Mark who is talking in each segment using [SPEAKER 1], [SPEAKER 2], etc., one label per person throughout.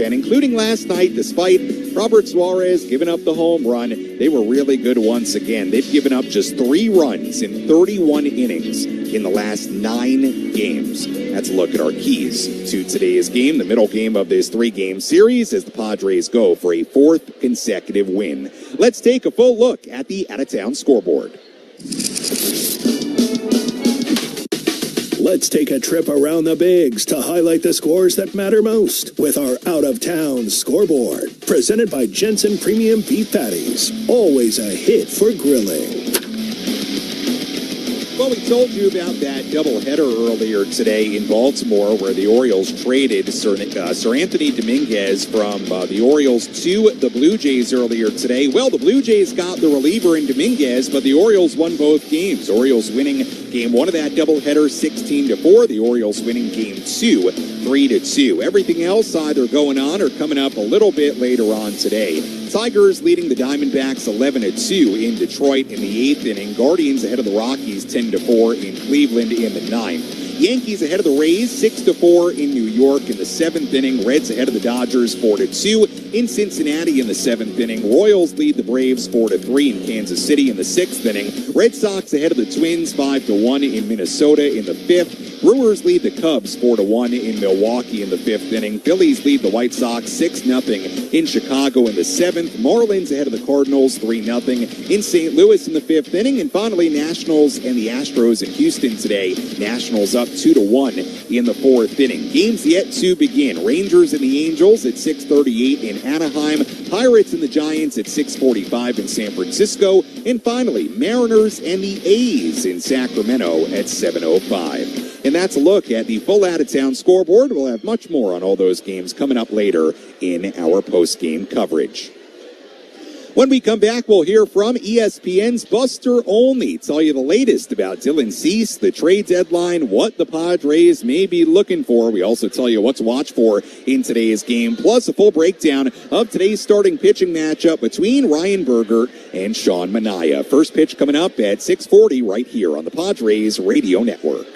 [SPEAKER 1] And including last night, despite Robert Suarez giving up the home run, they were really good once again. They've given up just 3 runs in 31 innings in the last 9 games. That's a look at our keys to today's game, the middle game of this 3-game series, as the Padres go for a 4th consecutive win. Let's take a full look at the out-of-town scoreboard.
[SPEAKER 2] Let's take a trip around the bigs to highlight the scores that matter most with our out-of-town scoreboard. Presented by Jensen Premium Beef Patties. Always a hit for grilling.
[SPEAKER 1] Well, we told you about that doubleheader earlier today in Baltimore where the Orioles traded Sir Anthony Dominguez from the Orioles to the Blue Jays earlier today. Well, the Blue Jays got the reliever in Dominguez, but the Orioles won both games. Orioles winning Game 1 of that doubleheader 16-4. The Orioles winning Game 2 3-2. Everything else either going on or coming up a little bit later on today. Tigers leading the Diamondbacks 11-2 in Detroit in the 8th inning. Guardians ahead of the Rockies 10-4 in Cleveland in the 9th. Yankees ahead of the Rays 6-4 in New York in the 7th inning. Reds ahead of the Dodgers 4-2 in Cincinnati in the 7th inning. Royals lead the Braves 4-3 in Kansas City in the 6th inning. Red Sox ahead of the Twins 5-1 in Minnesota in the 5th. Brewers lead the Cubs 4-1 in Milwaukee in the 5th inning. Phillies lead the White Sox 6-0 in Chicago in the 7th. Marlins ahead of the Cardinals 3-0 in St. Louis in the 5th inning. And finally, Nationals and the Astros in Houston today. Nationals up 2-1 in the 4th inning. Games yet to begin. Rangers and the Angels at 6:38 in Anaheim. Pirates and the Giants at 6:45 in San Francisco. And finally, Mariners and the A's in Sacramento at 7:05. And that's a look at the full out-of-town scoreboard. We'll have much more on all those games coming up later in our post-game coverage. When we come back, we'll hear from ESPN's Buster Olney. Tell you the latest about Dylan Cease, the trade deadline, what the Padres may be looking for. We also tell you what to watch for in today's game, plus a full breakdown of today's starting pitching matchup between Ryan Berger and Sean Manaea. First pitch coming up at 6:40 right here on the Padres Radio Network.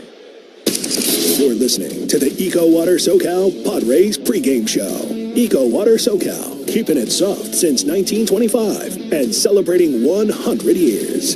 [SPEAKER 2] You're listening to the Eco Water SoCal Padres pregame show. Eco Water SoCal, keeping it soft since 1925 and celebrating 100 years.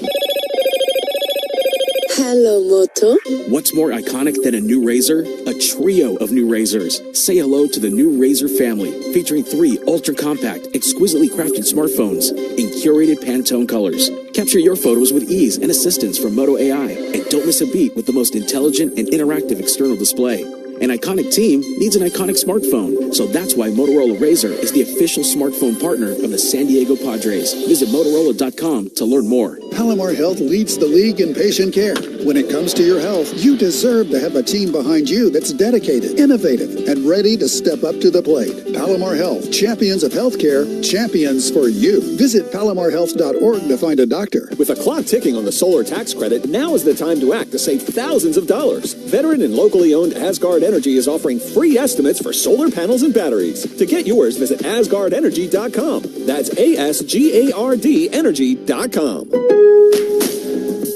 [SPEAKER 3] Hello, Moto.
[SPEAKER 4] What's more iconic than a new razor? A trio of new razors. Say hello to the new Razor family, featuring 3 ultra-compact, exquisitely crafted smartphones in curated Pantone colors. Capture your photos with ease and assistance from Moto AI, and don't miss a beat with the most intelligent and interactive external display. An iconic team needs an iconic smartphone, so that's why Motorola Razr is the official smartphone partner of the San Diego Padres. Visit Motorola.com to learn more.
[SPEAKER 5] Palomar Health leads the league in patient care. When it comes to your health, you deserve to have a team behind you that's dedicated, innovative, and ready to step up to the plate. Palomar Health, champions of healthcare, champions for you. Visit palomarhealth.org to find a doctor.
[SPEAKER 6] With a clock ticking on the solar tax credit, now is the time to act to save thousands of dollars. Veteran and locally owned Asgard Energy is offering free estimates for solar panels and batteries. To get yours, visit asgardenergy.com. That's ASGARD energy.com.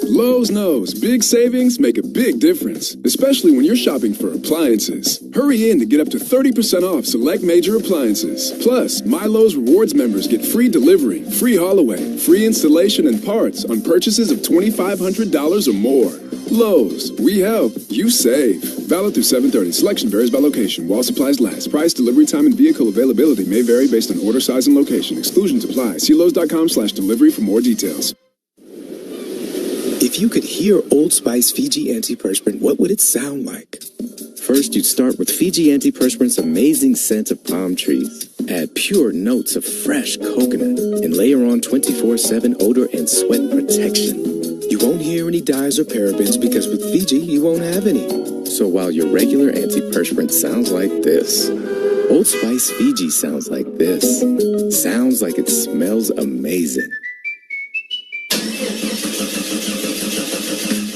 [SPEAKER 7] Lowe's knows big savings make a big difference, especially when you're shopping for appliances. Hurry in to get up to 30% off select major appliances. Plus, My Lowe's Rewards members get free delivery, free haul away, free installation and parts on purchases of $2,500 or more. Lowe's, we help, you save. Valid through 7/30. Selection varies by location. While supplies last. Price, delivery time, and vehicle availability may vary based on order size and location. Exclusions apply. See Lowe's.com/delivery for more details.
[SPEAKER 8] If you could hear Old Spice Fiji Antiperspirant, what would it sound like? First, you'd start with Fiji Antiperspirant's amazing scent of palm trees. Add pure notes of fresh coconut and layer on 24/7 odor and sweat protection. You won't hear any dyes or parabens because with Fiji, you won't have any. So while your regular antiperspirant sounds like this, Old Spice Fiji sounds like this. Sounds like it smells amazing.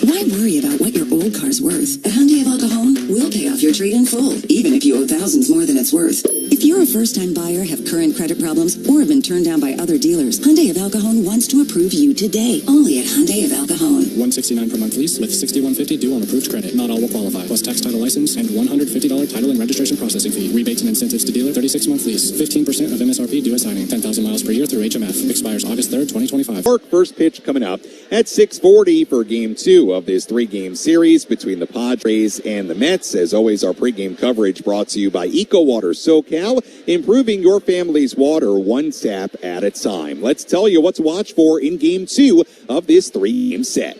[SPEAKER 9] Why worry about what your old car's worth? At Hyundai of El Cajon, we'll pay off your trade in full, even if you owe thousands more than it's worth. If you're a first-time buyer, have current credit problems, or have been turned down by other dealers, Hyundai of El Cajon wants to approve you today. Only at Hyundai of El Cajon.
[SPEAKER 3] $169 per month lease with $61.50 due on approved credit. Not all will qualify. Plus tax, title, license, and $150 title and registration processing fee. Rebates and incentives to dealer. 36-month lease. 15% of MSRP due at signing. 10,000 miles per year through HMF. Expires August 3rd, 2025.
[SPEAKER 1] First pitch coming up at 6:40 for Game 2 of this 3-game series between the Padres and the Mets. As always, our pregame coverage brought to you by EcoWater SoCal, improving your family's water one tap at a time. Let's tell you what to watch for in Game 2 of this 3-game set.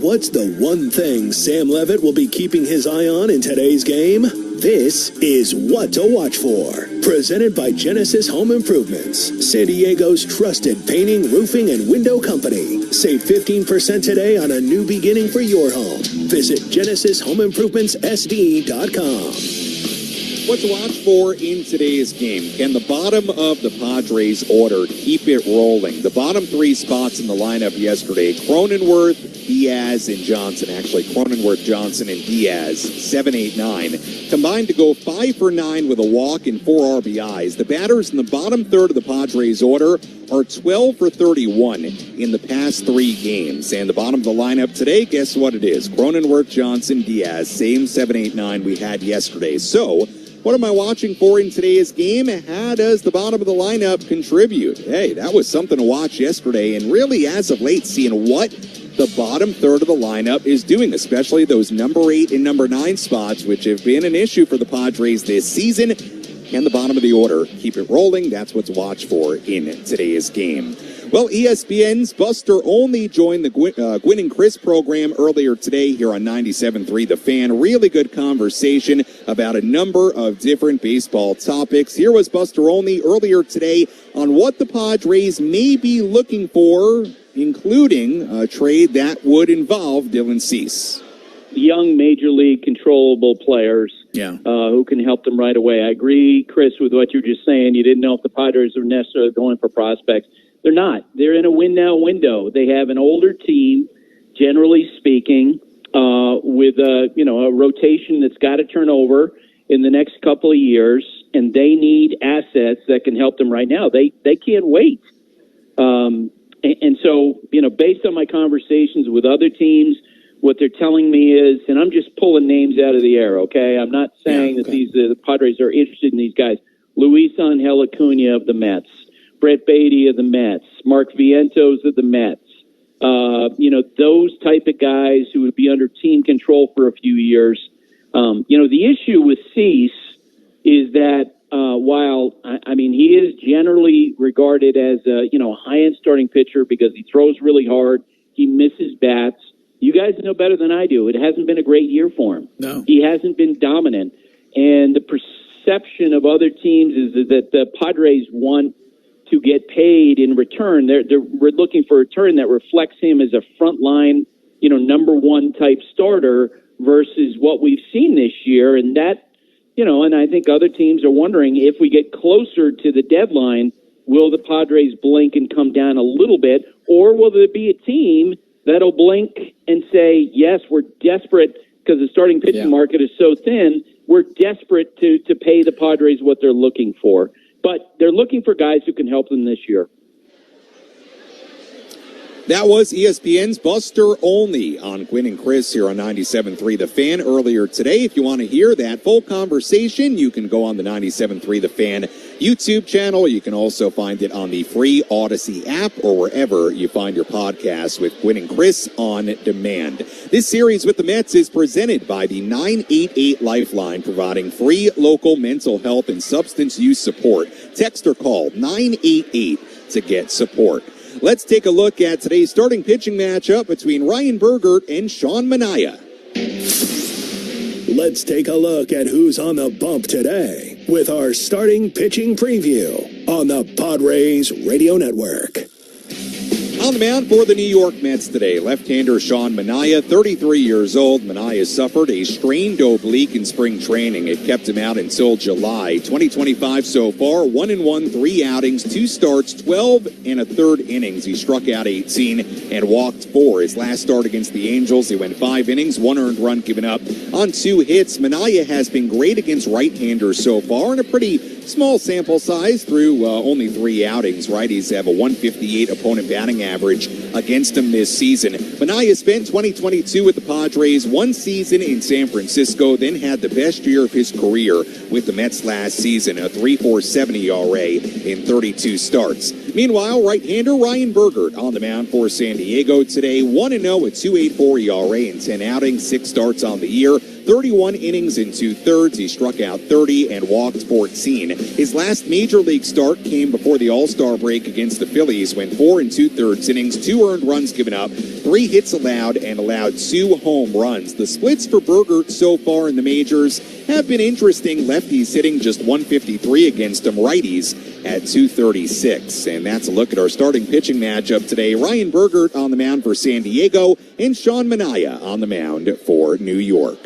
[SPEAKER 2] What's the one thing Sam Levitt will be keeping his eye on in today's game? This is What to Watch For, presented by Genesis Home Improvements, San Diego's trusted painting, roofing, and window company. Save 15% today on a new beginning for your home. Visit GenesisHomeImprovementsSD.com.
[SPEAKER 1] What to watch for in today's game? Can the bottom of the Padres order keep it rolling? The bottom 3 spots in the lineup yesterday, Cronenworth, Diaz, and Johnson. Actually, Cronenworth, Johnson, and Diaz, 7, 8, 9. Combined to go 5 for 9 with a walk and 4 RBIs. The batters in the bottom third of the Padres order are 12 for 31 in the past 3 games. And the bottom of the lineup today, guess what it is? Cronenworth, Johnson, Diaz, same 7, 8, 9 we had yesterday. So, what am I watching for in today's game? How does the bottom of the lineup contribute? Hey, that was something to watch yesterday, and really, as of late, seeing what the bottom third of the lineup is doing, especially those number 8 and number 9 spots, which have been an issue for the Padres this season. Can the bottom of the order keep it rolling? That's what to watch for in today's game. Well, ESPN's Buster Olney joined the Gwynn and Chris program earlier today here on 97.3 The Fan. Really good conversation about a number of different baseball topics. Here was Buster Olney earlier today on what the Padres may be looking for, including a trade that would involve Dylan Cease.
[SPEAKER 10] Young major league controllable players who can help them right away. I agree, Chris, with what you're just saying. You didn't know if the Padres were necessarily going for prospects. They're not. They're in a win-now window. They have an older team, generally speaking, with a rotation that's got to turn over in the next couple of years, and they need assets that can help them right now. They can't wait. And so, based on my conversations with other teams, what they're telling me is, and I'm just pulling names out of the air, okay? I'm not saying that the Padres are interested in these guys. Luis Angel Acuna of the Mets, Brett Beatty of the Mets, Mark Vientos of the Mets. Those type of guys who would be under team control for a few years. The issue with Cease is that while he is generally regarded as a high-end starting pitcher because he throws really hard, he misses bats. You guys know better than I do. It hasn't been a great year for him.
[SPEAKER 11] No.
[SPEAKER 10] He hasn't been dominant. And the perception of other teams is that the Padres want to get paid in return. We're looking for a return that reflects him as a frontline, number 1 type starter versus what we've seen this year. And that, and I think other teams are wondering if we get closer to the deadline, will the Padres blink and come down a little bit, or will there be a team that'll blink and say, yes, we're desperate because the starting pitching market is so thin. We're desperate to pay the Padres what they're looking for. But they're looking for guys who can help them this year.
[SPEAKER 1] That was ESPN's Buster Olney on Gwynn and Chris here on 97.3 The Fan earlier today. If you want to hear that full conversation, you can go on the 97.3 The Fan YouTube channel. You can also find it on the free Odyssey app or wherever you find your podcasts with Gwynn and Chris on demand. This series with the Mets is presented by the 988 Lifeline, providing free local mental health and substance use support. Text or call 988 to get support. Let's take a look at today's starting pitching matchup between Ryan Bergert and Sean Manaea.
[SPEAKER 2] Let's take a look at who's on the bump today with our starting pitching preview on the Padres Radio Network.
[SPEAKER 1] On the mound for the New York Mets today, left-hander Sean Manaea, 33 years old. Manaea suffered a strained oblique in spring training. It kept him out until July. 2025 so far, 1-1, 3 outings, 2 starts, 12 1/3 innings. He struck out 18 and walked 4. His last start against the Angels, he went 5 innings, 1 earned run given up on 2 hits. Manaea has been great against right-handers so far in a pretty small sample size through only 3 outings. Righties have a 158 opponent batting average against him this season. Manaea spent 2022 with the Padres, 1 season in San Francisco, then had the best year of his career with the Mets last season, a 3.47 ERA in 32 starts. Meanwhile, right-hander Ryan Bergert on the mound for San Diego today, 1-0 at 2.84 ERA in 10 outings, 6 starts on the year. 31 innings and 2/3. He struck out 30 and walked 14. His last major league start came before the All-Star break against the Phillies, when 4 2/3 innings, 2 earned runs given up, 3 hits allowed, and allowed 2 home runs. The splits for Bergert so far in the majors have been interesting. Lefties hitting just 153 against him, righties at 236. And that's a look at our starting pitching matchup today. Ryan Bergert on the mound for San Diego, and Sean Manaea on the mound for New York.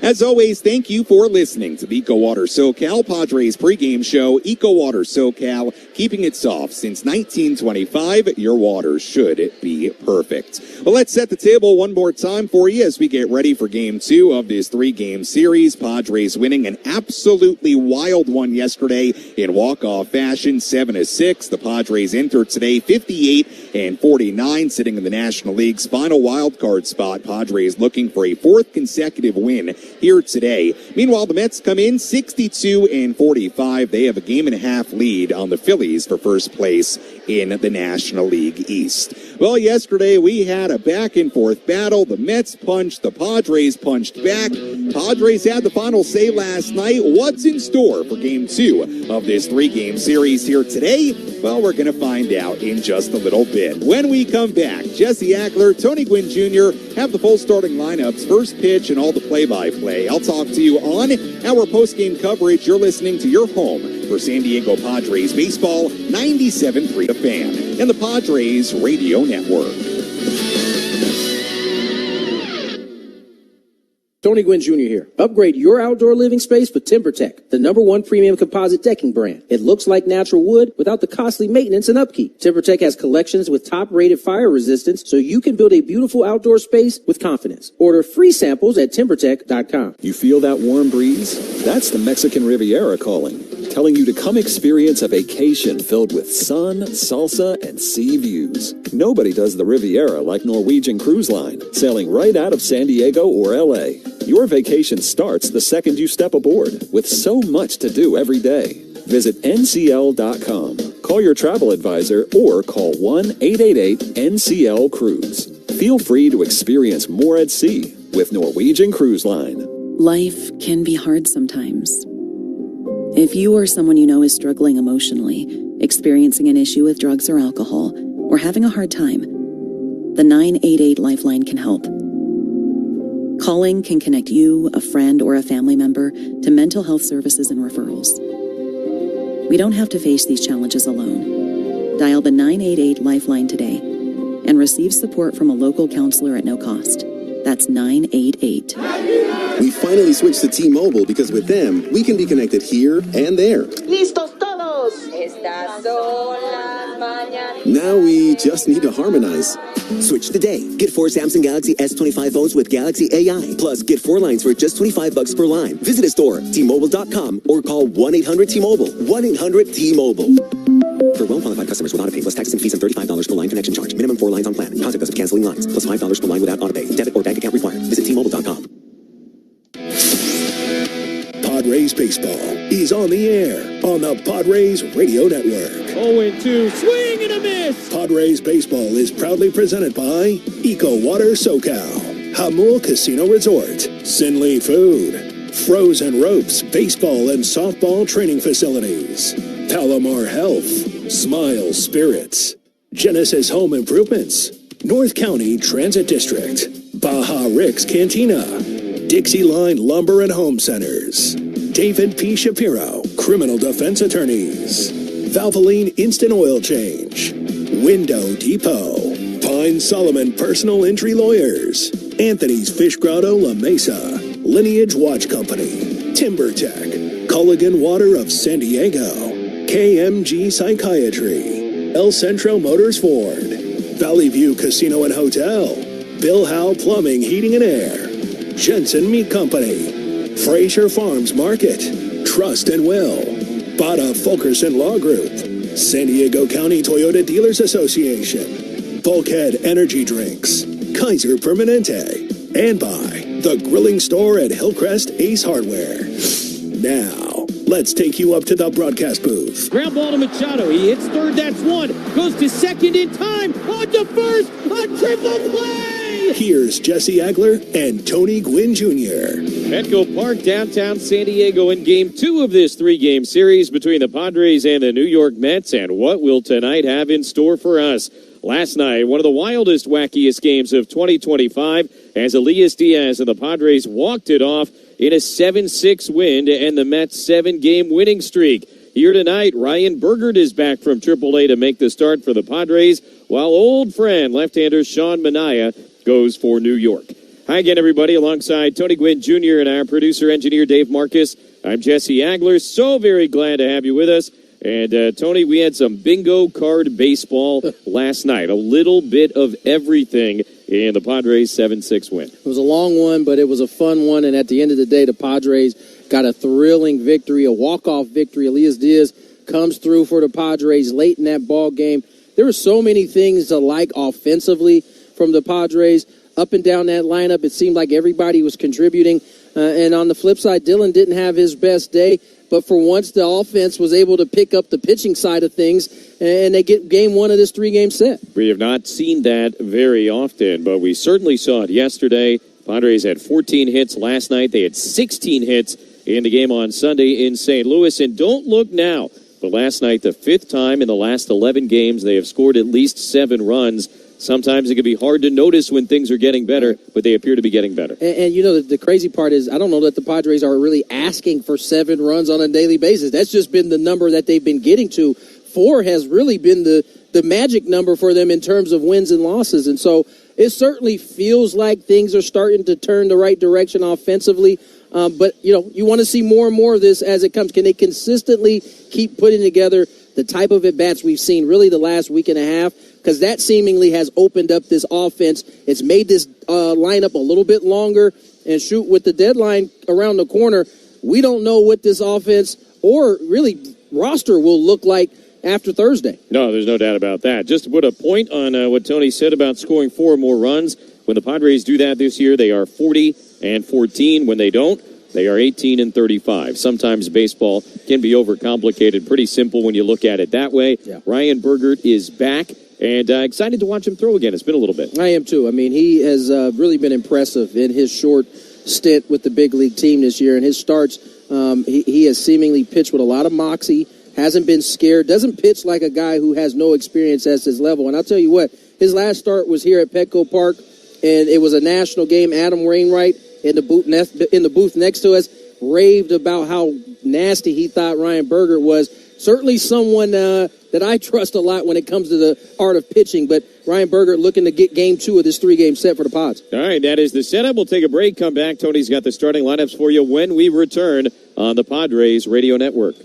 [SPEAKER 1] As always, thank you for listening to the EcoWater SoCal Padres pregame show. EcoWater SoCal, keeping it soft since 1925. Your water should be perfect. Well, let's set the table one more time for you as we get ready for Game 2 of this 3-game series. Padres winning an absolutely wild one yesterday in walk-off fashion, 7-6. The Padres entered today 58-49, sitting in the National League's final wildcard spot. Padres looking for a 4th consecutive win here today. Meanwhile, the Mets come in 62-45. They have a 1.5 game lead on the Phillies for first place in the National League East. Well, yesterday we had a back-and-forth battle. The Mets punched, the Padres punched back. Padres had the final say last night. What's in store for Game 2 of this 3-game series here today? Well, we're going to find out in just a little bit. When we come back, Jesse Ackler, Tony Gwynn Jr. have the full starting lineups, first pitch, and all the play-by-play. I'll talk to you on our post-game coverage. You're listening to your home for San Diego Padres baseball, 97.3 The Fan, and the Padres Radio Network.
[SPEAKER 11] Tony Gwynn Jr. here. Upgrade your outdoor living space with TimberTech, the #1 premium composite decking brand. It looks like natural wood without the costly maintenance and upkeep. TimberTech has collections with top-rated fire resistance, so you can build a beautiful outdoor space with confidence. Order free samples at TimberTech.com.
[SPEAKER 6] You feel that warm breeze? That's the Mexican Riviera calling, telling you to come experience a vacation filled with sun, salsa, and sea views. Nobody does the Riviera like Norwegian Cruise Line, sailing right out of San Diego or LA. Your vacation starts the second you step aboard, with so much to do every day. Visit ncl.com. Call your travel advisor or call 1-888-NCL-CRUISE. Feel free to experience more at sea with Norwegian Cruise Line.
[SPEAKER 9] Life can be hard sometimes. If you or someone you know is struggling emotionally, experiencing an issue with drugs or alcohol, or having a hard time, the 988 Lifeline can help. Calling can connect you, a friend, or a family member to mental health services and referrals. We don't have to face these challenges alone. Dial the 988 Lifeline today and receive support from a local counselor at no cost. That's 988.
[SPEAKER 12] We finally switched to T-Mobile because with them, we can be connected here and there.
[SPEAKER 13] ¡Listos todos! Estas son las mañanas.
[SPEAKER 12] Now we just need to harmonize.
[SPEAKER 14] Switch today. Get 4 Samsung Galaxy S25 phones with Galaxy AI. Plus, get 4 lines for just $25 per line. Visit a store, T-Mobile.com, or call 1-800-T-Mobile. 1-800-T-Mobile. For well-qualified customers with autopay plus taxes and fees and $35 per line connection charge. Minimum 4 lines on plan. Contact us if canceling lines. Plus $5 per line without autopay. Debit or bank account required. Visit T-Mobile.com.
[SPEAKER 2] Padres baseball is on the air on the Padres Radio Network.
[SPEAKER 15] 0-2, swing and a miss.
[SPEAKER 2] Padres baseball is proudly presented by EcoWater SoCal, Hamul Casino Resort, Sinley Food, Frozen Ropes Baseball and Softball Training Facilities, Palomar Health, Smile Spirits, Genesis Home Improvements, North County Transit District, Baja Rick's Cantina, Dixie Line Lumber and Home Centers, David P. Shapiro, Criminal Defense Attorneys, Valvoline Instant Oil Change, Window Depot, Pine Solomon Personal Injury Lawyers, Anthony's Fish Grotto La Mesa, Lineage Watch Company, TimberTech, Culligan Water of San Diego, KMG Psychiatry, El Centro Motors Ford, Valley View Casino and Hotel, Bill Howe Plumbing, Heating and Air, Jensen Meat Company, Fraser Farms Market, Trust and Will, Bada Fulkerson Law Group, San Diego County Toyota Dealers Association, Bulkhead Energy Drinks, Kaiser Permanente, and by The Grilling Store at Hillcrest Ace Hardware. Now, let's take you up to the broadcast booth.
[SPEAKER 15] Ground ball to Machado. He hits third. That's one. Goes to second in time. On to first. A triple play.
[SPEAKER 2] Here's Jesse Agler and Tony Gwynn Jr.
[SPEAKER 16] Petco Park, downtown San Diego, in Game 2 of this 3-game series between the Padres and the New York Mets. And what will tonight have in store for us? Last night, one of the wildest, wackiest games of 2025, as Elias Diaz and the Padres walked it off in a 7-6 win to end the Mets' 7-game winning streak. Here tonight, Ryan Bergert is back from AAA to make the start for the Padres, while old friend left-hander Sean Manaea goes for New York. Hi again, everybody, alongside Tony Gwynn Jr. and our producer-engineer Dave Marcus. I'm Jesse Agler. So very glad to have you with us. And, Tony, we had some bingo card baseball last night. A little bit of everything in the Padres' 7-6 win.
[SPEAKER 11] It was a long one, but it was a fun one. And at the end of the day, the Padres got a thrilling victory, a walk-off victory. Elias Diaz comes through for the Padres late in that ball game. There were so many things to like offensively from the Padres. Up and down that lineup, it seemed like everybody was contributing. And on the flip side, Dylan didn't have his best day. But for once, the offense was able to pick up the pitching side of things, and they get game 1 of this 3-game set.
[SPEAKER 16] We have not seen that very often, but we certainly saw it yesterday. Padres had 14 hits last night. They had 16 hits in the game on Sunday in St. Louis. And don't look now, but last night, the 5th time in the last 11 games, they have scored at least 7 runs. Sometimes it can be hard to notice when things are getting better, but they appear to be getting better.
[SPEAKER 11] And you know, the crazy part is I don't know that the Padres are really asking for 7 runs on a daily basis. That's just been the number that they've been getting to. 4 has really been the magic number for them in terms of wins and losses. And so it certainly feels like things are starting to turn the right direction offensively. But, you know, you want to see more and more of this as it comes. Can they consistently keep putting together the type of at-bats we've seen really the last week and a half? Because that seemingly has opened up this offense. It's made this lineup a little bit longer. And shoot, with the deadline around the corner, we don't know what this offense or really roster will look like after Thursday.
[SPEAKER 16] No, there's no doubt about that. Just to put a point on what Tony said about scoring 4 more runs, when the Padres do that this year, they are 40-14. When they don't, they are 18-35. Sometimes baseball can be overcomplicated. Pretty simple when you look at it that way. Yeah. Ryan Bergert is back. And excited to watch him throw again. It's been a little bit.
[SPEAKER 11] I am, too. I mean, he has really been impressive in his short stint with the big league team this year. In his starts, he has seemingly pitched with a lot of moxie, hasn't been scared, doesn't pitch like a guy who has no experience at his level. And I'll tell you what, his last start was here at Petco Park, and it was a national game. Adam Wainwright in the booth next to us raved about how nasty he thought Ryan Bergert was. Certainly someone that I trust a lot when it comes to the art of pitching, but Ryan Bergert looking to get game 2 of this 3-game set for the Pods.
[SPEAKER 16] All right, that is the setup. We'll take a break, come back. Tony's got the starting lineups for you when we return on the Padres Radio Network.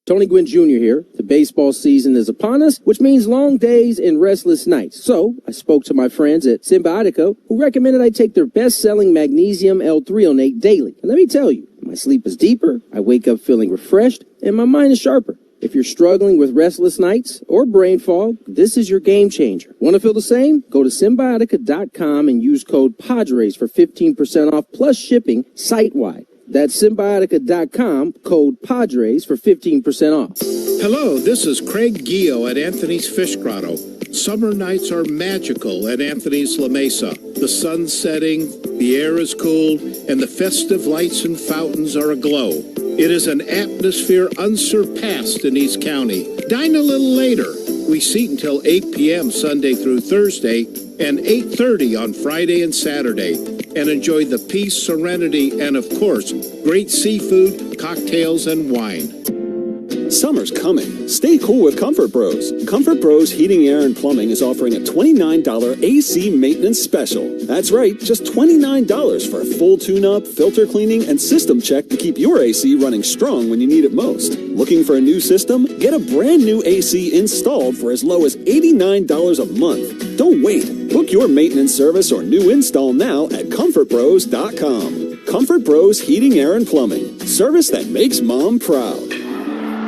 [SPEAKER 11] Tony Gwynn Jr. here. The baseball season is upon us, which means long days and restless nights. So I spoke to my friends at Symbiotica, who recommended I take their best-selling magnesium L-threonate daily. And let me tell you, my sleep is deeper, I wake up feeling refreshed, and my mind is sharper. If you're struggling with restless nights or brain fog, this is your game changer. Want to feel the same? Go to Symbiotica.com and use code PADRES for 15% off plus shipping site-wide. That's Symbiotica.com, code PADRES for 15% off.
[SPEAKER 17] Hello, this is Craig Gio at Anthony's Fish Grotto. Summer nights are magical at Anthony's La Mesa. The sun's setting, the air is cool, and the festive lights and fountains are aglow. It is an atmosphere unsurpassed in East County. Dine a little later. We seat until 8 p.m. Sunday through Thursday and 8:30 on Friday and Saturday. And enjoy the peace, serenity, and, of course, great seafood, cocktails, and wine.
[SPEAKER 6] Summer's coming. Stay cool with Comfort Bros. Comfort Bros Heating, Air, and Plumbing is offering a $29 AC maintenance special. That's right, just $29 for a full tune-up, filter cleaning, and system check to keep your AC running strong when you need it most. Looking for a new system? Get a brand new AC installed for as low as $89 a month. Don't wait. Book your maintenance service or new install now at ComfortBros.com. Comfort Bros Heating, Air, and Plumbing. Service that makes Mom proud.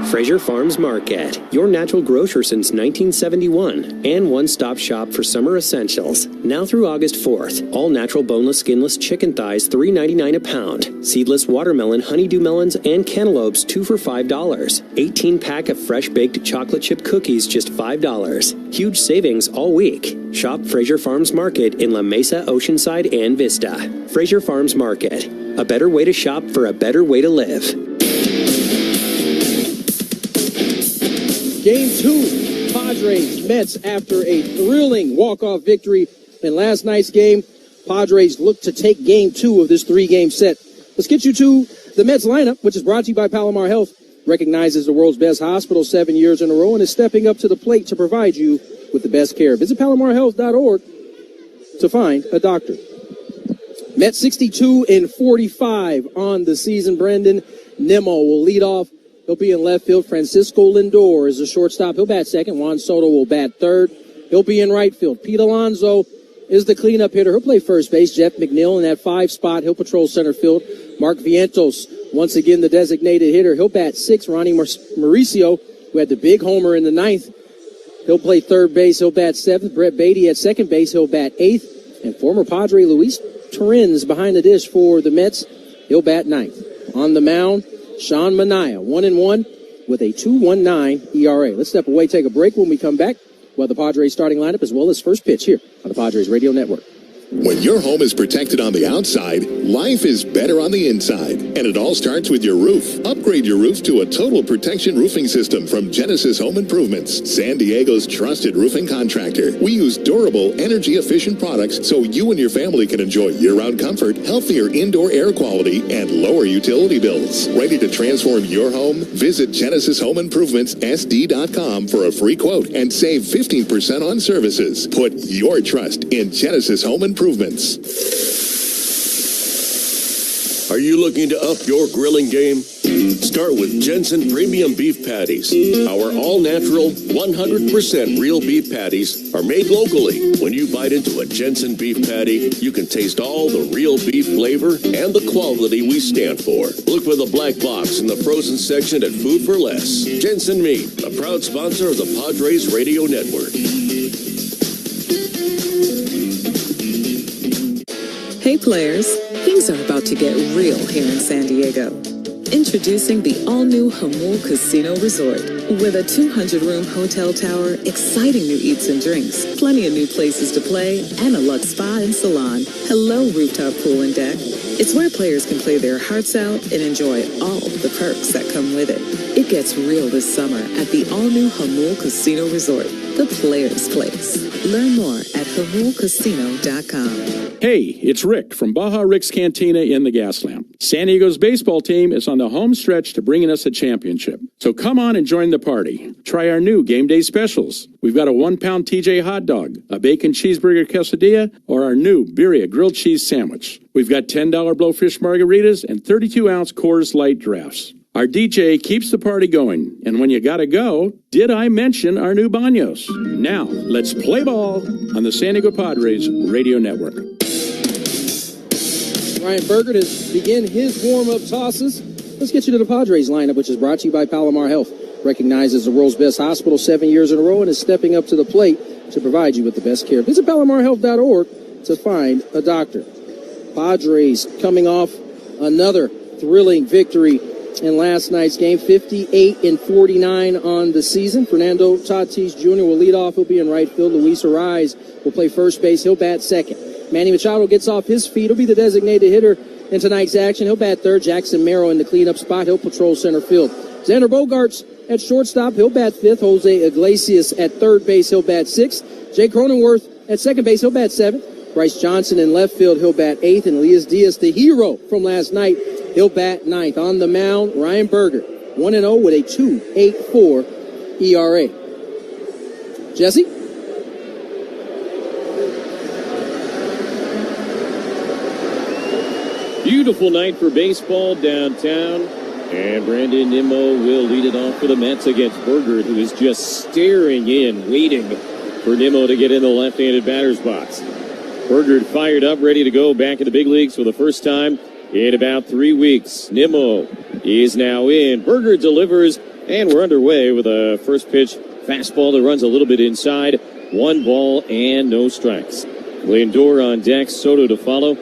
[SPEAKER 18] Fraser Farms Market, your natural grocer since 1971 and one-stop shop for summer essentials. Now through August 4th, all natural boneless, skinless chicken thighs $3.99 a pound. Seedless watermelon, honeydew melons, and cantaloupes 2 for $5. 18-pack of fresh-baked chocolate chip cookies just $5. Huge savings all week. Shop Fraser Farms Market in La Mesa, Oceanside, and Vista. Fraser Farms Market, a better way to shop for a better way to live.
[SPEAKER 11] Game 2, Padres, Mets, after a thrilling walk-off victory in last night's game. Padres look to take Game 2 of this 3-game set. Let's get you to the Mets lineup, which is brought to you by Palomar Health. Recognizes the world's best hospital 7 years in a row and is stepping up to the plate to provide you with the best care. Visit palomarhealth.org to find a doctor. Mets 62-45 on the season. Brendan Nimmo will lead off. He'll be in left field. Francisco Lindor is a shortstop. He'll bat second. Juan Soto will bat third. He'll be in right field. Pete Alonso is the cleanup hitter. He'll play first base. Jeff McNeil in that 5 spot. He'll patrol center field. Mark Vientos, once again the designated hitter. He'll bat 6. Ronnie Mauricio, who had the big homer in the 9th. He'll play third base. He'll bat 7th. Brett Beatty at second base. He'll bat 8th. And former Padre Luis Torrens behind the dish for the Mets. He'll bat 9th. On the mound, Sean Manaea, 1-1 with a 2.19 ERA. Let's step away, take a break. When we come back, we'll have the Padres starting lineup as well as first pitch here on the Padres Radio Network.
[SPEAKER 19] When your home is protected on the outside, life is better on the inside. And it all starts with your roof. Upgrade your roof to a total protection roofing system from Genesis Home Improvements, San Diego's trusted roofing contractor. We use durable, energy-efficient products so you and your family can enjoy year-round comfort, healthier indoor air quality, and lower utility bills. Ready to transform your home? Visit GenesisHomeImprovementsSD.com for a free quote and save 15% on services. Put your trust in Genesis Home Improvements.
[SPEAKER 20] Are you looking to up your grilling game? Start with Jensen Premium Beef Patties. Our all-natural, 100% real beef patties are made locally. When you bite into a Jensen beef patty, you can taste all the real beef flavor and the quality we stand for. Look for the black box in the frozen section at Food for Less. Jensen Meat, a proud sponsor of the Padres Radio Network.
[SPEAKER 21] Hey players, things are about to get real here in San Diego. Introducing the all-new Jamul Casino Resort. With a 200-room hotel tower, exciting new eats and drinks, plenty of new places to play, and a luxe spa and salon. Hello, rooftop pool and deck. It's where players can play their hearts out and enjoy all the perks that come with it. It gets real this summer at the all-new Jamul Casino Resort, the players' place. Learn more at jamulcasino.com.
[SPEAKER 22] Hey, it's Rick from Baja Rick's Cantina in the Gaslamp. San Diego's baseball team is on the home stretch to bringing us a championship. So come on and join the party. Try our new game day specials. We've got a 1-pound TJ hot dog, a bacon cheeseburger quesadilla, or our new birria grilled cheese sandwich. We've got $10 blowfish margaritas and 32-ounce Coors Light drafts. Our DJ keeps the party going. And when you gotta go, did I mention our new baños? Now, let's play ball on the San Diego Padres Radio Network.
[SPEAKER 11] Ryan Berger to begin his warm-up tosses. Let's get you to the Padres lineup, which is brought to you by Palomar Health. Recognized as the world's best hospital 7 years in a row and is stepping up to the plate to provide you with the best care. Visit palomarhealth.org to find a doctor. Padres coming off another thrilling victory in last night's game, 58-49 on the season. Fernando Tatis Jr. will lead off. He'll be in right field. Luis Ariz will play first base. He'll bat second. Manny Machado gets off his feet. He'll be the designated hitter in tonight's action. He'll bat third. Jackson Merrill in the cleanup spot. He'll patrol center field. Xander Bogaerts at shortstop. He'll bat fifth. Jose Iglesias at third base. He'll bat sixth. Jay Cronenworth at second base. He'll bat seventh. Bryce Johnson in left field. He'll bat eighth. And Elias Diaz, the hero from last night, he'll bat ninth. On the mound, Ryan Berger. 1-0 with a 2.84 ERA. Jesse?
[SPEAKER 16] Beautiful night for baseball downtown. And Brandon Nimmo will lead it off for the Mets against Berger, who is just staring in, waiting for Nimmo to get in the left-handed batter's box. Berger fired up, ready to go back in the big leagues for the first time in about 3 weeks. Nimmo is now in. Berger delivers, and we're underway with a first pitch fastball that runs a little bit inside. 1 ball and no strikes. Lindor on deck, Soto to follow,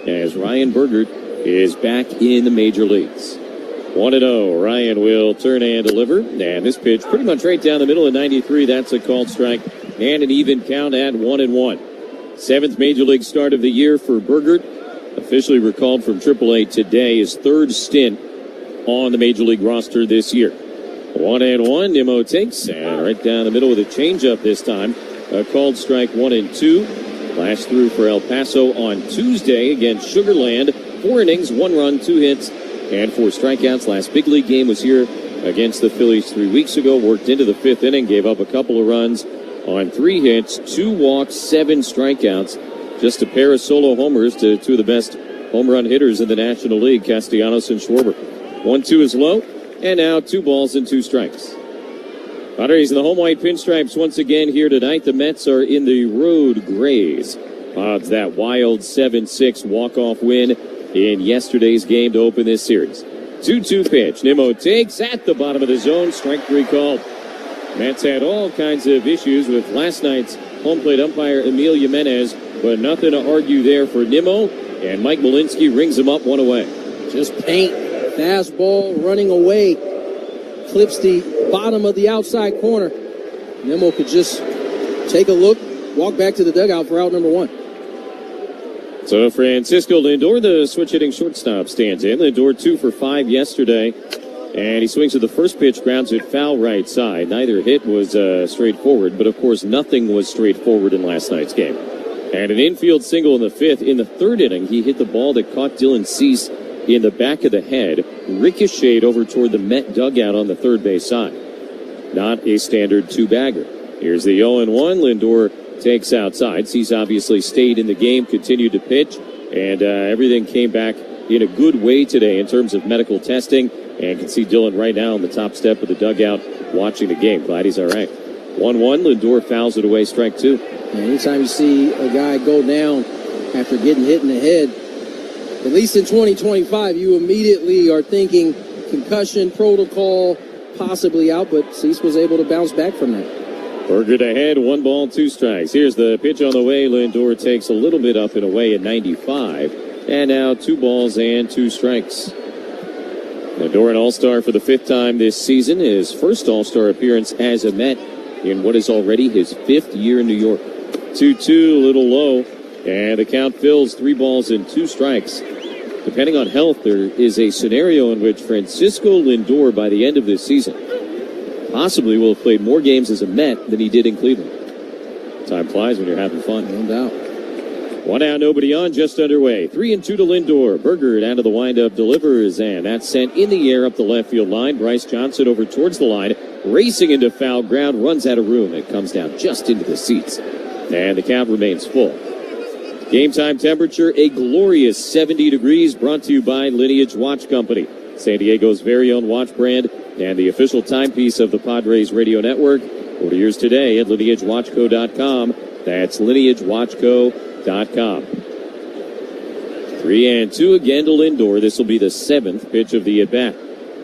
[SPEAKER 16] as Ryan Berger is back in the major leagues. 1-0. Ryan will turn and deliver. And this pitch pretty much right down the middle of 93. That's a called strike. And an even count at 1-1. 7th major league start of the year for Berger. Officially recalled from AAA today. His 3rd stint on the major league roster this year. 1-1. Nimmo takes. And right down the middle with a changeup this time. A called strike 1-2. Last through for El Paso on Tuesday against Sugar Land. 4 innings, 1 run, 2 hits. And 4 strikeouts. Last big league game was here against the Phillies 3 weeks ago. Worked into the 5th inning, gave up a couple of runs on 3 hits, 2 walks, 7 strikeouts. Just a pair of solo homers to 2 of the best home run hitters in the National League, Castellanos and Schwarber. 1-2 is low, and now 2 balls and 2 strikes. Padres in the home white pinstripes once again here tonight. The Mets are in the road grays. Odds that wild 7-6 walk-off win in yesterday's game to open this series. 2-2 pitch. Nimmo takes at the bottom of the zone. Strike 3 called. Mets had all kinds of issues with last night's home plate umpire Emil Jimenez, but nothing to argue there for Nimmo, and Mike Malinsky rings him up 1 away.
[SPEAKER 11] Just paint. Fastball running away. Clips the bottom of the outside corner. Nimmo could just take a look, walk back to the dugout for out number 1.
[SPEAKER 16] So Francisco Lindor, the switch-hitting shortstop, stands in. Lindor 2 for 5 yesterday, and he swings at the first pitch, grounds it foul right side. Neither hit was straightforward, but of course nothing was straightforward in last night's game. And an infield single in the 5th. In the 3rd inning, he hit the ball that caught Dylan Cease in the back of the head, ricocheted over toward the Met dugout on the 3rd base side. Not a standard 2-bagger. Here's the 0-1. Lindor takes outside. Cease obviously stayed in the game, continued to pitch, and everything came back in a good way today in terms of medical testing. And you can see Dylan right now on the top step of the dugout watching the game. Glad he's all right. 1-1. Lindor fouls it away, strike 2.
[SPEAKER 11] Anytime you see a guy go down after getting hit in the head, at least in 2025, you immediately are thinking concussion protocol, possibly out, but Cease was able to bounce back from that.
[SPEAKER 16] Berger ahead, 1 ball, 2 strikes. Here's the pitch on the way. Lindor takes a little bit up and away at 95. And now 2 balls and 2 strikes. Lindor, an all-star for the 5th time this season. His first all-star appearance as a Met in what is already his 5th year in New York. 2-2, a little low. And the count fills 3 balls and 2 strikes. Depending on health, there is a scenario in which Francisco Lindor, by the end of this season, possibly will have played more games as a Met than he did in Cleveland. Time flies when you're having fun.
[SPEAKER 11] No doubt.
[SPEAKER 16] 1 out, nobody on, just underway. 3-2 to Lindor. Berger down to the windup, delivers, and that's sent in the air up the left field line. Bryce Johnson over towards the line, racing into foul ground, runs out of room. It comes down just into the seats, and the count remains full. Game time temperature, a glorious 70 degrees, brought to you by Lineage Watch Company, San Diego's very own watch brand, and the official timepiece of the Padres radio network. Order yours today at lineagewatchco.com. That's lineagewatchco.com. 3-2 again to Lindor. This will be the 7th pitch of the at-bat.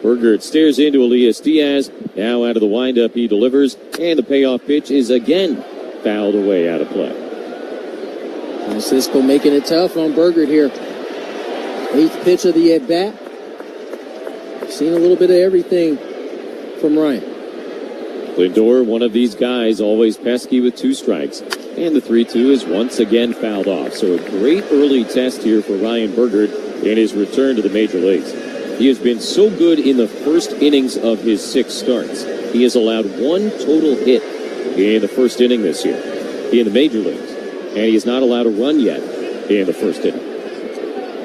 [SPEAKER 16] Berger stares into Elias Diaz. Now out of the windup, he delivers, and the payoff pitch is again fouled away out of play.
[SPEAKER 11] Francisco making it tough on Berger here. 8th pitch of the at-bat. Seen a little bit of everything from Ryan.
[SPEAKER 16] Lindor, one of these guys, always pesky with 2 strikes. And the 3-2 is once again fouled off. So a great early test here for Ryan Berger in his return to the major leagues. He has been so good in the first innings of his 6 starts. He has allowed 1 total hit in the first inning this year in the major leagues. And he has not allowed a run yet in the first inning.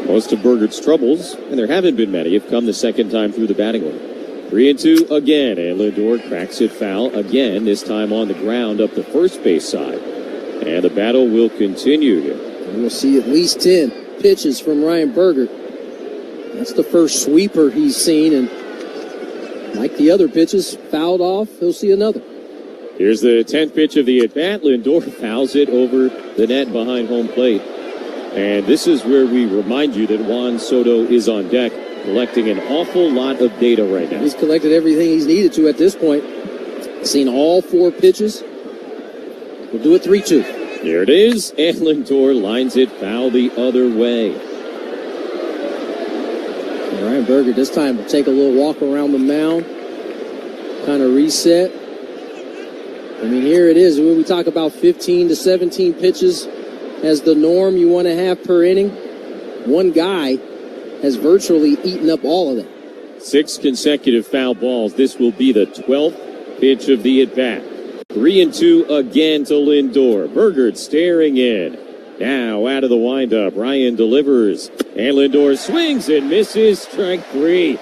[SPEAKER 16] Most of Berger's troubles, and there haven't been many, have come the second time through the batting order. 3-2 again, and Lindor cracks it foul again, this time on the ground up the first base side. And the battle will continue here.
[SPEAKER 11] We'll see at least 10 pitches from Ryan Berger. That's the first sweeper he's seen, and like the other pitches, fouled off, he'll see another.
[SPEAKER 16] Here's the 10th pitch of the at-bat. Lindor fouls it over the net behind home plate. And this is where we remind you that Juan Soto is on deck, collecting an awful lot of data right now.
[SPEAKER 11] He's collected everything he's needed to at this point. Seen all 4 pitches. We'll do it 3-2.
[SPEAKER 16] Here it is, and Lindor lines it foul the other way.
[SPEAKER 11] And Ryan Berger this time will take a little walk around the mound, kind of reset. I mean, here it is. When we talk about 15 to 17 pitches as the norm you want to have per inning, one guy has virtually eaten up all of them.
[SPEAKER 16] 6 consecutive foul balls. This will be the 12th pitch of the at-bat. 3-2 again to Lindor. Berger staring in. Now out of the windup, Ryan delivers. And Lindor swings and misses. Strike 3.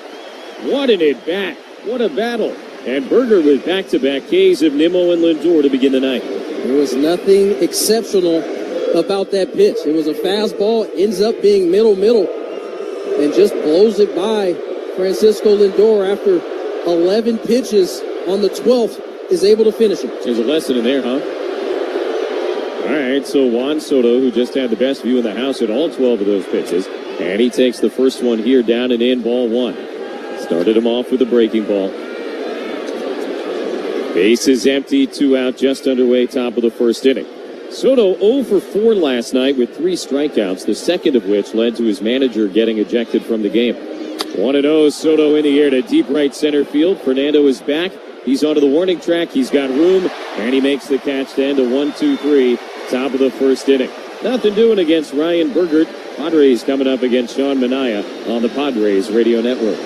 [SPEAKER 16] What an at-bat. What a battle. And Berger with back-to-back Ks of Nimmo and Lindor to begin the night.
[SPEAKER 11] There was nothing exceptional about that pitch. It was a fastball, ends up being middle, and just blows it by Francisco Lindor after 11 pitches on the 12th, is able to finish it.
[SPEAKER 16] There's a lesson in there, huh? All right, so Juan Soto, who just had the best view in the house at all 12 of those pitches, and he takes the first one here down and in, ball 1. Started him off with a breaking ball. Base is empty, 2 out, just underway, top of the first inning. Soto 0 for 4 last night with 3 strikeouts, the second of which led to his manager getting ejected from the game. 1-0, Soto in the air to deep right center field. Fernando is back. He's onto the warning track. He's got room, and he makes the catch to end a 1-2-3, top of the first inning. Nothing doing against Ryan Berger. Padres coming up against Sean Manaea on the Padres Radio Network.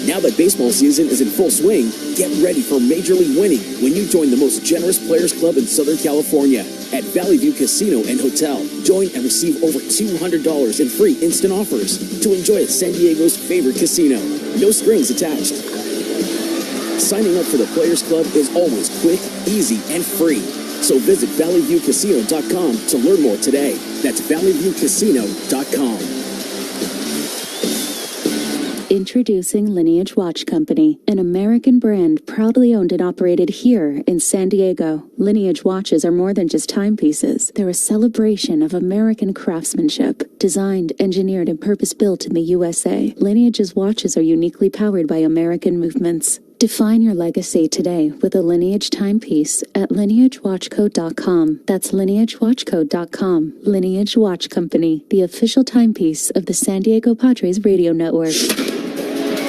[SPEAKER 4] Now that baseball season is in full swing, get ready for Major League winning when you join the most generous Players Club in Southern California at Valley View Casino and Hotel. Join and receive over $200 in free instant offers to enjoy at San Diego's favorite casino. No strings attached. Signing up for the Players Club is always quick, easy, and free. So visit valleyviewcasino.com to learn more today. That's valleyviewcasino.com.
[SPEAKER 5] Introducing Lineage Watch Company, an American brand proudly owned and operated here in San Diego. Lineage watches are more than just timepieces. They're a celebration of American craftsmanship. Designed, engineered, and purpose-built in the USA, Lineage's watches are uniquely powered by American movements. Define your legacy today with a Lineage timepiece at lineagewatchco.com. That's lineagewatchco.com. Lineage Watch Company, the official timepiece of the San Diego Padres Radio Network.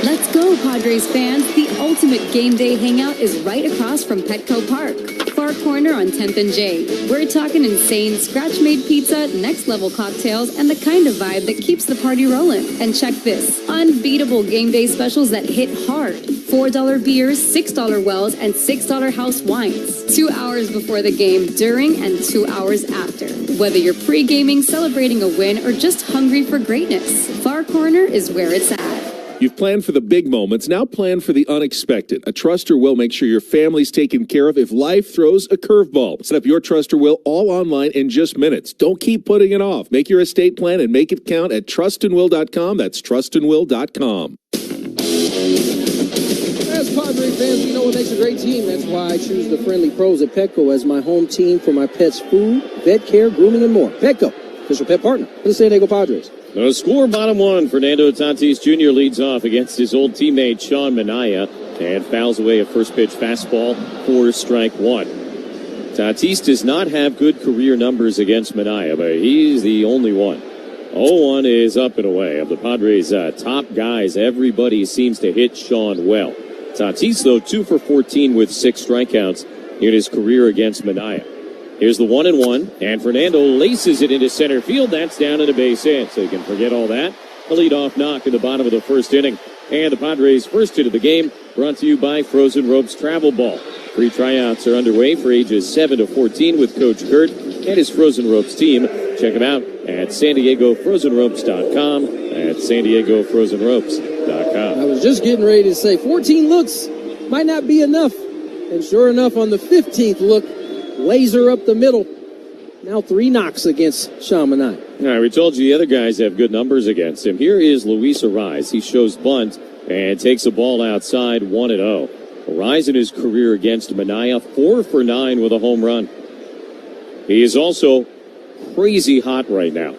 [SPEAKER 23] Let's go, Padres fans. The ultimate game day hangout is right across from Petco Park. Far corner on 10th and J. We're talking insane scratch-made pizza, next-level cocktails, and the kind of vibe that keeps the party rolling. And check this. Unbeatable game day specials that hit hard. $4 beers, $6 wells, and $6 house wines. 2 hours before the game, during, and 2 hours after. Whether you're pre-gaming, celebrating a win, or just hungry for greatness, Far Corner is where it's at.
[SPEAKER 24] You've planned for the big moments. Now plan for the unexpected. A Truster will make sure your family's taken care of if life throws a curveball. Set up your Truster will all online in just minutes. Don't keep putting it off. Make your estate plan and make it count at trustandwill.com. That's trustandwill.com.
[SPEAKER 11] As Padre fans, we know what makes a great team. That's why I choose the friendly pros at Petco as my home team for my pets' food, vet care, grooming, and more. Petco, official pet partner for the San Diego Padres.
[SPEAKER 16] The score, bottom 1. Fernando Tatis Jr. leads off against his old teammate Sean Manaea and fouls away a first pitch fastball for strike 1. Tatis does not have good career numbers against Manaea, but he's the only one. 0-1 is up and away. Of the Padres' top guys, everybody seems to hit Sean well. Tatis, though, 2 for 14 with 6 strikeouts in his career against Manaea. Here's the 1-1, and Fernando laces it into center field. That's down in a base hit, so you can forget all that. A leadoff knock in the bottom of the first inning. And the Padres' first hit of the game brought to you by Frozen Ropes Travel Ball. Free tryouts are underway for ages 7 to 14 with Coach Kurt and his Frozen Ropes team. Check them out at SanDiegoFrozenRopes.com, at SanDiegoFrozenRopes.com.
[SPEAKER 11] I was was just getting ready to say 14 looks might not be enough. And sure enough, on the 15th look, laser up the middle. Now 3 knocks against Sean Manny.
[SPEAKER 16] All right, we told you the other guys have good numbers against him. Here is Luis Arraez. He shows bunt and takes a ball outside 1-0. Arraez in his career against Manny, 4 for 9 with a home run. He is also crazy hot right now.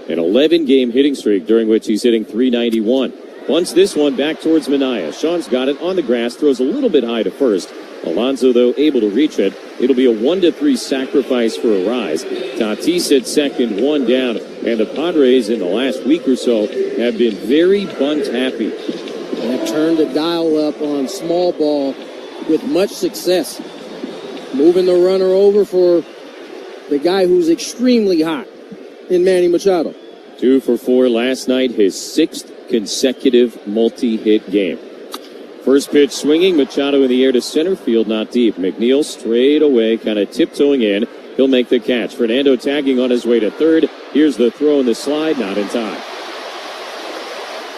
[SPEAKER 16] An 11-game hitting streak during which he's hitting .391. Bunts this one back towards Manny. Sean's got it on the grass, throws a little bit high to first. Alonso, though, able to reach it. It'll be a 1-3 sacrifice for Arraez. Tatis at second, 1 down. And the Padres in the last week or so have been very bunt happy.
[SPEAKER 11] They've turned the dial up on small ball with much success. Moving the runner over for the guy who's extremely hot in Manny Machado.
[SPEAKER 16] 2 for 4 last night, his 6th consecutive multi-hit game. First pitch swinging, Machado in the air to center field, not deep. McNeil straight away, kind of tiptoeing in. He'll make the catch. Fernando tagging on his way to third. Here's the throw and the slide, not in time.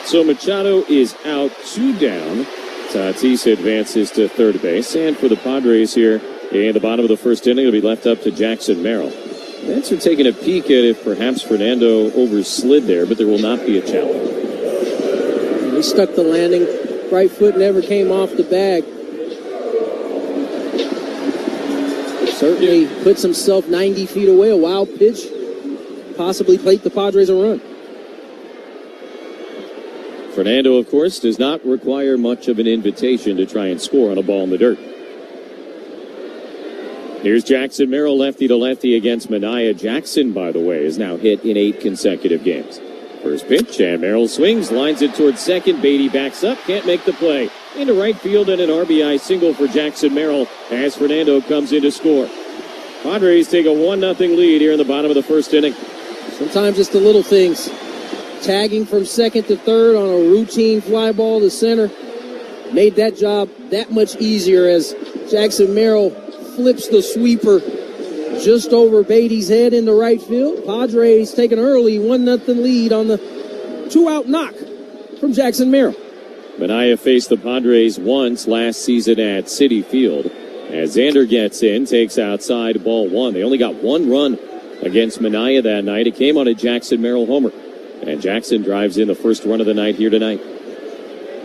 [SPEAKER 16] So Machado is out, 2 down. Tatis advances to third base. And for the Padres here in the bottom of the first inning, it'll be left up to Jackson Merrill. Mets are taking a peek at if perhaps Fernando overslid there, but there will not be a challenge.
[SPEAKER 11] And he stuck the landing. Right foot never came off the bag. Certainly puts himself 90 feet away. A wild pitch. Possibly plate the Padres a run.
[SPEAKER 16] Fernando, of course, does not require much of an invitation to try and score on a ball in the dirt. Here's Jackson Merrill, lefty to lefty against Manny. Jackson, by the way, is now hit in 8 consecutive games. First pitch, and Merrill swings, lines it towards second. Beatty backs up, can't make the play. Into right field and an RBI single for Jackson Merrill as Fernando comes in to score. Padres take a 1-0 lead here in the bottom of the first inning.
[SPEAKER 11] Sometimes it's the little things. Tagging from second to third on a routine fly ball to center made that job that much easier as Jackson Merrill flips the sweeper just over Beatty's head into right field. Padres take an early 1-0 lead on the 2-out knock from Jackson Merrill.
[SPEAKER 16] Manny faced the Padres once last season at Citi Field. As Xander gets in, takes outside, ball 1. They only got 1 run against Manny that night. It came on a Jackson Merrill homer. And Jackson drives in the first run of the night here tonight.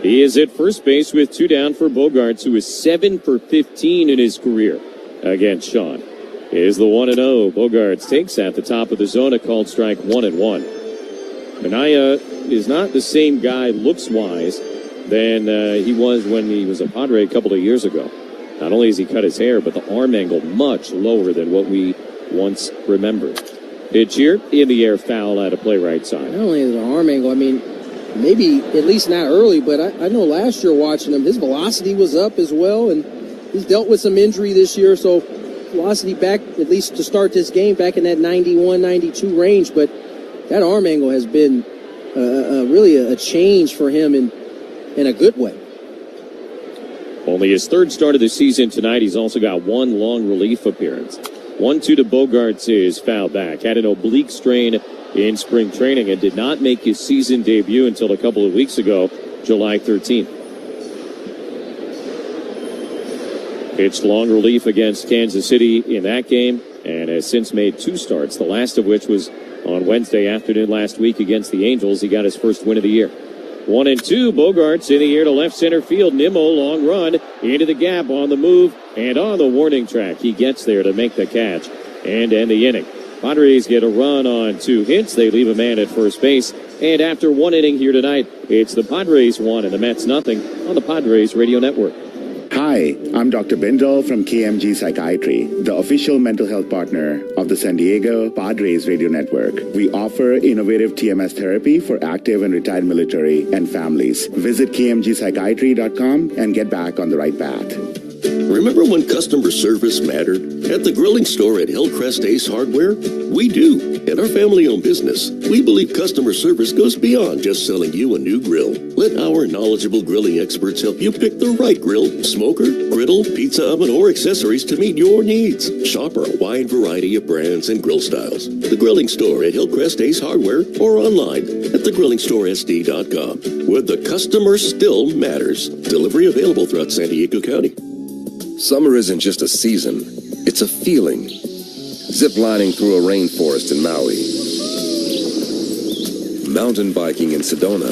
[SPEAKER 16] He is at first base with 2 down for Bogaerts, who is 7 for 15 in his career against Sean. Is the 1-0. Bogaerts takes at the top of the zone, a called strike, 1-1. Manny is not the same guy looks-wise than he was when he was a Padre a couple of years ago. Not only has he cut his hair, but the arm angle much lower than what we once remembered. Pitch here, in the air, foul out of play right side.
[SPEAKER 11] Not only the arm angle, I mean, maybe at least not early, but I know last year watching him, his velocity was up as well, and he's dealt with some injury this year, so velocity back, at least to start this game, back in that 91, 92 range, but that arm angle has been really a change for him in a good way.
[SPEAKER 16] Only his 3rd start of the season tonight. He's also got 1 long relief appearance. 1-2 to Bogaerts is fouled back. Had an oblique strain in spring training and did not make his season debut until a couple of weeks ago, July 13th. Pitched long relief against Kansas City in that game and has since made 2 starts, the last of which was on Wednesday afternoon last week against the Angels. He got his first win of the year. 1-2, Bogaerts in the air to left center field. Nimmo, long run, into the gap, on the move, and on the warning track. He gets there to make the catch and end the inning. Padres get a run on 2 hits. They leave a man at first base. And after 1 inning here tonight, it's the Padres 1 and the Mets nothing on the Padres Radio Network.
[SPEAKER 3] Hi, I'm Dr. Bindal from KMG Psychiatry, the official mental health partner of the San Diego Padres Radio Network. We offer innovative TMS therapy for active and retired military and families. Visit kmgpsychiatry.com and get back on the right path.
[SPEAKER 20] Remember when customer service mattered? At the grilling store at Hillcrest Ace Hardware, we do. In our family-owned business, we believe customer service goes beyond just selling you a new grill. Let our knowledgeable grilling experts help you pick the right grill, smoker, griddle, pizza oven, or accessories to meet your needs. Shop our wide variety of brands and grill styles. The Grilling Store at Hillcrest Ace Hardware or online at thegrillingstoresd.com, where the customer still matters. Delivery available throughout San Diego County.
[SPEAKER 1] Summer isn't just a season, it's a feeling. Ziplining through a rainforest in Maui. Mountain biking in Sedona.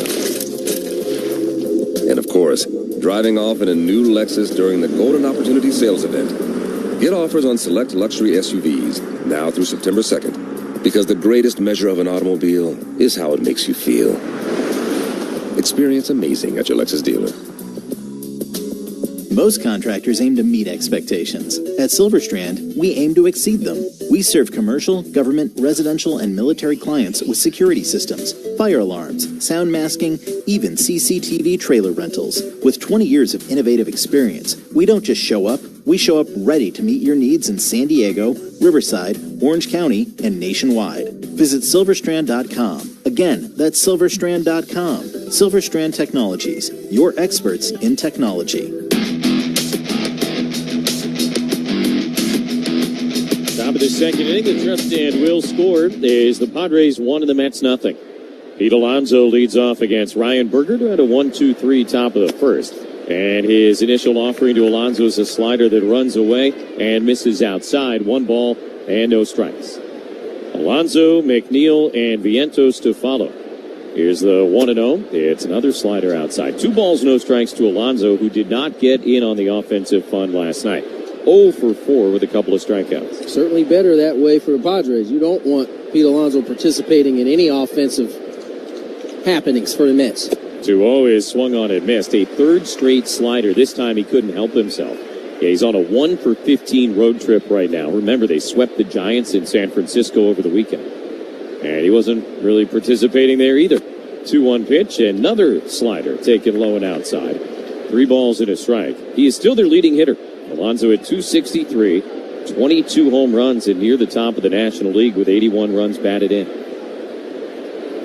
[SPEAKER 1] And of course, driving off in a new Lexus during the Golden Opportunity Sales Event. Get offers on select luxury SUVs now through September 2nd. Because the greatest measure of an automobile is how it makes you feel. Experience amazing at your Lexus dealer.
[SPEAKER 7] Most contractors aim to meet expectations. At Silverstrand, we aim to exceed them. We serve commercial, government, residential, and military clients with security systems, fire alarms, sound masking, even CCTV trailer rentals. With 20 years of innovative experience, we don't just show up, we show up ready to meet your needs in San Diego, Riverside, Orange County, and nationwide. Visit silverstrand.com. Again, that's silverstrand.com. Silverstrand Technologies, your experts in technology.
[SPEAKER 16] Top of the second inning, the Tristan will score is the Padres 1 and the Mets nothing. Pete Alonso leads off against Ryan Berger at a 1-2-3 top of the first. And his initial offering to Alonso is a slider that runs away and misses outside. 1 ball and no strikes. Alonso, McNeil, and Vientos to follow. Here's the 1-0. It's another slider outside. 2 balls, no strikes to Alonso, who did not get in on the offensive fund last night. 0 for 4 with a couple of strikeouts.
[SPEAKER 11] Certainly better that way for the Padres. You don't want Pete Alonso participating in any offensive happenings for the Mets.
[SPEAKER 16] 2-0 is swung on and missed. A third straight slider. This time he couldn't help himself. Yeah, he's on a 1 for 15 road trip right now. Remember, they swept the Giants in San Francisco over the weekend. And he wasn't really participating there either. 2-1 pitch, another slider taken low and outside. 3 balls and a strike. He is still their leading hitter. Alonso at 263, 22 home runs and near the top of the National League with 81 runs batted in.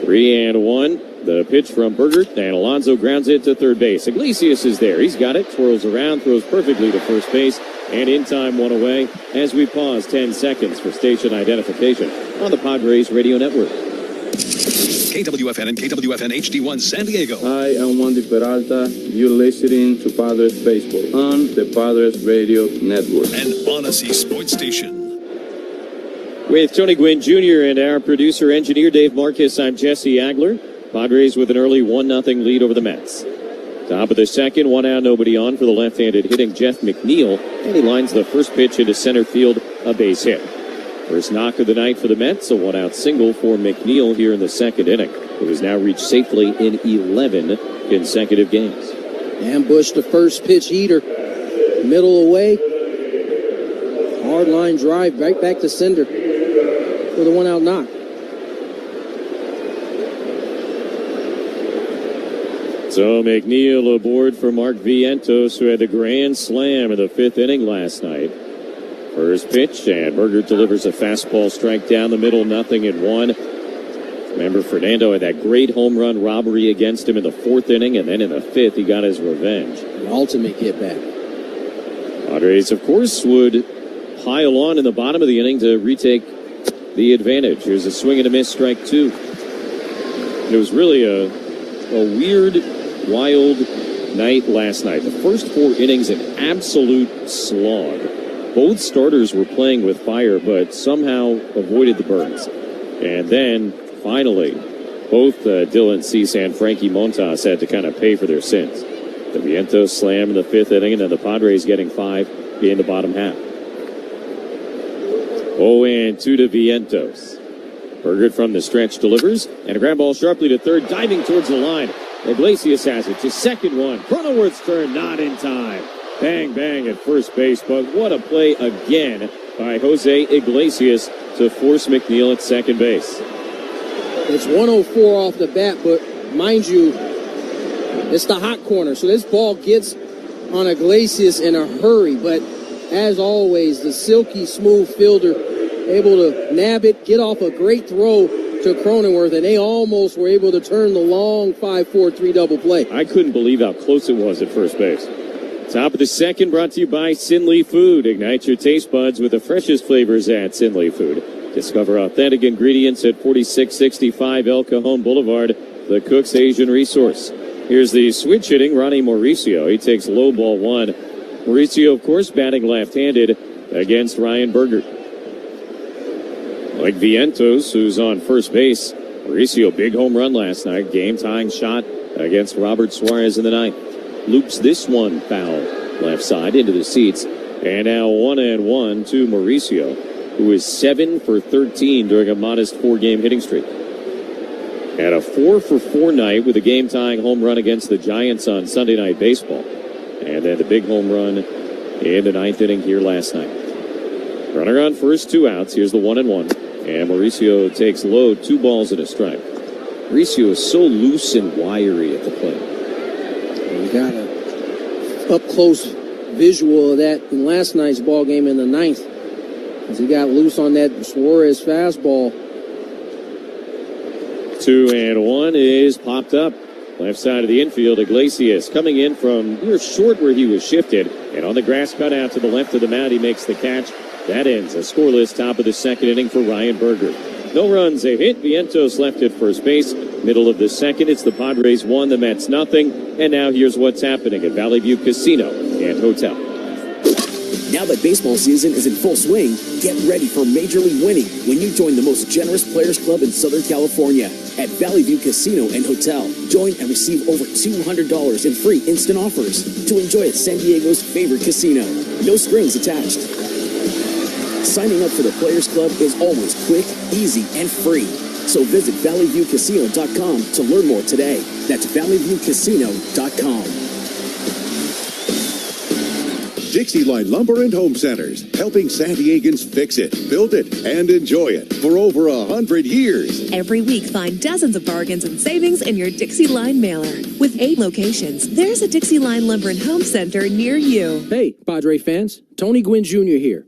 [SPEAKER 16] 3-1. The pitch from Berger, and Alonso grounds it to third base. Iglesias is there. He's got it. Twirls around, throws perfectly to first base, and in time 1 away as we pause 10 seconds for station identification on the Padres Radio Network.
[SPEAKER 8] KWFN and KWFN HD1 San Diego.
[SPEAKER 10] Hi, I'm Wandy Peralta. You're listening to Padres Baseball on the Padres Radio Network.
[SPEAKER 8] An Odyssey Sports Station.
[SPEAKER 16] With Tony Gwynn Jr. and our producer-engineer Dave Marcus, I'm Jesse Agler. Padres with an early 1-0 lead over the Mets. Top of the second, 1 out, nobody on for the left-handed hitting Jeff McNeil, and he lines the first pitch into center field, a base hit. First knock of the night for the Mets, a 1-out single for McNeil here in the second inning. It has now reached safely in 11 consecutive games.
[SPEAKER 11] Ambush the first pitch heater, middle away, hard line drive right back to center for the 1-out knock.
[SPEAKER 16] So McNeil aboard for Mark Vientos, who had the grand slam in the 5th inning last night. First pitch, and Berger delivers a fastball strike down the middle, 0-1. Remember, Fernando had that great home run robbery against him in the 4th inning, and then in the 5th, he got his revenge.
[SPEAKER 11] The ultimate get back.
[SPEAKER 16] Padres, of course, would pile on in the bottom of the inning to retake the advantage. Here's a swing and a miss, strike 2. It was really a weird, wild night last night. The first 4 innings, an absolute slog. Both starters were playing with fire, but somehow avoided the burns. And then, finally, both Dylan Cease and Frankie Montas had to kind of pay for their sins. The Vientos slam in the 5th inning, and then the Padres getting 5 in the bottom half. 0-2 to Vientos. Berger from the stretch delivers, and a ground ball sharply to third, diving towards the line. Iglesias has it to second one. Cronenworth's turn, not in time. Bang, bang at first base, but what a play again by Jose Iglesias to force McNeil at second base.
[SPEAKER 11] It's 104 off the bat, but mind you, it's the hot corner, so this ball gets on Iglesias in a hurry, but as always, the silky smooth fielder able to nab it, get off a great throw to Cronenworth, and they almost were able to turn the long 5-4-3 double play.
[SPEAKER 16] I couldn't believe how close it was at first base. Top of the second, brought to you by Sinley Food. Ignite your taste buds with the freshest flavors at Sinley Food. Discover authentic ingredients at 4665 El Cajon Boulevard, the Cook's Asian Resource. Here's the switch hitting Ronnie Mauricio. He takes low ball one. Mauricio, of course, batting left-handed against Ryan Berger. Like Vientos, who's on first base. Mauricio, big home run last night. Game-tying shot against Robert Suarez in the ninth. Loops this one foul left side into the seats. And now 1-1 to Mauricio, who is 7 for 13 during a modest 4-game hitting streak. Had a 4-for-4 night with a game-tying home run against the Giants on Sunday Night Baseball. And then the big home run in the ninth inning here last night. Runner on first, 2 outs. Here's the 1-1. And Mauricio takes low, 2 balls and a strike. Mauricio is so loose and wiry at the plate.
[SPEAKER 11] You got a up-close visual of that in last night's ball game in the ninth, as he got loose on that Suarez fastball.
[SPEAKER 16] 2-1 is popped up. Left side of the infield, Iglesias coming in from near short where he was shifted. And on the grass cutout to the left of the mound, he makes the catch. That ends a scoreless top of the second inning for Ryan Berger. No runs, a hit. Vientos left at first base. Middle of the second, it's the Padres 1, the Mets nothing. And now here's what's happening at Valley View Casino and Hotel.
[SPEAKER 4] Now that baseball season is in full swing, get ready for Major League winning when you join the most generous players club in Southern California at Valley View Casino and Hotel. Join and receive over $200 in free instant offers to enjoy at San Diego's favorite casino. No strings attached. Signing up for the Players Club is always quick, easy, and free. So visit valleyviewcasino.com to learn more today. That's valleyviewcasino.com.
[SPEAKER 9] Dixie Line Lumber and Home Centers, helping San Diegans fix it, build it, and enjoy it for over 100 years.
[SPEAKER 12] Every week, find dozens of bargains and savings in your Dixie Line mailer. With 8 locations, there's a Dixie Line Lumber and Home Center near you.
[SPEAKER 11] Hey, Padre fans, Tony Gwynn Jr. here.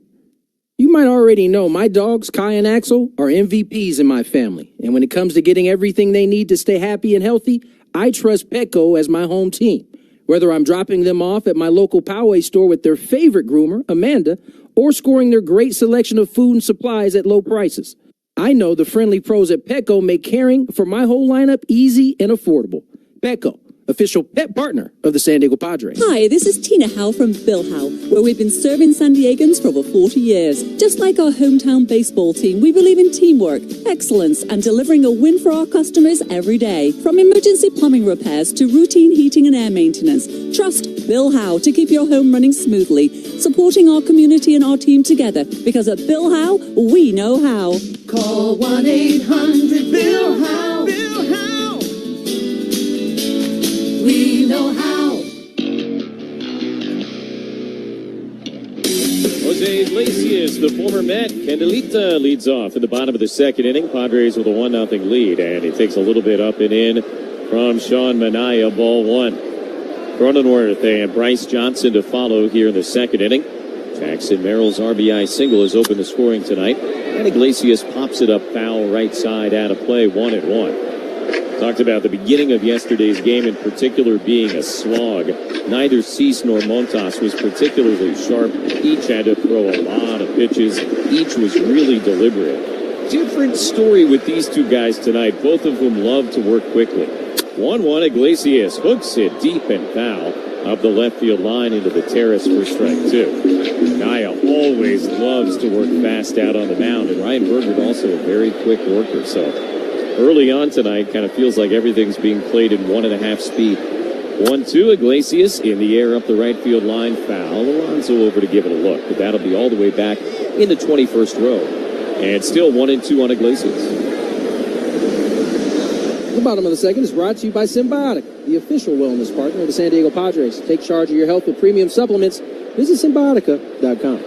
[SPEAKER 11] You might already know my dogs, Kai and Axel, are MVPs in my family. And when it comes to getting everything they need to stay happy and healthy, I trust Petco as my home team. Whether I'm dropping them off at my local Poway store with their favorite groomer, Amanda, or scoring their great selection of food and supplies at low prices. I know the friendly pros at Petco make caring for my whole lineup easy and affordable. Petco, official pet partner of the San Diego Padres.
[SPEAKER 13] Hi, this is Tina Howe from Bill Howe, where we've been serving San Diegans for over 40 years. Just like our hometown baseball team, we believe in teamwork, excellence, and delivering a win for our customers every day. From emergency plumbing repairs to routine heating and air maintenance, trust Bill Howe to keep your home running smoothly, supporting our community and our team together, because at Bill Howe, we know how.
[SPEAKER 14] Call 1-800-BILL-HOWE. Bill Howe. We know how.
[SPEAKER 16] Jose Iglesias, the former Met. Candelita leads off in the bottom of the second inning. Padres with a 1-0 lead, and he takes a little bit up and in from Sean Manaea, ball 1. Cronenworth and Bryce Johnson to follow here in the second inning. Jackson Merrill's RBI single has opened the scoring tonight, and Iglesias pops it up foul right side out of play, 1-1. Talked about the beginning of yesterday's game in particular being a slog. Neither Cease nor Montas was particularly sharp. Each had to throw a lot of pitches. Each was really deliberate. Different story with these two guys tonight, both of whom love to work quickly. 1-1, Iglesias hooks it deep and foul up the left field line into the terrace for strike 2. Naya always loves to work fast out on the mound, and Ryan Berger also a very quick worker. So early on tonight, kind of feels like everything's being played in 1.5 speed. 1-2, Iglesias in the air up the right field line, foul. Alonso over to give it a look, but that'll be all the way back in the 21st row. And still 1-2 on Iglesias.
[SPEAKER 11] The bottom of the second is brought to you by Symbiotic, the official wellness partner of the San Diego Padres. Take charge of your health with premium supplements. Visit Symbiotica.com.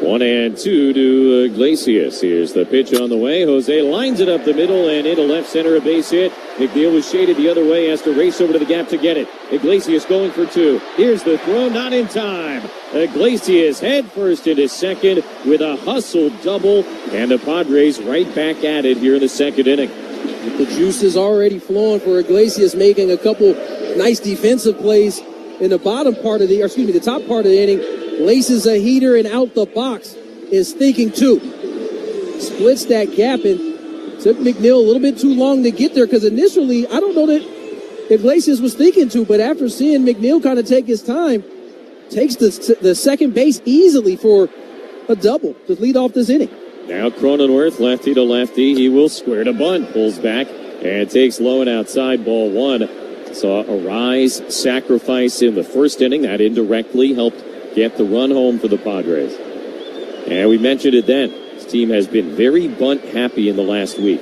[SPEAKER 16] 1-2 to Iglesias. Here's the pitch on the way. Jose lines it up the middle and into left center, a base hit. McNeil was shaded the other way, has to race over to the gap to get it. Iglesias going for two. Here's the throw, not in time. Iglesias head first into second with a hustle double, and the Padres right back at it here in the second inning.
[SPEAKER 11] The juice is already flowing for Iglesias, making a couple nice defensive plays in the the top part of the inning. Laces a heater and out the box is thinking two. Splits that gap and took McNeil a little bit too long to get there because initially I don't know that Iglesias was thinking two, but after seeing McNeil kind of take his time, takes the second base easily for a double to lead off this inning.
[SPEAKER 16] Now Cronenworth, lefty to lefty. He will square to bunt, pulls back, and takes low and outside, ball one. Saw a rise sacrifice in the first inning. That indirectly helped get the run home for the Padres. And we mentioned it then. This team has been very bunt happy in the last week.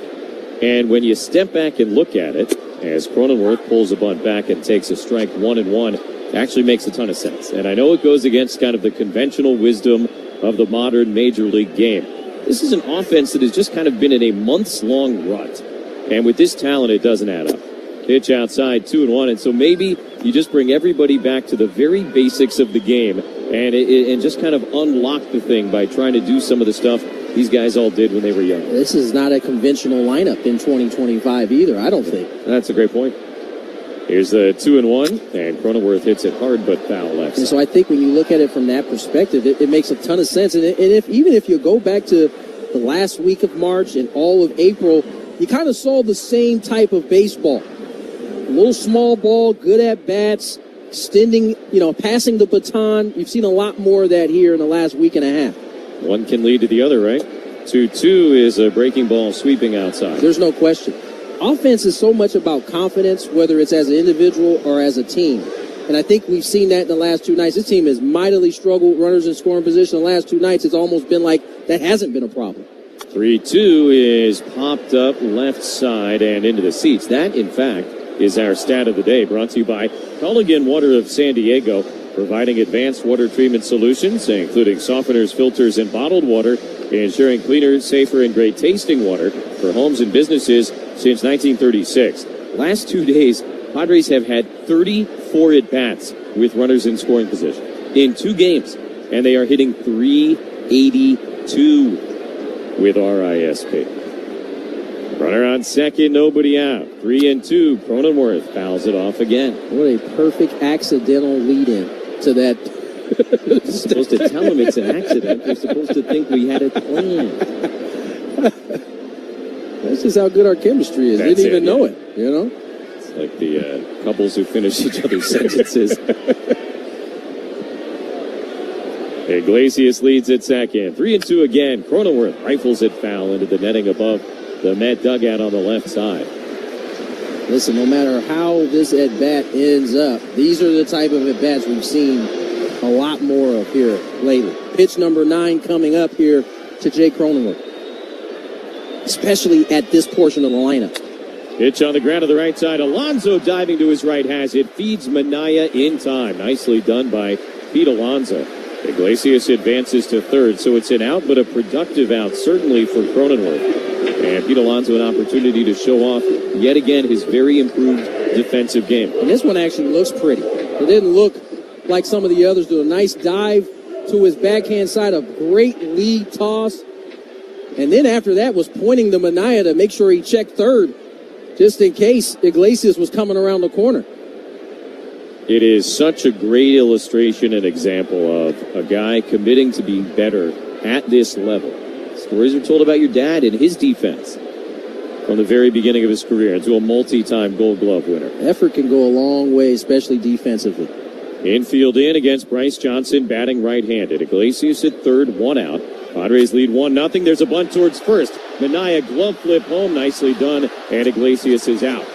[SPEAKER 16] And when you step back and look at it, as Cronenworth pulls a bunt back and takes a strike 1-1, it actually makes a ton of sense. And I know it goes against kind of the conventional wisdom of the modern major league game. This is an offense that has just kind of been in a months-long rut. And with this talent, it doesn't add up. Pitch outside, 2-1. And so maybe you just bring everybody back to the very basics of the game and just kind of unlock the thing by trying to do some of the stuff these guys all did when they were young.
[SPEAKER 11] This is not a conventional lineup in 2025 either, I don't think.
[SPEAKER 16] That's a great point. Here's the 2-1, and Cronenworth hits it hard but foul left.
[SPEAKER 11] And so I think when you look at it from that perspective, it makes a ton of sense. And even if you go back to the last week of March and all of April, you kind of saw the same type of baseball. A little small ball, good at bats, extending, passing the baton. You've seen a lot more of that here in the last week and a half.
[SPEAKER 16] One can lead to the other, right? 2-2 is a breaking ball sweeping outside.
[SPEAKER 11] There's no question. Offense is so much about confidence, whether it's as an individual or as a team. And I think we've seen that in the last two nights. This team has mightily struggled, runners in scoring position. The last two nights, it's almost been like that hasn't been a problem.
[SPEAKER 16] 3-2 is popped up left side and into the seats. That, in fact, is our stat of the day, brought to you by Culligan Water of San Diego, providing advanced water treatment solutions, including softeners, filters, and bottled water, ensuring cleaner, safer, and great tasting water for homes and businesses since 1936. Last 2 days, Padres have had 34 at-bats with runners in scoring position in 2 games, and they are hitting .382 with RISP. Runner on second, nobody out. 3-2. Cronenworth fouls it off again.
[SPEAKER 11] What a perfect accidental lead-in to that.
[SPEAKER 16] You're supposed to tell them it's an accident. They're supposed to think we had it planned.
[SPEAKER 11] That's just how good our chemistry is. Didn't even know it,
[SPEAKER 16] It's like the couples who finish each other's sentences. Iglesias leads at second. 3-2 again. Cronenworth rifles it foul into the netting above the Met dugout on the left side.
[SPEAKER 11] Listen, no matter how this at-bat ends up, these are the type of at-bats we've seen a lot more of here lately. Pitch number 9 coming up here to Jay Cronenworth, especially at this portion of the lineup.
[SPEAKER 16] Pitch on the ground to the right side. Alonso diving to his right has it. Feeds Manaya in time. Nicely done by Pete Alonso. Iglesias advances to third, so it's an out, but a productive out, certainly for Cronenworth. And Pete Alonso an opportunity to show off, yet again, his very improved defensive game.
[SPEAKER 11] And this one actually looks pretty. It didn't look like some of the others do. A nice dive to his backhand side, a great lead toss. And then after that was pointing to Manaya to make sure he checked third, just in case Iglesias was coming around the corner.
[SPEAKER 16] It is such a great illustration and example of a guy committing to be better at this level. Stories are told about your dad and his defense from the very beginning of his career into a multi-time Gold Glove winner.
[SPEAKER 11] Effort can go a long way, especially defensively.
[SPEAKER 16] Infield in against Bryce Johnson, batting right-handed. Iglesias at third, 1 out. Padres lead 1-0. There's a bunt towards first. Manaya glove flip home, nicely done, and Iglesias is out.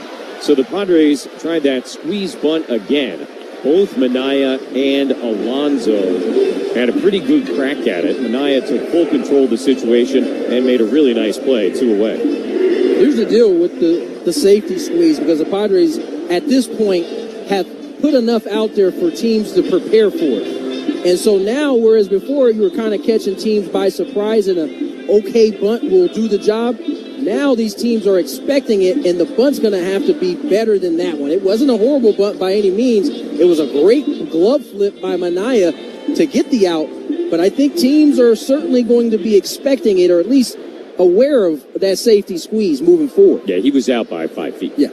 [SPEAKER 16] So the Padres tried that squeeze bunt again. Both Manaya and Alonso had a pretty good crack at it. Manaya took full control of the situation and made a really nice play, 2 away.
[SPEAKER 11] Here's the deal with the safety squeeze, because the Padres at this point have put enough out there for teams to prepare for it. And so now, whereas before you were kind of catching teams by surprise and an okay bunt will do the job, Now these teams are expecting it, and the bunt's going to have to be better than that one. It wasn't a horrible bunt by any means. It was a great glove flip by Manaya to get the out, but I think teams are certainly going to be expecting it, or at least aware of that safety squeeze moving forward.
[SPEAKER 16] Yeah, he was out by 5 feet.
[SPEAKER 11] Yeah.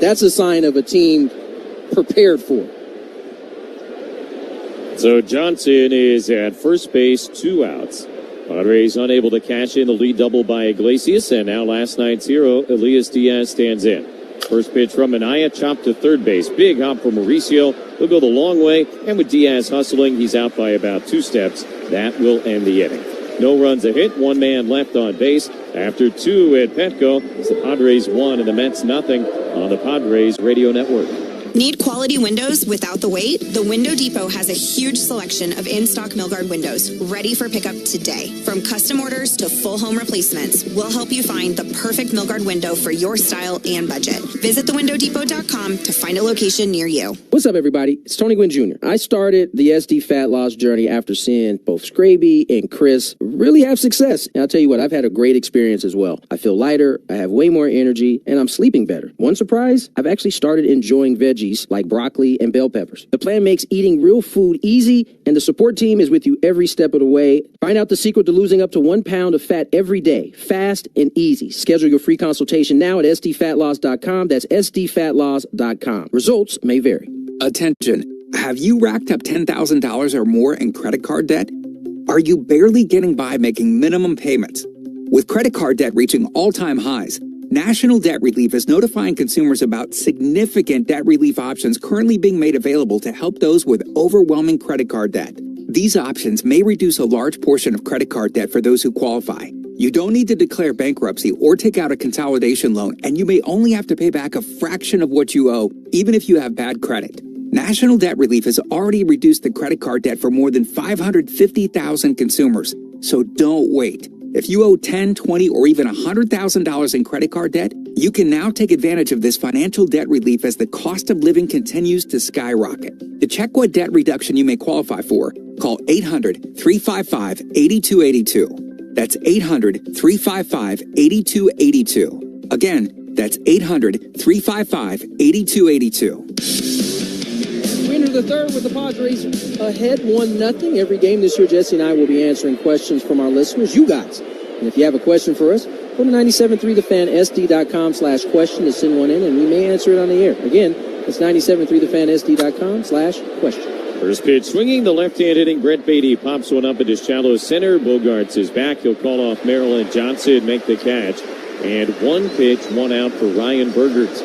[SPEAKER 11] That's a sign of a team prepared for it.
[SPEAKER 16] So Johnson is at first base, 2 outs. Padres unable to cash in the lead double by Iglesias, and now last night's hero, Elias Diaz, stands in. First pitch from Manaya, chopped to third base. Big hop from Mauricio. He'll go the long way, and with Diaz hustling, he's out by about 2 steps. That will end the inning. No runs a hit, 1 man left on base. After 2 at Petco, it's the Padres 1 and the Mets nothing on the Padres radio network.
[SPEAKER 2] Need quality windows without the wait? The Window Depot has a huge selection of in-stock Milgard windows ready for pickup today. From custom orders to full home replacements, we'll help you find the perfect Milgard window for your style and budget. Visit thewindowdepot.com to find a location near you.
[SPEAKER 11] What's up, everybody? It's Tony Gwynn Jr. I started the SD fat loss journey after seeing both Scraby and Chris really have success. And I'll tell you what, I've had a great experience as well. I feel lighter, I have way more energy, and I'm sleeping better. One surprise, I've actually started enjoying veggies like broccoli and bell peppers. The plan makes eating real food easy, and the support team is with you every step of the way. Find out the secret to losing up to 1 pound of fat every day, fast and easy. Schedule your free consultation now at sdfatloss.com. That's sdfatloss.com. Results may vary.
[SPEAKER 6] Attention. Have you racked up $10,000 or more in credit card debt? Are you barely getting by making minimum payments? With credit card debt reaching all-time highs, National Debt Relief is notifying consumers about significant debt relief options currently being made available to help those with overwhelming credit card debt. These options may reduce a large portion of credit card debt for those who qualify. You don't need to declare bankruptcy or take out a consolidation loan, and you may only have to pay back a fraction of what you owe, even if you have bad credit. National Debt Relief has already reduced the credit card debt for more than 550,000 consumers, so don't wait. If you owe $10,000, $20,000, or even $100,000 in credit card debt, you can now take advantage of this financial debt relief as the cost of living continues to skyrocket. To check what debt reduction you may qualify for, call 800-355-8282. That's 800-355-8282. Again, that's 800-355-8282.
[SPEAKER 11] We enter the third with the Padres ahead 1-0. Every game this year, Jesse and I will be answering questions from our listeners, you guys. And if you have a question for us, go to 973thefan.sd.com/question to send one in, and we may answer it on the air. Again, it's 973thefan.sd.com/question.
[SPEAKER 16] First pitch swinging, the left-hand hitting Brett Beatty pops one up into shallow center. Bogarts is back. He'll call off Merrill and Johnson, make the catch. And 1 pitch, 1 out for Ryan Burgert.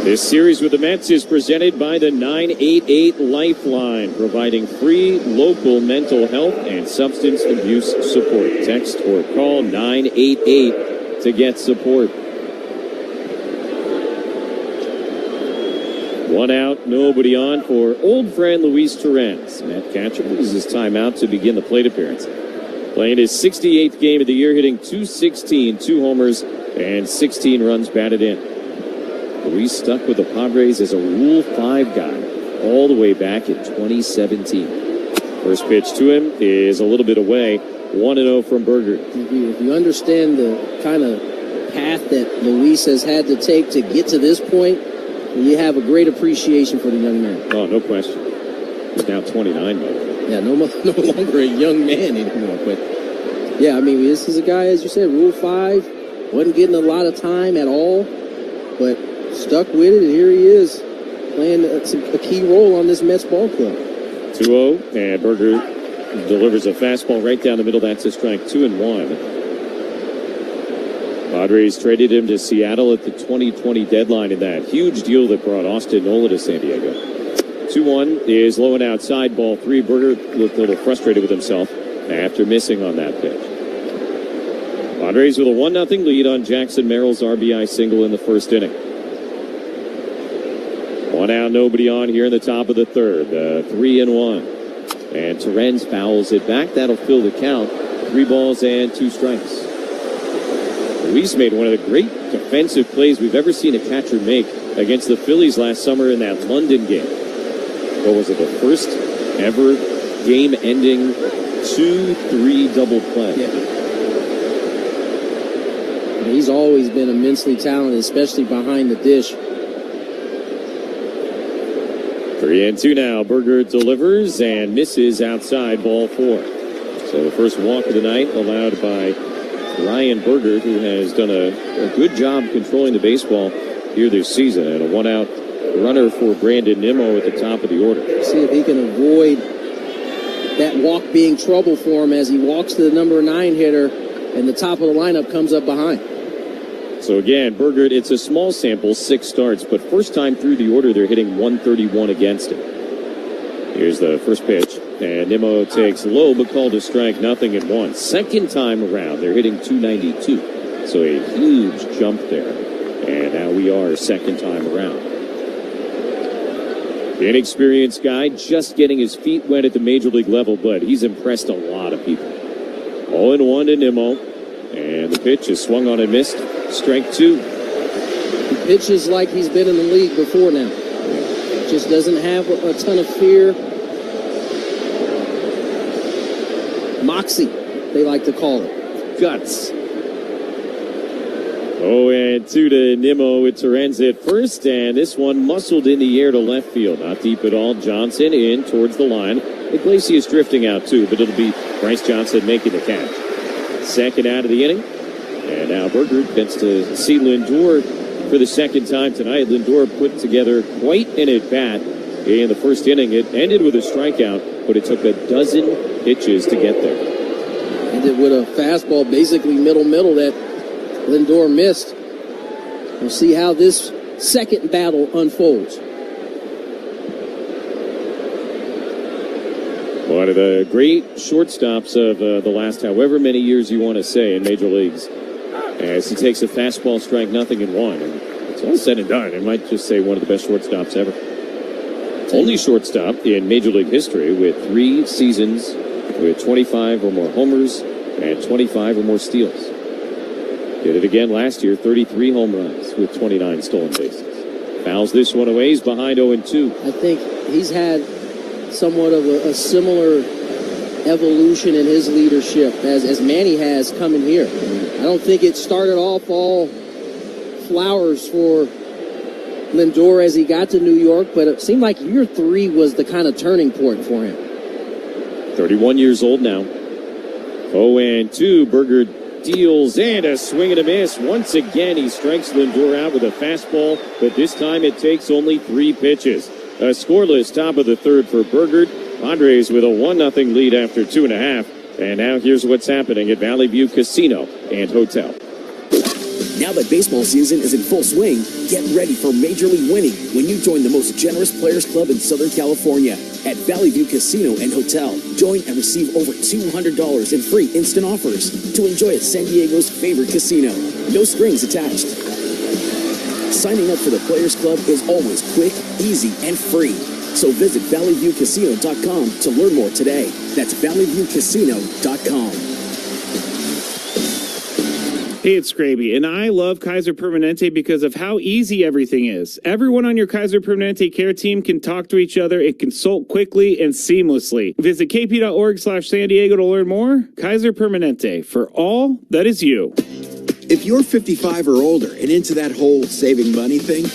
[SPEAKER 16] This series with the Mets is presented by the 988 Lifeline, providing free local mental health and substance abuse support. Text or call 988 to get support. 1 out, nobody on for old friend Luis Torrens. Matt Catcher uses his timeout to begin the plate appearance. Playing his 68th game of the year, hitting .216, 2 homers, and 16 runs batted in. Luis stuck with the Padres as a Rule 5 guy all the way back in 2017. First pitch to him is a little bit away. 1-0 from Burger.
[SPEAKER 11] If you understand the kind of path that Luis has had to take to get to this point, you have a great appreciation for the young man.
[SPEAKER 16] Oh, no question. He's now 29, by the way.
[SPEAKER 11] Yeah, no longer a young man anymore. But, yeah, I mean, this is a guy, as you said, Rule 5, wasn't getting a lot of time at all, but stuck with it, and here he is playing a key role on this Mets ball club.
[SPEAKER 16] 2-0, and Burger delivers a fastball right down the middle. That's a strike. 2-1. Padres traded him to Seattle at the 2020 deadline in that huge deal that brought Austin Nola to San Diego. 2-1 is low and outside, ball 3. Burger looked a little frustrated with himself after missing on that pitch. Padres with a 1-0 lead on Jackson Merrill's RBI single in the first inning. 1 out, nobody on here in the top of the third. 3-1. And Torrens fouls it back. That'll fill the count. 3 balls and 2 strikes. Luis made one of the great defensive plays we've ever seen a catcher make against the Phillies last summer in that London game. What was it, the first ever game-ending 2-3 double play?
[SPEAKER 11] Yeah. He's always been immensely talented, especially behind the dish.
[SPEAKER 16] 3-2 now. Berger delivers and misses outside, ball 4. So the first walk of the night allowed by Ryan Berger, who has done a good job controlling the baseball here this season. And a one-out runner for Brandon Nimmo at the top of the order.
[SPEAKER 11] See if he can avoid that walk being trouble for him as he walks to the number 9 hitter, and the top of the lineup comes up behind.
[SPEAKER 16] So again, Berger, it's a small sample, 6 starts, but first time through the order, they're hitting 131 against him. Here's the first pitch, and Nimmo takes low, but called a strike, 0-1. Second time around, they're hitting 292. So a huge jump there. And now we are second time around. The inexperienced guy just getting his feet wet at the major league level, but he's impressed a lot of people. 0-1 to Nimmo, and the pitch is swung on and missed. Strike 2.
[SPEAKER 11] He pitches like he's been in the league before now. Just doesn't have a ton of fear. Moxie, they like to call it.
[SPEAKER 16] Guts. 0-2 to Nimmo. It turns at first, and this one muscled in the air to left field. Not deep at all. Johnson in towards the line. Iglesias drifting out too, but it'll be Bryce Johnson making the catch. Second out of the inning. And now Berger gets to see Lindor for the second time tonight. Lindor put together quite an at-bat in the first inning. It ended with a strikeout, but it took a dozen pitches to get there.
[SPEAKER 11] Ended with a fastball, basically middle that Lindor missed. We'll see how this second battle unfolds.
[SPEAKER 16] One of the great shortstops of the last however many years you want to say in major leagues. As he takes a fastball, strike 0-1. And it's all said and done. I might just say one of the best shortstops ever. Only shortstop in Major League history with 3 seasons with 25 or more homers and 25 or more steals. Did it again last year, 33 home runs with 29 stolen bases. Fouls this one away. He's behind 0-2.
[SPEAKER 11] I think he's had somewhat of a similar evolution in his leadership as Manny has coming here. I don't think it started off all flowers for Lindor as he got to New York, but it seemed like year 3 was the kind of turning point for him.
[SPEAKER 16] 31 years old now. 0-2. Berger deals and a swing and a miss. Once again, he strikes Lindor out with a fastball, but this time it takes only 3 pitches. A scoreless top of the third for Berger. Padres with a 1-0 lead after 2.5. And now here's what's happening at Valley View Casino and Hotel.
[SPEAKER 4] Now that baseball season is in full swing, get ready for Major League winning when you join the most generous players club in Southern California at Valley View Casino and Hotel. Join and receive over $200 in free instant offers to enjoy at San Diego's favorite casino. No strings attached. Signing up for the Players Club is always quick, easy, and free. So visit valleyviewcasino.com to learn more today. That's valleyviewcasino.com.
[SPEAKER 15] Hey, it's Scraby, and I love Kaiser Permanente because of how easy everything is. Everyone on your Kaiser Permanente care team can talk to each other and consult quickly and seamlessly. Visit kp.org/San Diego to learn more. Kaiser Permanente, for all that is you.
[SPEAKER 17] If you're 55 or older and into that whole saving money thing,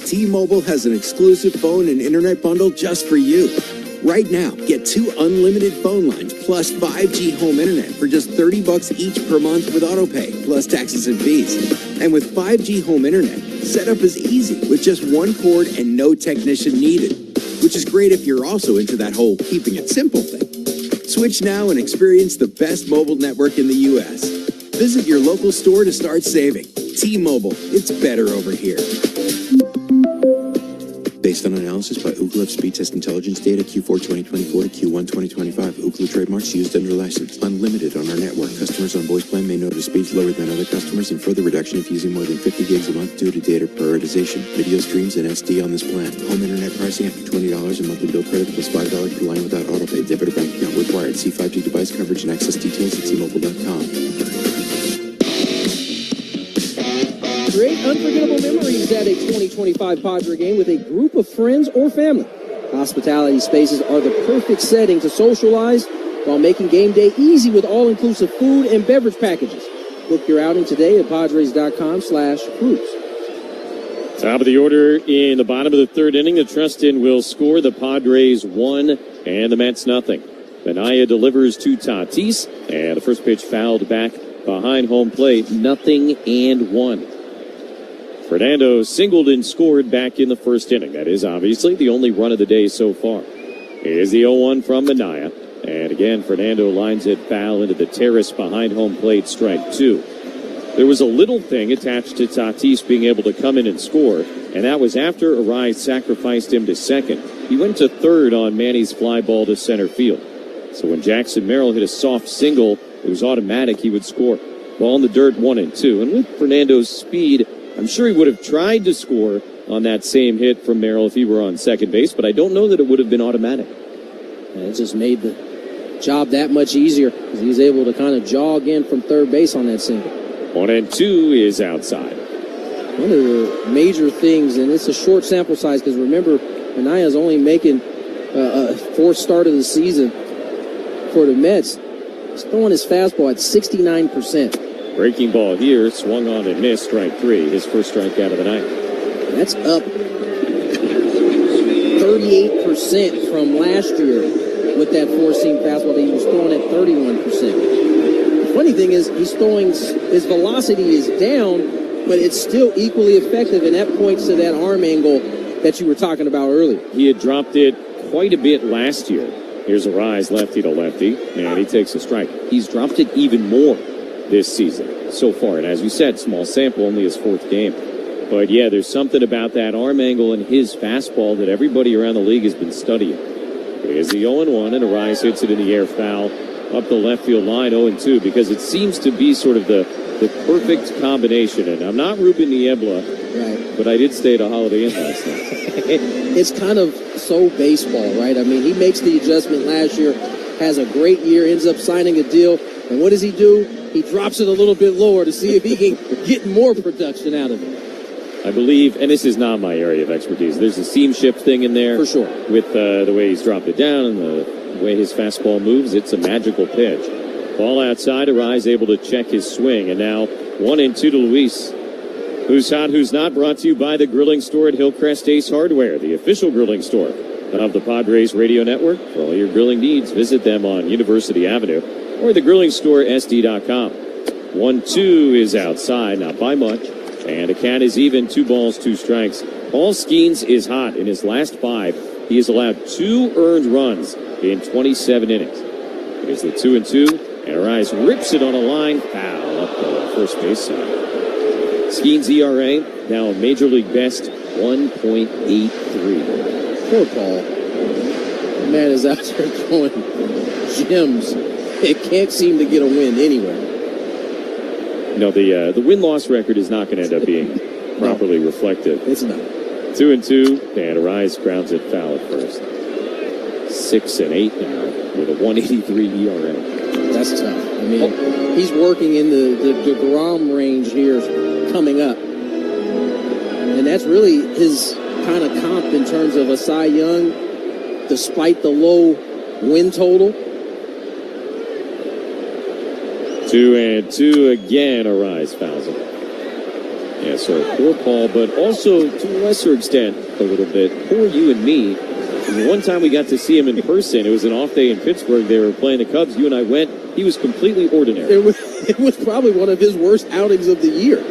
[SPEAKER 17] T-Mobile has an exclusive phone and internet bundle just for you. Right now, get 2 unlimited phone lines plus 5G home internet for just $30 each per month with autopay, plus taxes and fees. And with 5G home internet, setup is easy with just 1 cord and no technician needed, which is great if you're also into that whole keeping it simple thing. Switch now and experience the best mobile network in the U.S. Visit your local store to start saving. T-Mobile, it's better over here.
[SPEAKER 18] Based on analysis by Ookla of speed test intelligence data Q4 2024 to Q1 2025. Ookla trademarks used under license. Unlimited on our network. Customers on voice plan may notice speeds lower than other customers and further reduction if using more than 50 gigs a month due to data prioritization. Video streams and SD on this plan. Home internet pricing after $20 and monthly bill credit plus $5 per line without autopay. Debit or bank account required. See 5G device coverage and access details at T-Mobile.com.
[SPEAKER 11] Create unforgettable memories at a 2025 Padre game with a group of friends or family. Hospitality spaces are the perfect setting to socialize while making game day easy with all-inclusive food and beverage packages. Book your outing today at Padres.com/groups.
[SPEAKER 16] Top of the order in the bottom of the third inning. The Trustin will score. The Padres 1 and the Mets nothing. Manny delivers to Tatis, and the first pitch fouled back behind home plate. 0-1. Fernando singled and scored back in the first inning. That is obviously the only run of the day so far. Here's the 0-1 from Manny. And again, Fernando lines it foul into the terrace behind home plate, strike 2. There was a little thing attached to Tatis being able to come in and score, and that was after Arise sacrificed him to second. He went to third on Manny's fly ball to center field. So when Jackson Merrill hit a soft single, it was automatic he would score. Ball in the dirt, 1-2. And with Fernando's speed, I'm sure he would have tried to score on that same hit from Merrill if he were on second base, but I don't know that it would have been automatic.
[SPEAKER 11] And it just made the job that much easier because he was able to kind of jog in from third base on that single.
[SPEAKER 16] 1-2 is outside.
[SPEAKER 11] One of the major things, and it's a short sample size because remember, Manaya's only making a fourth start of the season for the Mets. He's throwing his fastball at 69%.
[SPEAKER 16] Breaking ball here, swung on and missed, strike 3. His first strikeout of the night.
[SPEAKER 11] That's up 38% from last year with that four-seam fastball that he was throwing at 31%. The funny thing is, he's throwing, his velocity is down, but it's still equally effective, and that points to that arm angle that you were talking about earlier.
[SPEAKER 16] He had dropped it quite a bit last year. Here's a rise, lefty to lefty, and he takes a strike. He's dropped it even more this season so far, and as you said, small sample, only his fourth game. But yeah, there's something about that arm angle and his fastball that everybody around the league has been studying. Here's the 0-1, and Arise hits it in the air foul up the left field line, 0-2, because it seems to be sort of the perfect combination. And I'm not Ruben Niebla,
[SPEAKER 11] right,
[SPEAKER 16] but I did stay at a Holiday Inn last night.
[SPEAKER 11] It's kind of so baseball, right? I mean, he makes the adjustment last year, has a great year, ends up signing a deal, and what does he do? He drops it a little bit lower to see if he can get more production out of it.
[SPEAKER 16] I believe, and this is not my area of expertise, there's a seam shift thing in there.
[SPEAKER 11] For sure.
[SPEAKER 16] With the way he's dropped it down and the way his fastball moves, it's a magical pitch. Ball outside, Arise able to check his swing, and now 1-2 to Luis. Who's hot, who's not, brought to you by the grilling store at Hillcrest Ace Hardware, the official grilling store of the Padres Radio Network. For all your grilling needs, visit them on University Avenue or thegrillingstoresd.com. 1-2 is outside, not by much. And the count is even, 2 balls, 2 strikes. Paul Skeens is hot. In his last 5, he has allowed 2 earned runs in 27 innings. Here's the 2-2, and Arise rips it on a line, foul up the first base side. Skeens' ERA, now a Major League best, 1.83.
[SPEAKER 11] Poor Paul. The man is out there throwing gems. It can't seem to get a win anywhere.
[SPEAKER 16] No, the win-loss record is not going to end up being properly reflective.
[SPEAKER 11] It's not.
[SPEAKER 16] 2-2, and Arise grounds it foul at first. 6-8 now with a 1.83 ERA.
[SPEAKER 11] That's tough. I mean, he's working in the DeGrom range here coming up. And that's really his kind of comp in terms of a Cy Young, despite the low win total.
[SPEAKER 16] 2-2 again, Arise fouls him. Yeah, so poor Paul, but also to a lesser extent, a little bit, poor you and me. And the one time we got to see him in person, it was an off day in Pittsburgh. They were playing the Cubs. You and I went. He was completely ordinary.
[SPEAKER 11] It was probably one of his worst outings of the year.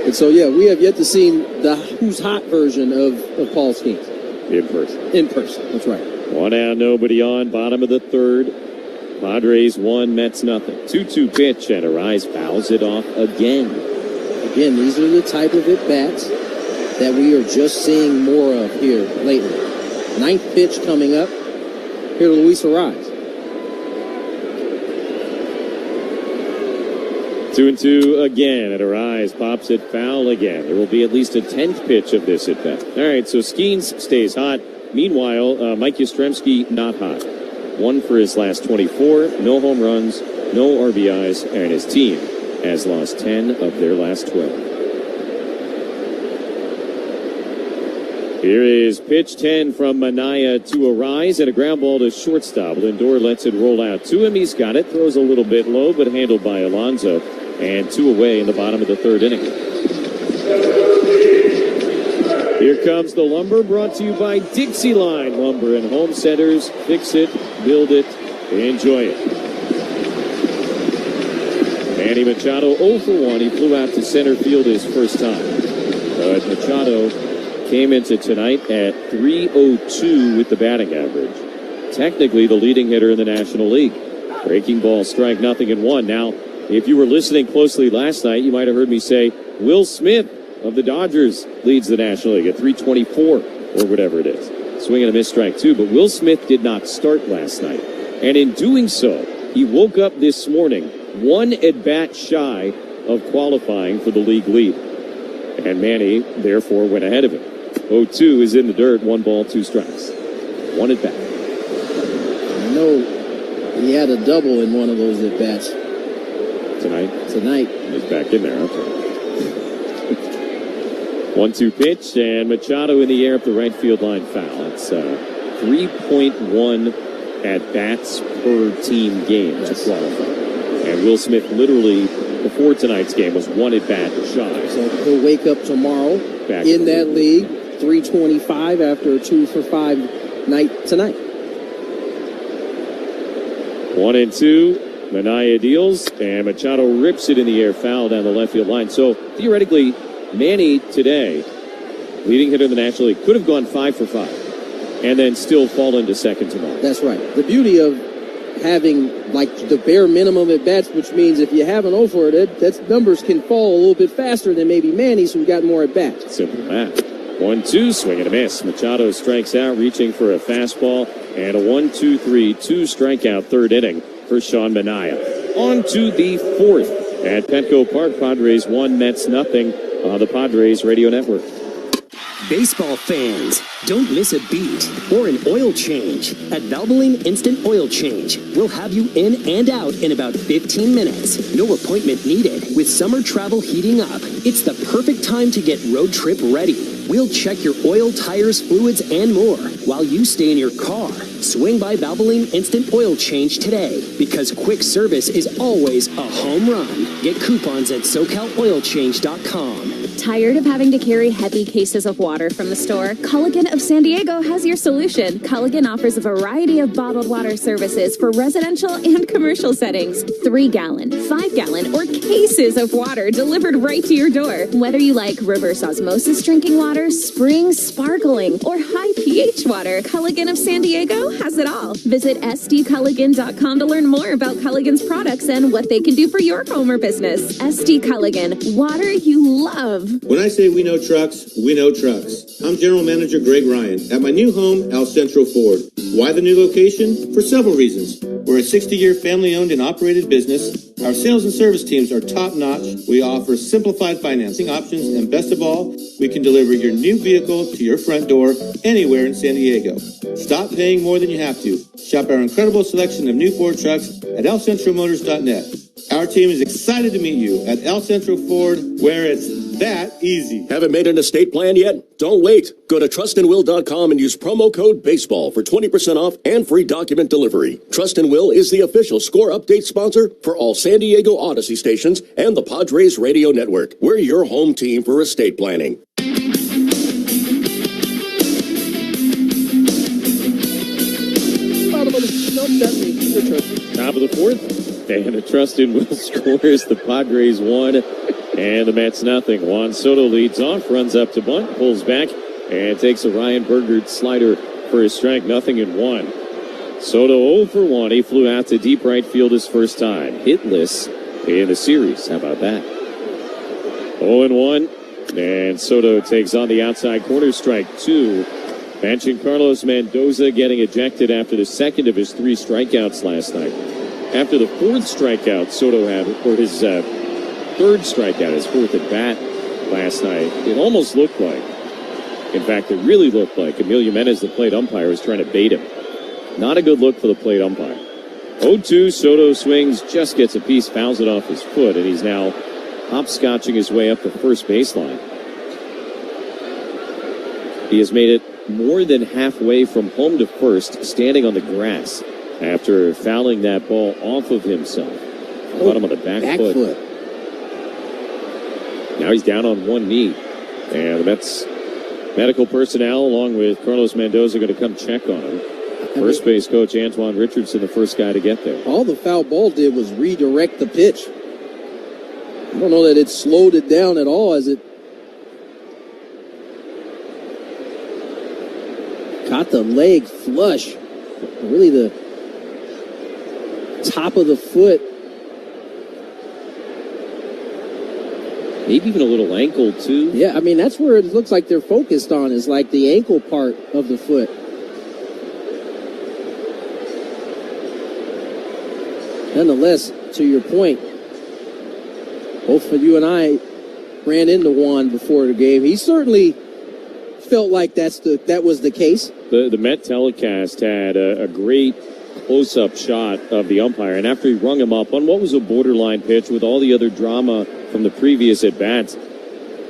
[SPEAKER 11] And so, yeah, we have yet to see the who's hot version of Paul Skeens.
[SPEAKER 16] In person.
[SPEAKER 11] In person, that's right.
[SPEAKER 16] 1 out, nobody on, bottom of the third. Padres 1, Mets nothing. 2-2 pitch, and Arise fouls it off again.
[SPEAKER 11] Again, these are the type of at-bats that we are just seeing more of here lately. 9th pitch coming up. Here to Luis Arise.
[SPEAKER 16] 2-2 again, and Arise pops it foul again. There will be at least a 10th pitch of this at-bat. All right, so Skeens stays hot. Meanwhile, Mike Yastrzemski not hot. 1 for his last 24, no home runs, no RBIs, and his team has lost 10 of their last 12. Here is pitch 10 from Manny to Arise, and a ground ball to shortstop. Lindor lets it roll out to him. He's got it. Throws a little bit low, but handled by Alonso. And 2 away in the bottom of the 3rd inning. Here comes the Lumber, brought to you by Dixie Line Lumber and Home Centers. Fix it, build it, enjoy it. Manny Machado 0 for 1. He flew out to center field his first time. But Machado came into tonight at .302 with the batting average. Technically the leading hitter in the National League. Breaking ball, strike, 0-1. Now, if you were listening closely last night, you might have heard me say Will Smith of the Dodgers leads the National League at .324 or whatever it is. Swing and a miss, strike 2. But Will Smith did not start last night. And in doing so, he woke up this morning 1 at-bat shy of qualifying for the league lead. And Manny, therefore, went ahead of him. 0-2 is in the dirt, 1 ball, 2 strikes. 1 at-bat.
[SPEAKER 11] I know he had a double in one of those at-bats.
[SPEAKER 16] Tonight? He's back in there, okay. 1-2 pitch, and Machado in the air up the right field line foul. It's 3.1 at-bats per team game to qualify. And Will Smith literally, before tonight's game, was 1 at-bat shy.
[SPEAKER 11] So he'll wake up tomorrow
[SPEAKER 16] back
[SPEAKER 11] in that league, 325 after a 2 for 5 night tonight.
[SPEAKER 16] 1-2. Manny deals, and Machado rips it in the air, foul down the left field line. So, theoretically, Manny today, leading hitter in the National League, could have gone 5 for 5 and then still fall into second tomorrow.
[SPEAKER 11] That's right. The beauty of having, like, the bare minimum at bats, which means if you have an 0 for it, that numbers can fall a little bit faster than maybe Manny's, who got more at bats.
[SPEAKER 16] Simple math. 1-2, swing and a miss. Machado strikes out, reaching for a fastball, and a 1-2-3, 2 strikeout 3rd inning for Sean Manaea. On to the 4th at Petco Park. Padres 1, Mets nothing on the Padres Radio Network.
[SPEAKER 5] Baseball fans, don't miss a beat or an oil change. At Valvoline Instant Oil Change, we'll have you in and out in about 15 minutes. No appointment needed. With summer travel heating up, it's the perfect time to get road trip ready. We'll check your oil, tires, fluids, and more while you stay in your car. Swing by Valvoline Instant Oil Change today, because quick service is always a home run. Get coupons at SoCalOilChange.com.
[SPEAKER 19] Tired of having to carry heavy cases of water from the store? Culligan of San Diego has your solution. Culligan offers a variety of bottled water services for residential and commercial settings. 3-gallon, 5-gallon, or cases of water delivered right to your door. Whether you like reverse osmosis drinking water, spring, sparkling, or high pH water, Culligan of San Diego has it all. Visit SDCulligan.com to learn more about Culligan's products and what they can do for your home or business. SD Culligan, water you love.
[SPEAKER 21] When I say we know trucks, we know trucks. I'm General Manager Greg Ryan at my new home, El Centro Ford. Why the new location? For several reasons. We're a 60-year family-owned and operated business. Our sales and service teams are top-notch. We offer simplified financing options, and best of all, we can deliver your new vehicle to your front door anywhere in San Diego. Stop paying more than you have to. Shop our incredible selection of new Ford trucks at elcentromotors.net. Our team is excited to meet you at El Centro Ford, where it's that easy.
[SPEAKER 20] Haven't made an estate plan yet? Don't wait. Go to trustandwill.com and use promo code BASEBALL for 20% off and free document delivery. Trust and Will is the official Score Update sponsor for all San Diego Odyssey stations and the Padres Radio Network. We're your home team for estate planning.
[SPEAKER 16] Top of the 4th. And a trust in Will scores. The Padres 1 and the Mets nothing. Juan Soto leads off, runs up to bunt, pulls back, and takes a Ryan Burgard slider for his strike. 0-1. Soto 0 for 1. He flew out to deep right field his first time. Hitless in the series. How about that? 0-1. And Soto takes on the outside corner, strike 2. Mentioned Carlos Mendoza getting ejected after the second of his 3 strikeouts last night. After the 4th strikeout Soto had, or his 3rd strikeout, his 4th at bat last night, it almost looked like, in fact, it really looked like Emilio Jimenez, the plate umpire, was trying to bait him. Not a good look for the plate umpire. 0-2, Soto swings, just gets a piece, fouls it off his foot, and he's now hopscotching his way up the first baseline. He has made it more than halfway from home to first, standing on the grass after fouling that ball off of himself. Caught him on the back foot. Now he's down on one knee. And the Mets medical personnel, along with Carlos Mendoza, are going to come check on him. First base coach Antoine Richardson, the first guy to get there.
[SPEAKER 11] All the foul ball did was redirect the pitch. I don't know that it slowed it down at all as it caught the leg flush. Really the top of the foot.
[SPEAKER 16] Maybe even a little ankle, too.
[SPEAKER 11] Yeah, I mean, that's where it looks like they're focused on, is like the ankle part of the foot. Nonetheless, to your point, both of you and I ran into Juan before the game. He certainly felt like that was the case.
[SPEAKER 16] The Met telecast had a great close-up shot of the umpire, and after he rung him up on what was a borderline pitch with all the other drama from the previous at-bats,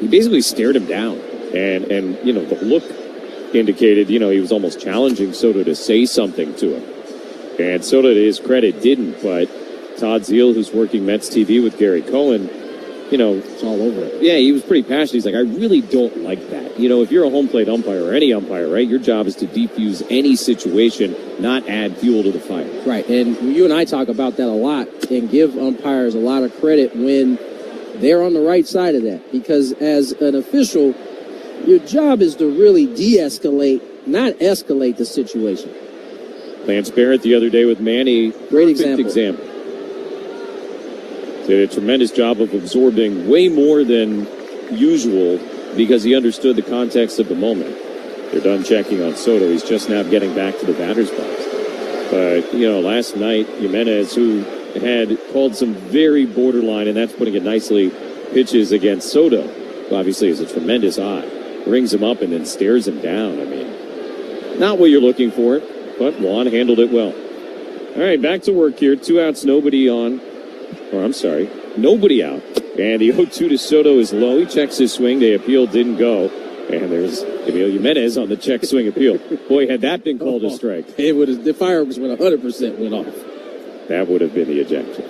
[SPEAKER 16] he basically stared him down. And the look indicated, he was almost challenging Soto to say something to him. And Soto, to his credit, didn't, but Todd Zeal, who's working Mets TV with Gary Cohen,
[SPEAKER 11] it's all over it.
[SPEAKER 16] Yeah, he was pretty passionate. He's like, I really don't like that. If you're a home plate umpire or any umpire, right, your job is to defuse any situation, not add fuel to the fire.
[SPEAKER 11] Right, and you and I talk about that a lot and give umpires a lot of credit when they're on the right side of that. Because as an official, your job is to really de-escalate, not escalate the situation.
[SPEAKER 16] Lance Barrett the other day with Manny.
[SPEAKER 11] Great example.
[SPEAKER 16] Did a tremendous job of absorbing way more than usual because he understood the context of the moment. They're done checking on Soto. He's just now getting back to the batter's box. But, last night, Jimenez, who had called some very borderline, and that's putting it nicely, pitches against Soto, who obviously has a tremendous eye, rings him up and then stares him down. I mean, not what you're looking for, but Juan handled it well. All right, back to work here. 2 outs, nobody on. Nobody out. And the 0-2 to Soto is low. He checks his swing. They appeal, didn't go. And there's Emilio Jimenez on the check swing appeal. Boy, had that been called a strike.
[SPEAKER 11] The fireworks would 100% went off.
[SPEAKER 16] That would have been the ejection.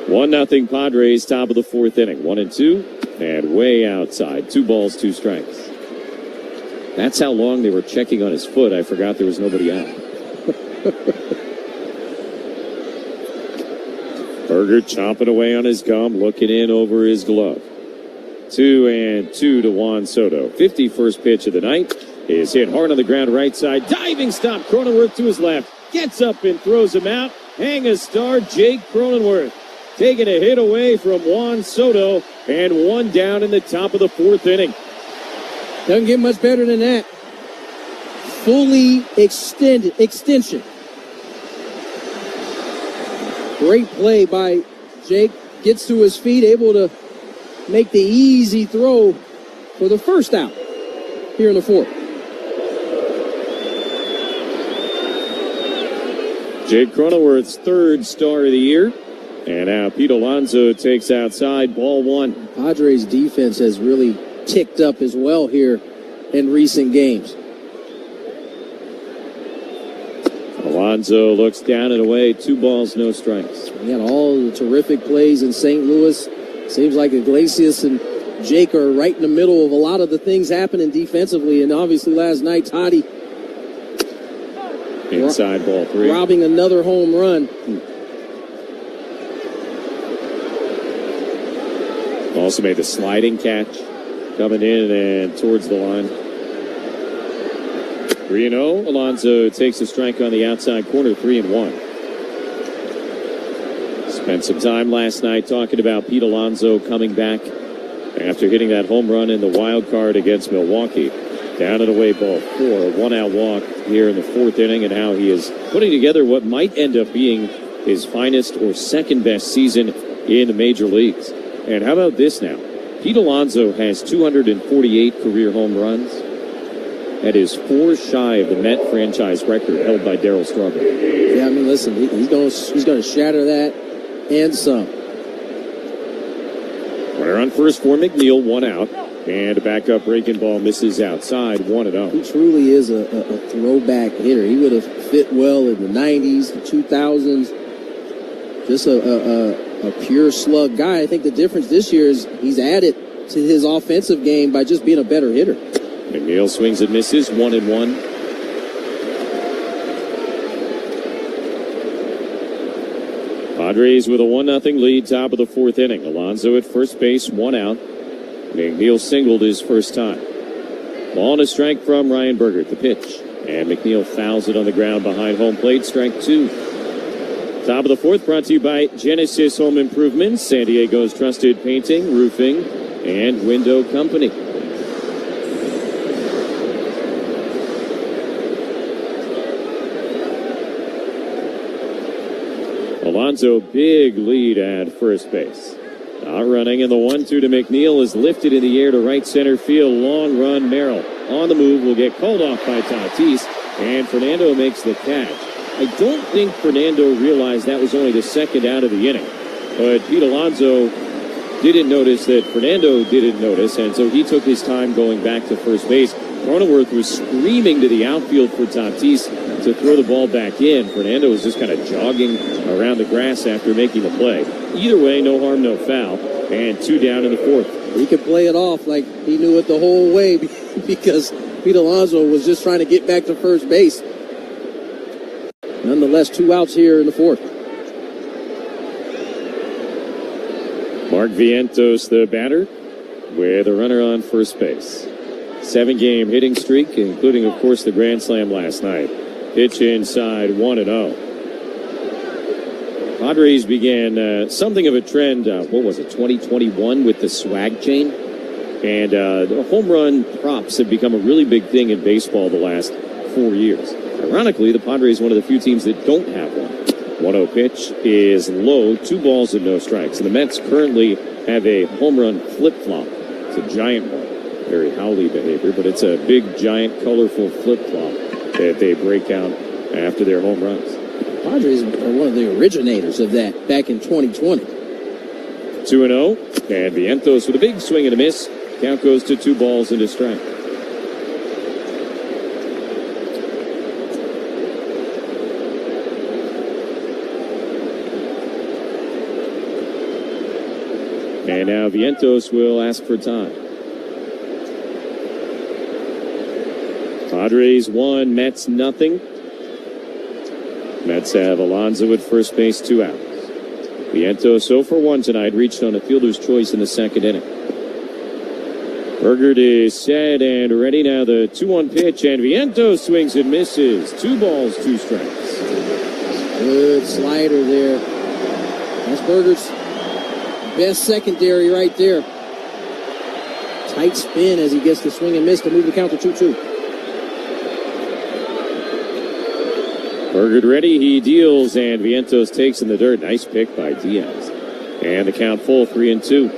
[SPEAKER 16] 1-0 Padres, top of the fourth inning. 1-2, and way outside. 2 balls, 2 strikes. That's how long they were checking on his foot. I forgot there was nobody out. Berger chomping away on his gum, looking in over his glove. 2-2 to Juan Soto. 51st pitch of the night is hit hard on the ground right side. Diving stop, Cronenworth to his left. Gets up and throws him out. Hang a star, Jake Cronenworth. Taking a hit away from Juan Soto, and 1 down in the top of the fourth inning.
[SPEAKER 11] Doesn't get much better than that. Fully extension. Great play by Jake. Gets to his feet, able to make the easy throw for the first out here in the fourth.
[SPEAKER 16] Jake Cronenworth's 3rd star of the year. And now Pete Alonso takes outside, ball 1.
[SPEAKER 11] Padres defense has really ticked up as well here in recent games.
[SPEAKER 16] Alonso looks down and away. 2 balls, no strikes.
[SPEAKER 11] He had all the terrific plays in St. Louis. Seems like Iglesias and Jake are right in the middle of a lot of the things happening defensively. And obviously last night, Toddy
[SPEAKER 16] inside ball 3.
[SPEAKER 11] Robbing another home run.
[SPEAKER 16] Also made the sliding catch. Coming in and towards the line. 3-0. Alonso takes a strike on the outside corner, 3-1. Spent some time last night talking about Pete Alonso coming back after hitting that home run in the wild card against Milwaukee. Down and away ball 4. A 1-out walk here in the fourth inning, and now he is putting together what might end up being his finest or second best season in the major leagues. And how about this now? Pete Alonso has 248 career home runs. That is 4 shy of the Met franchise record held by Darryl Strawberry.
[SPEAKER 11] Yeah, I mean, listen, he's going to shatter that and some.
[SPEAKER 16] Runner on first for McNeil, 1 out. And a backup breaking ball misses outside, 1-0.
[SPEAKER 11] He truly is a throwback hitter. He would have fit well in the 90s, the 2000s. Just a pure slug guy. I think the difference this year is he's added to his offensive game by just being a better hitter.
[SPEAKER 16] McNeil swings and misses, 1-1. Padres with a 1-0 lead, top of the fourth inning. Alonso at first base, 1 out. McNeil singled his first time. Ball and a strike from Ryan Bergert, the pitch. And McNeil fouls it on the ground behind home plate, strike 2. Top of the fourth, brought to you by Genesis Home Improvements, San Diego's trusted painting, roofing, and window company. Alonso, big lead at first base. Out running, and the 1-2 to McNeil is lifted in the air to right center field. Long run, Merrill. On the move, will get called off by Tatis, and Fernando makes the catch. I don't think Fernando realized that was only the second out of the inning, but Pete Alonso didn't notice that Fernando didn't notice, and so he took his time going back to first base. Cronenworth was screaming to the outfield for Tatis to throw the ball back in. Fernando was just kind of jogging around the grass after making the play. Either way, no harm, no foul, and 2 down in the fourth.
[SPEAKER 11] He could play it off like he knew it the whole way because Pete Alonso was just trying to get back to first base. Nonetheless, 2 outs here in the fourth.
[SPEAKER 16] Mark Vientos, the batter, with a runner on first base. 7-game hitting streak, including, of course, the grand slam last night. Pitch inside, 1-0. Padres began something of a trend, 2021 with the swag chain? And the home run props have become a really big thing in baseball the last 4 years. Ironically, the Padres are one of the few teams that don't have one. 1-0 pitch is low, 2 balls and no strikes. And the Mets currently have a home run flip-flop. It's a giant one. Very Howley behavior, but it's a big, giant, colorful flip-flop that they break out after their home runs.
[SPEAKER 11] Padres are one of the originators of that back in 2020.
[SPEAKER 16] 2-0, and Vientos with a big swing and a miss. Count goes to 2 balls and a strike. And now Vientos will ask for time. Padres 1, Mets nothing. Mets have Alonso at first base, 2 outs. Vientos 0 for 1 tonight, reached on a fielder's choice in the second inning. Bergert is set and ready now. The 2-1 pitch, and Vientos swings and misses. 2 balls, 2 strikes.
[SPEAKER 11] Good slider there. That's Bergert's best secondary right there. Tight spin as he gets the swing and miss to move the count to 2-2.
[SPEAKER 16] Bergert ready, he deals, and Vientos takes in the dirt. Nice pick by Diaz. And the count full, 3-2.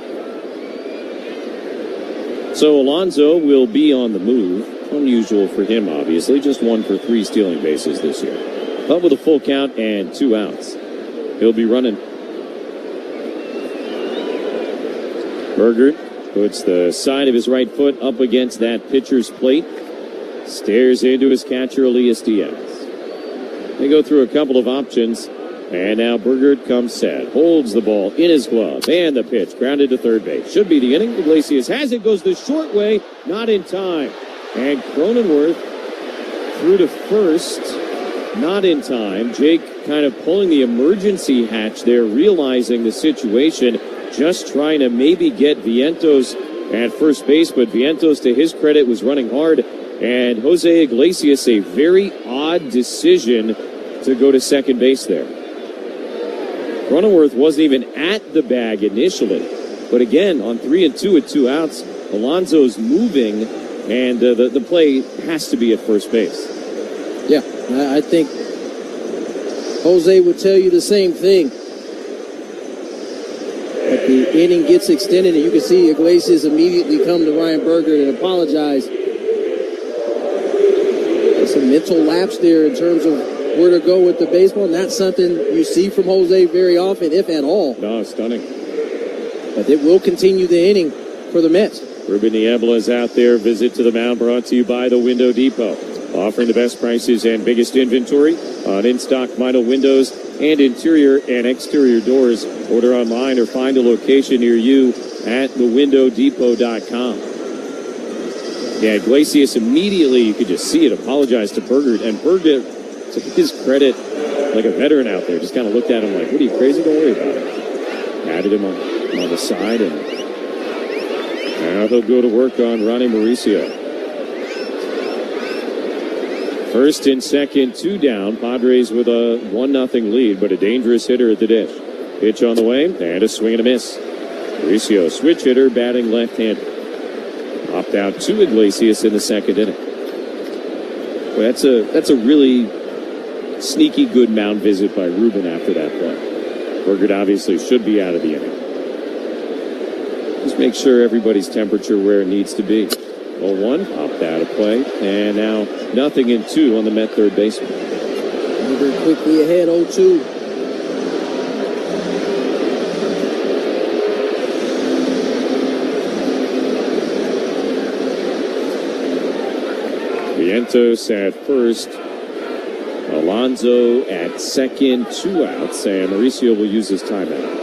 [SPEAKER 16] So Alonso will be on the move. Unusual for him, obviously. Just 1 for 3 stealing bases this year. But with a full count and 2 outs, he'll be running. Bergert puts the side of his right foot up against that pitcher's plate. Stares into his catcher, Elias Diaz. They go through a couple of options, and now Bergert comes set. Holds the ball in his glove, and the pitch grounded to third base. Should be the inning. Iglesias has it, goes the short way, not in time. And Cronenworth through to first, not in time. Jake kind of pulling the emergency hatch there, realizing the situation, just trying to maybe get Vientos at first base, but Vientos, to his credit, was running hard. And Jose Iglesias, a very odd decision to go to second base there. Cronenworth wasn't even at the bag initially. But again, on 3-2 with 2 outs, Alonso's moving, and the play has to be at first base.
[SPEAKER 11] Yeah, I think Jose would tell you the same thing. But the inning gets extended, and you can see Iglesias immediately come to Ryan Bergert and apologize. There's some mental lapse there in terms of where to go with the baseball. Not something you see from Jose very often, if at all.
[SPEAKER 16] No, stunning.
[SPEAKER 11] But it will continue the inning for the Mets.
[SPEAKER 16] Ruben Niebla is out there. Visit to the mound brought to you by the Window Depot. Offering the best prices and biggest inventory on in-stock vinyl windows and interior and exterior doors. Order online or find a location near you at thewindowdepot.com. Yeah, Iglesias immediately, you could just see it, apologized to Berger. And Berger, to his credit, like a veteran out there, just kind of looked at him like, what are you, crazy? Don't worry about it. Patted him on the side, and now he'll go to work on Ronnie Mauricio. First and second, 2 down. Padres with a 1-0 lead, but a dangerous hitter at the dish. Pitch on the way, and a swing and a miss. Mauricio, switch hitter, batting left-handed. Popped out to Iglesias in the second inning. Well, that's a really sneaky good mound visit by Ruben after that play. Berger obviously should be out of the inning. Just make sure everybody's temperature where it needs to be. 0-1, popped out of play, and now 0-2 on the Met third baseman.
[SPEAKER 11] Berger quickly ahead, 0-2.
[SPEAKER 16] Vientos at first, Alonso at second, 2 outs, and Mauricio will use his timeout.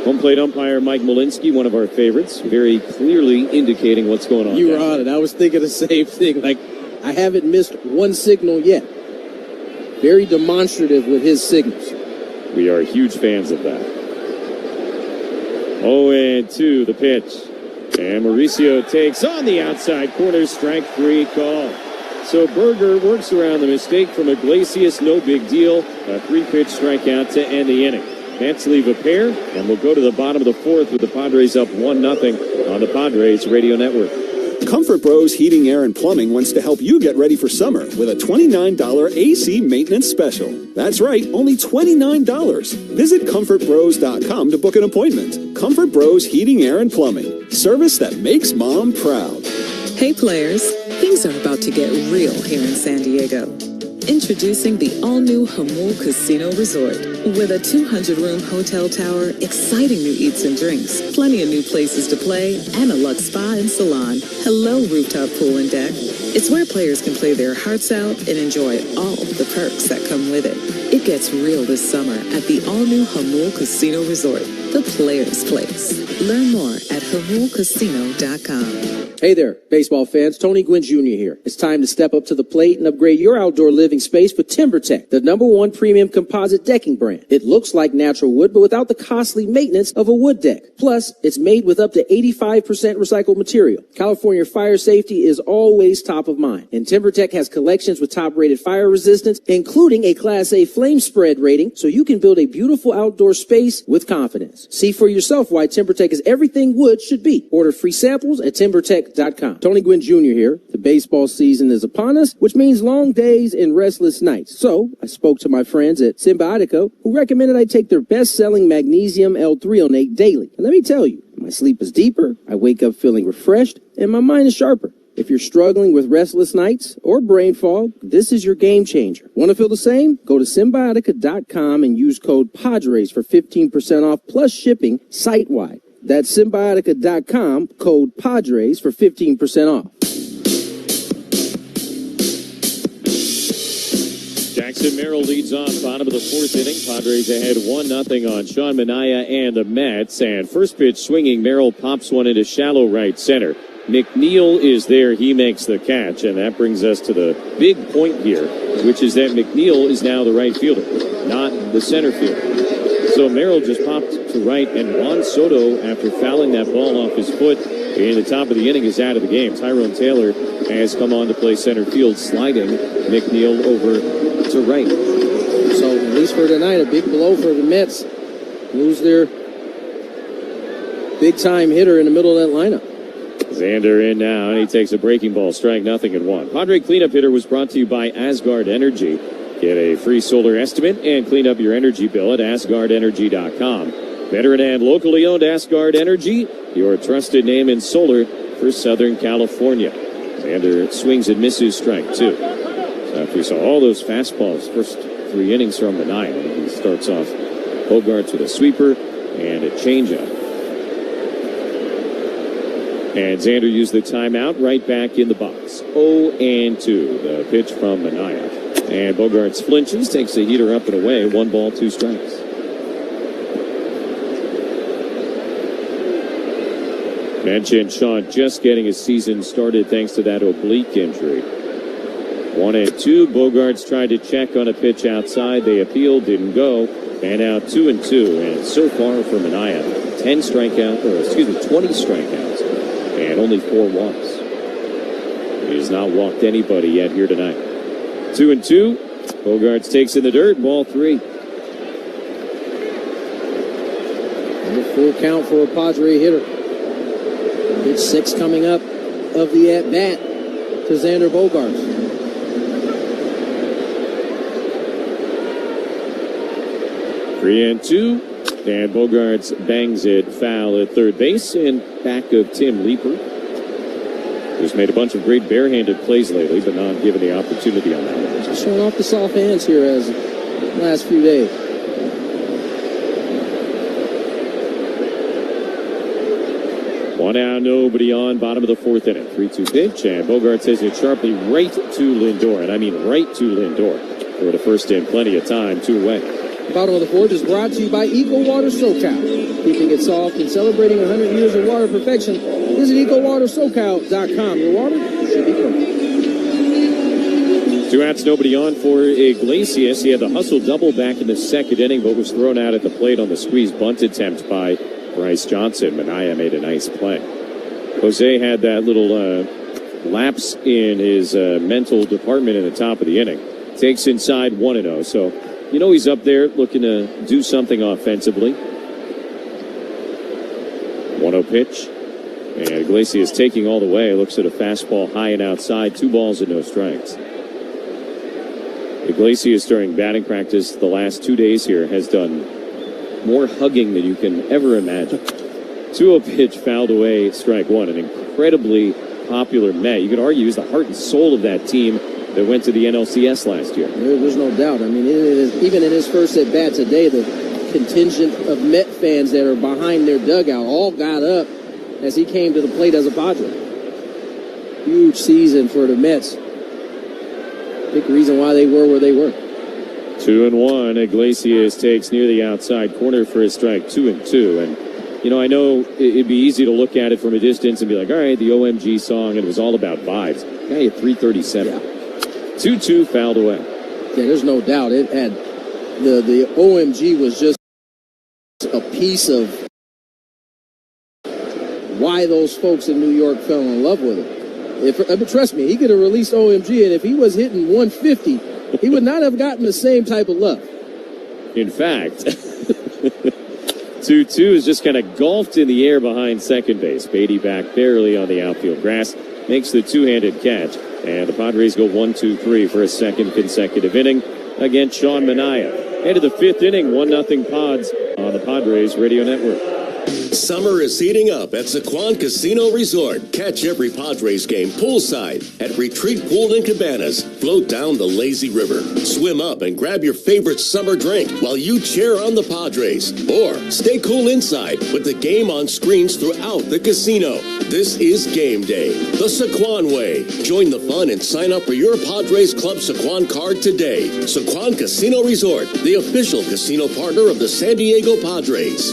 [SPEAKER 16] Home plate umpire Mike Malinsky, one of our favorites, very clearly indicating what's going on.
[SPEAKER 11] You were on it. I was thinking the same thing. Like, I haven't missed one signal yet. Very demonstrative with his signals.
[SPEAKER 16] We are huge fans of that. 0-2, the pitch. And Mauricio takes on the outside corner, strike 3 call. So Berger works around the mistake from Iglesias, no big deal. A 3-pitch strikeout to end the inning. Mets leave a pair, and we'll go to the bottom of the 4th with the Padres up 1-0 on the Padres Radio Network.
[SPEAKER 3] Comfort Bros Heating, Air, and Plumbing wants to help you get ready for summer with a $29 AC maintenance special. That's right, only $29. Visit ComfortBros.com to book an appointment. Comfort Bros Heating, Air, and Plumbing. Service that makes mom proud.
[SPEAKER 22] Hey players, things are about to get real here in San Diego. Introducing the all-new Jamul Casino Resort. With a 200-room hotel tower, exciting new eats and drinks, plenty of new places to play, and a luxe spa and salon. Hello, rooftop pool and deck. It's where players can play their hearts out and enjoy all the perks that come with it. It gets real this summer at the all-new Jamul Casino Resort, the player's place. Learn more at jamulcasino.com.
[SPEAKER 11] Hey there, baseball fans. Tony Gwynn Jr. here. It's time to step up to the plate and upgrade your outdoor living space with TimberTech, the #1 premium composite decking brand. It looks like natural wood, but without the costly maintenance of a wood deck. Plus, it's made with up to 85% recycled material. California fire safety is always top of mind, and TimberTech has collections with top-rated fire resistance, including a Class A flame spread rating, so you can build a beautiful outdoor space with confidence. See for yourself why TimberTech is everything wood should be. Order free samples at TimberTech.com. Tony Gwynn Jr. here. The baseball season is upon us, which means long days and restless nights. So I spoke to my friends at Symbiotica, who recommended I take their best-selling magnesium L-threonate daily. And let me tell you, my sleep is deeper, I wake up feeling refreshed, and my mind is sharper. If you're struggling with restless nights or brain fog, this is your game changer. Want to feel the same? Go to Symbiotica.com and use code PADRES for 15% off plus shipping site-wide. That's Symbiotica.com, code PADRES for 15% off.
[SPEAKER 16] Jackson Merrill leads off bottom of the 4th inning. Padres ahead 1-0 on Sean Manaea and the Mets. And first pitch swinging, Merrill pops one into shallow right center. McNeil is there. He makes the catch. And that brings us to the big point here, which is that McNeil is now the right fielder, not the center fielder. So Merrill just popped to right, and Juan Soto, after fouling that ball off his foot in the top of the inning, is out of the game. Tyrone Taylor has come on to play center field, sliding McNeil over to right.
[SPEAKER 11] So, at least for tonight, a big blow for the Mets. Lose their big-time hitter in the middle of that lineup.
[SPEAKER 16] Xander in now, and he takes a breaking ball, strike 0-1. Padre cleanup hitter was brought to you by Asgard Energy. Get a free solar estimate and clean up your energy bill at AsgardEnergy.com. Veteran and locally owned Asgard Energy, your trusted name in solar for Southern California. Xander swings and misses, strike 2. So after we saw all those fastballs, first 3 innings from the 9th, he starts off Bogarts with a sweeper and a changeup. And Xander used the timeout right back in the box. 0-2, the pitch from Manny. And Bogaerts flinches, takes a heater up and away. 1 ball, 2 strikes. Mentioned Sean just getting his season started thanks to that oblique injury. 1-2, Bogaerts tried to check on a pitch outside. They appealed, didn't go. And out 2-2. And so far for Manny, 20 strikeouts. And only 4 walks. He has not walked anybody yet here tonight. 2-2. Bogaerts takes in the dirt. Ball 3.
[SPEAKER 11] And a full count for a Padre hitter. Pitch 6 coming up of the at-bat to Xander Bogaerts.
[SPEAKER 16] Three and 2. And Bogaerts bangs it foul at third base in back of Tim Leeper, who's made a bunch of great barehanded plays lately, but not given the opportunity on that one.
[SPEAKER 11] Just showing off the soft hands here as the last few days.
[SPEAKER 16] One out, nobody on, bottom of the 4th inning. 3-2 pitch, and Bogaerts says it sharply right to Lindor, and I mean right to Lindor. For the first in plenty of time, 2 away.
[SPEAKER 11] Bottom of the 4th is brought to you by Eco Water SoCal. Keeping it soft and celebrating 100 years of water perfection. Visit EcoWaterSoCal.com. Your water should be perfect.
[SPEAKER 16] 2 outs, nobody on for Iglesias. He had the hustle double back in the 2nd inning, but was thrown out at the plate on the squeeze bunt attempt by Bryce Johnson. Manny made a nice play. Jose had that little lapse in his mental department in the top of the inning. Takes inside 1-0, so you know he's up there looking to do something offensively. 1-0 pitch. And Iglesias taking all the way. Looks at a fastball high and outside. 2 balls and no strikes. Iglesias during batting practice the last 2 days here has done more hugging than you can ever imagine. 2-0 pitch fouled away, strike 1. An incredibly popular Met. You could argue he's the heart and soul of that team that went to the NLCS last year.
[SPEAKER 11] There's no doubt. I mean, even in his first at-bat today, the contingent of Met fans that are behind their dugout all got up as he came to the plate as a Padre. Huge season for the Mets. Big reason why they were where they were.
[SPEAKER 16] 2-1. Iglesias takes near the outside corner for a strike. 2-2. And, you know, I know it'd be easy to look at it from a distance and be like, all right, the OMG song, and it was all about vibes. Guy at 337. Yeah. 2-2 fouled away.
[SPEAKER 11] Yeah, there's no doubt. It had the OMG was just a piece of why those folks in New York fell in love with it. But trust me, he could have released OMG, and if he was hitting 150, he would not have gotten the same type of love.
[SPEAKER 16] In fact, 2-2 is just kind of golfed in the air behind second base. Beatty back barely on the outfield grass, makes the two-handed catch. And the Padres go 1-2-3 for a second consecutive inning against Sean Manny. Into the 5th inning, 1-0 Pods on the Padres Radio Network.
[SPEAKER 20] Summer is heating up at Sequan Casino Resort. Catch every Padres game poolside at Retreat Pool and Cabanas. Float down the lazy river. Swim up and grab your favorite summer drink while you cheer on the Padres. Or stay cool inside with the game on screens throughout the casino. This is game day, the Sequan way. Join the fun and sign up for your Padres Club Sequan card today. Sequan Casino Resort, the official casino partner of the San Diego Padres.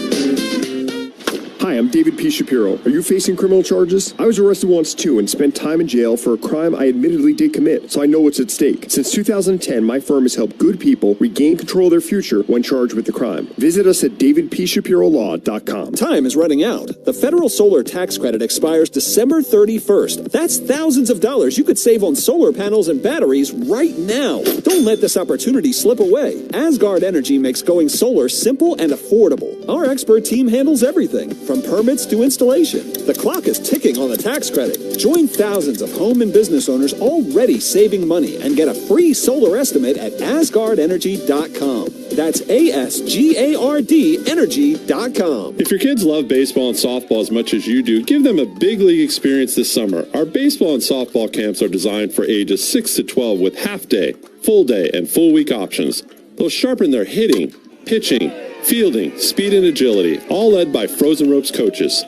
[SPEAKER 1] Hi, I'm David P. Shapiro. Are you facing criminal charges? I was arrested once too and spent time in jail for a crime I admittedly did commit, so I know what's at stake. Since 2010, my firm has helped good people regain control of their future when charged with the crime. Visit us at davidpshapirolaw.com.
[SPEAKER 3] Time is running out. The federal solar tax credit expires December 31st. That's thousands of dollars you could save on solar panels and batteries right now. Don't let this opportunity slip away. Asgard Energy makes going solar simple and affordable. Our expert team handles everything, from permits to installation. The clock is ticking on the tax credit. Join thousands of home and business owners already saving money and get a free solar estimate at asgardenergy.com. That's ASGARD energy.com.
[SPEAKER 7] If your kids love baseball and softball as much as you do, give them a big league experience this summer. Our baseball and softball camps are designed for ages 6 to 12 with half day, full day, and full week options. They'll sharpen their hitting, pitching, fielding, speed, and agility, all led by Frozen Ropes coaches.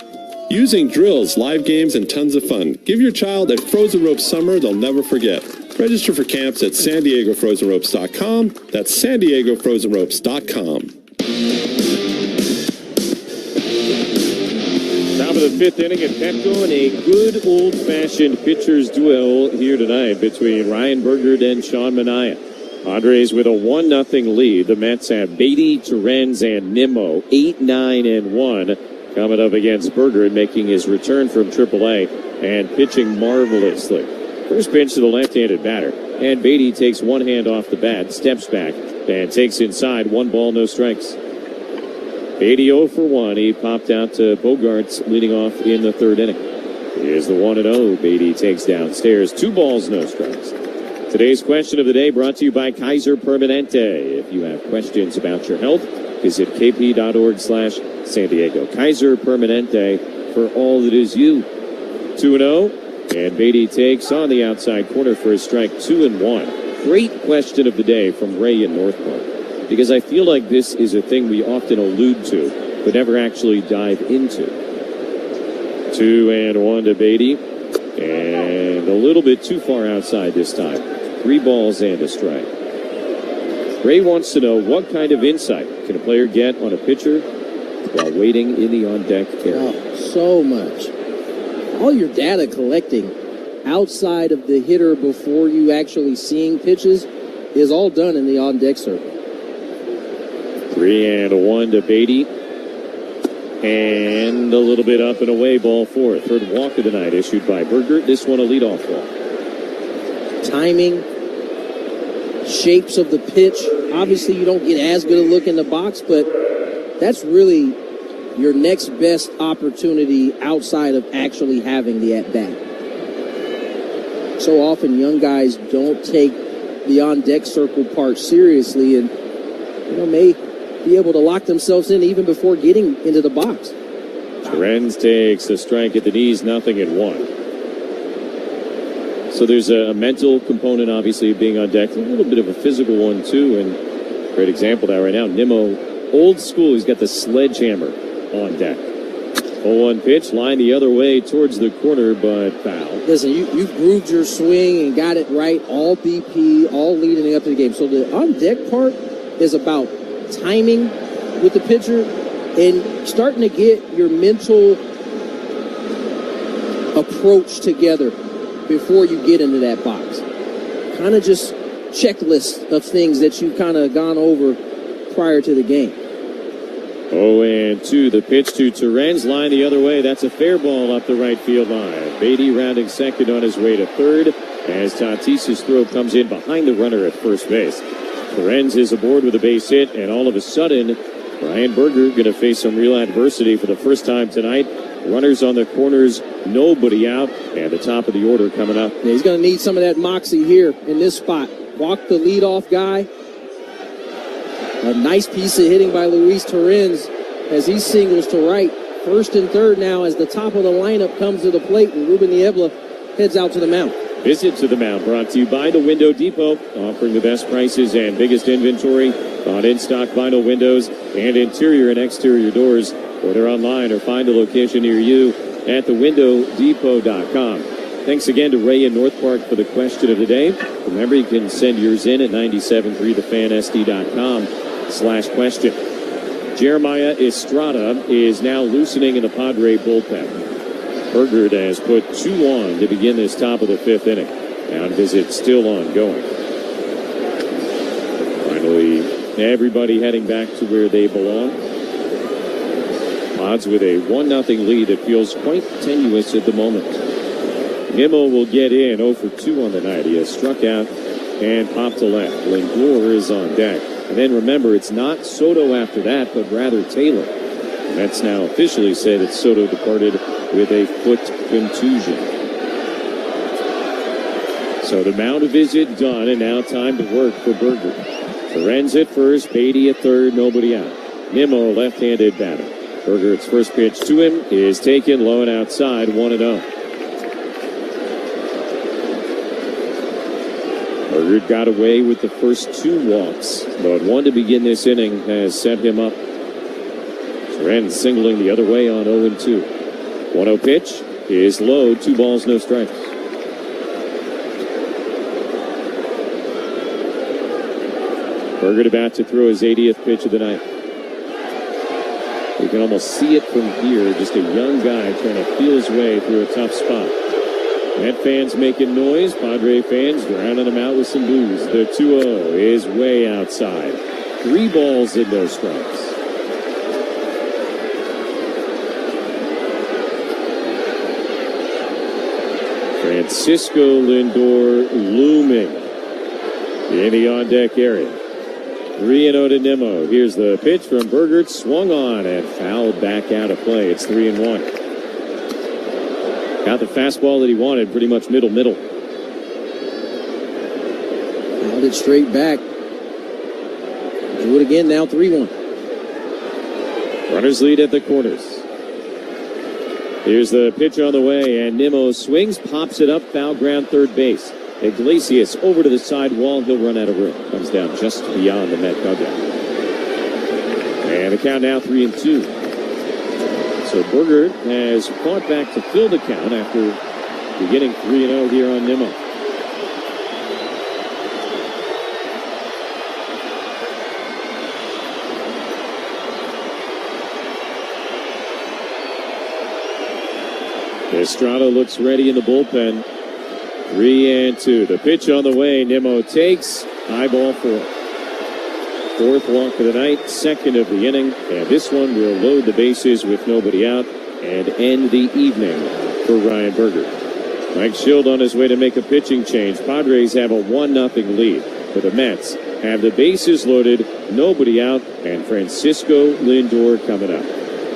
[SPEAKER 7] Using drills, live games, and tons of fun. Give your child a Frozen Ropes summer they'll never forget. Register for camps at SanDiegoFrozenRopes.com. That's SanDiegoFrozenRopes.com.
[SPEAKER 16] Top of the fifth inning at Petco, and a good old-fashioned pitcher's duel here tonight between Ryan Bergert and Sean Manaea. Padres with a 1-0 lead. The Mets have Beatty, Torrens, and Nimmo, 8-9-1. Coming up against Bergert, making his return from AAA and pitching marvelously. First pitch to the left-handed batter, and Beatty takes one hand off the bat, steps back, and takes inside. 1 ball, no strikes. Beatty 0 for 1. He popped out to Bogarts leading off in the third inning. Here's the 1-0. Beatty takes downstairs. 2 balls, no strikes. Today's question of the day brought to you by Kaiser Permanente. If you have questions about your health, visit kp.org/San Diego. Kaiser Permanente for all that is you. 2-0, and Beatty takes on the outside corner for a strike. 2-1. Great question of the day from Ray in North Park, because I feel like this is a thing we often allude to, but never actually dive into. 2-1 to Beatty, and a little bit too far outside this time. 3 balls and a strike. Ray wants to know, what kind of insight can a player get on a pitcher while waiting in the on-deck area?
[SPEAKER 11] Oh, so much. All your data collecting outside of the hitter before you actually seeing pitches is all done in the on-deck circle.
[SPEAKER 16] 3-1 to Beatty. And a little bit up and away, ball 4. Third walk of the night issued by Bergert. This one a leadoff walk.
[SPEAKER 11] Timing, shapes of the pitch. Obviously, you don't get as good a look in the box, but that's really your next best opportunity outside of actually having the at-bat. So often, young guys don't take the on-deck circle part seriously and, may be able to lock themselves in even before getting into the box.
[SPEAKER 16] Torrens takes a strike at the knees, 0-1. So there's a mental component, obviously, of being on deck. A little bit of a physical one, too. And great example of that right now. Nimmo, old school, he's got the sledgehammer on deck. 0-1 pitch, line the other way towards the corner, but foul.
[SPEAKER 11] Listen, you grooved your swing and got it right, all BP, all leading up to the game. So the on-deck part is about timing with the pitcher and starting to get your mental approach together before you get into that box. Kind of just checklist of things that you've kind of gone over prior to the game.
[SPEAKER 16] 0-2, the pitch to Torrens, line the other way. That's a fair ball up the right field line. Beatty rounding second on his way to third as Tatis' throw comes in behind the runner at first base. Torrens is aboard with a base hit, and all of a sudden, Ryan Bergert going to face some real adversity for the first time tonight. Runners on the corners, nobody out, and the top of the order coming up.
[SPEAKER 11] Yeah, he's going to need some of that moxie here in this spot. Walk the leadoff guy. A nice piece of hitting by Luis Torrens as he singles to right. First and third now as the top of the lineup comes to the plate, and Ruben Niebla heads out to the mound.
[SPEAKER 16] Visit to the mound brought to you by the Window Depot, offering the best prices and biggest inventory on in-stock vinyl windows and interior and exterior doors. Order online or find a location near you at thewindow.depot.com. Thanks again to Ray in North Park for the question of the day. Remember, you can send yours in at 973thefansd.com/question. Jeremiah Estrada is now loosening in the Padre bullpen. Bergert has put 2 on to begin this top of the 5th inning. Mound visit still ongoing. Finally, everybody heading back to where they belong. Pods with a 1-0 lead that feels quite tenuous at the moment. Nimmo will get in 0 for 2 on the night. He has struck out and popped to left. Lindor is on deck. And then remember, it's not Soto after that, but rather Taylor. That's now officially said that Soto departed with a foot contusion. So the mound visit done, and now time to work for Bergert. Torrens at first, Beatty at third, nobody out. Nimmo, left-handed batter. Bergert's first pitch to him is taken low and outside, 1-0. Bergert got away with the first 2 walks, but one to begin this inning has set him up. Torrens singling the other way on 0-2. 1-0 pitch is low, 2 balls, no strikes. Berger about to throw his 80th pitch of the night. You can almost see it from here, just a young guy trying to feel his way through a tough spot. Met fans making noise, Padre fans drowning them out with some boos. The 2-0 is way outside. 3 balls and no strikes. Francisco Lindor looming in the on-deck area. 3-0 to Nimmo. Here's the pitch from Berger, swung on and fouled back out of play. It's 3-1. Got the fastball that he wanted, pretty much middle.
[SPEAKER 11] Fouled it straight back. Do it again, now 3-1.
[SPEAKER 16] Runners lead at the corners. Here's the pitch on the way, and Nimmo swings, pops it up, foul ground, third base. Iglesias over to the side wall. He'll run out of room. Comes down just beyond the Met dugout. And the count now 3-2. So Berger has fought back to fill the count after beginning 3-0 here on Nimmo. Estrada looks ready in the bullpen. 3-2. The pitch on the way. Nimmo takes. High ball 4. Fourth walk of the night, second of the inning. And this one will load the bases with nobody out and end the evening for Ryan Berger. Mike Schild on his way to make a pitching change. Padres have a 1-0 lead. But the Mets have the bases loaded, nobody out, and Francisco Lindor coming up.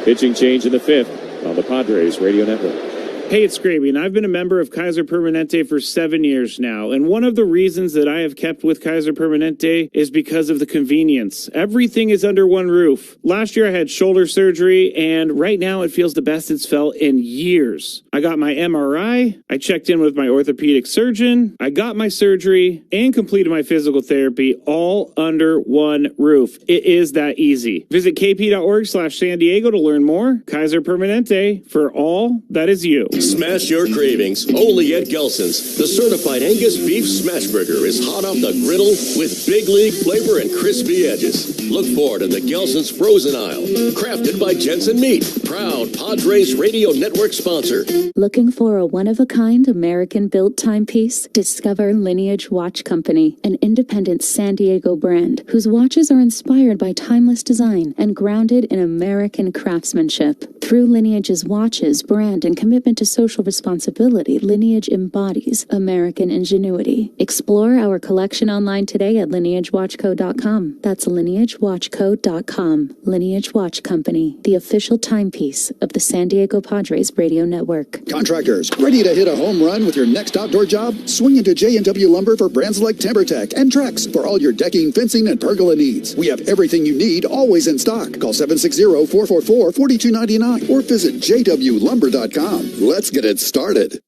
[SPEAKER 16] Pitching change in the 5th on the Padres Radio Network.
[SPEAKER 15] Hey, it's Gravy, and I've been a member of Kaiser Permanente for 7 years now, and one of the reasons that I have kept with Kaiser Permanente is because of the convenience. Everything is under one roof. Last year I had shoulder surgery, and right now it feels the best it's felt in years. I got my MRI, I checked in with my orthopedic surgeon, I got my surgery, and completed my physical therapy all under one roof. It is that easy. Visit kp.org/San Diego to learn more. Kaiser Permanente, for all that is you.
[SPEAKER 20] Smash your cravings only at Gelson's. The certified Angus beef smash burger is hot off the griddle with big league flavor and crispy edges. Look for it in the Gelson's frozen aisle. Crafted by Jensen Meat, proud Padres Radio Network sponsor.
[SPEAKER 19] Looking for a one-of-a-kind American-built timepiece? Discover Lineage Watch Company, an independent San Diego brand whose watches are inspired by timeless design and grounded in American craftsmanship. Through Lineage's watches, brand, and commitment to social responsibility, Lineage embodies American ingenuity. Explore our collection online today at lineagewatchco.com. That's lineagewatchco.com. Lineage Watch Company, the official timepiece of the San Diego Padres Radio Network.
[SPEAKER 8] Contractors, ready to hit a home run with your next outdoor job? Swing into J&W Lumber for brands like TimberTech and Trex for all your decking, fencing, and pergola needs. We have everything you need, always in stock. Call 760-444-4299 or visit jwlumber.com. Let's get it started.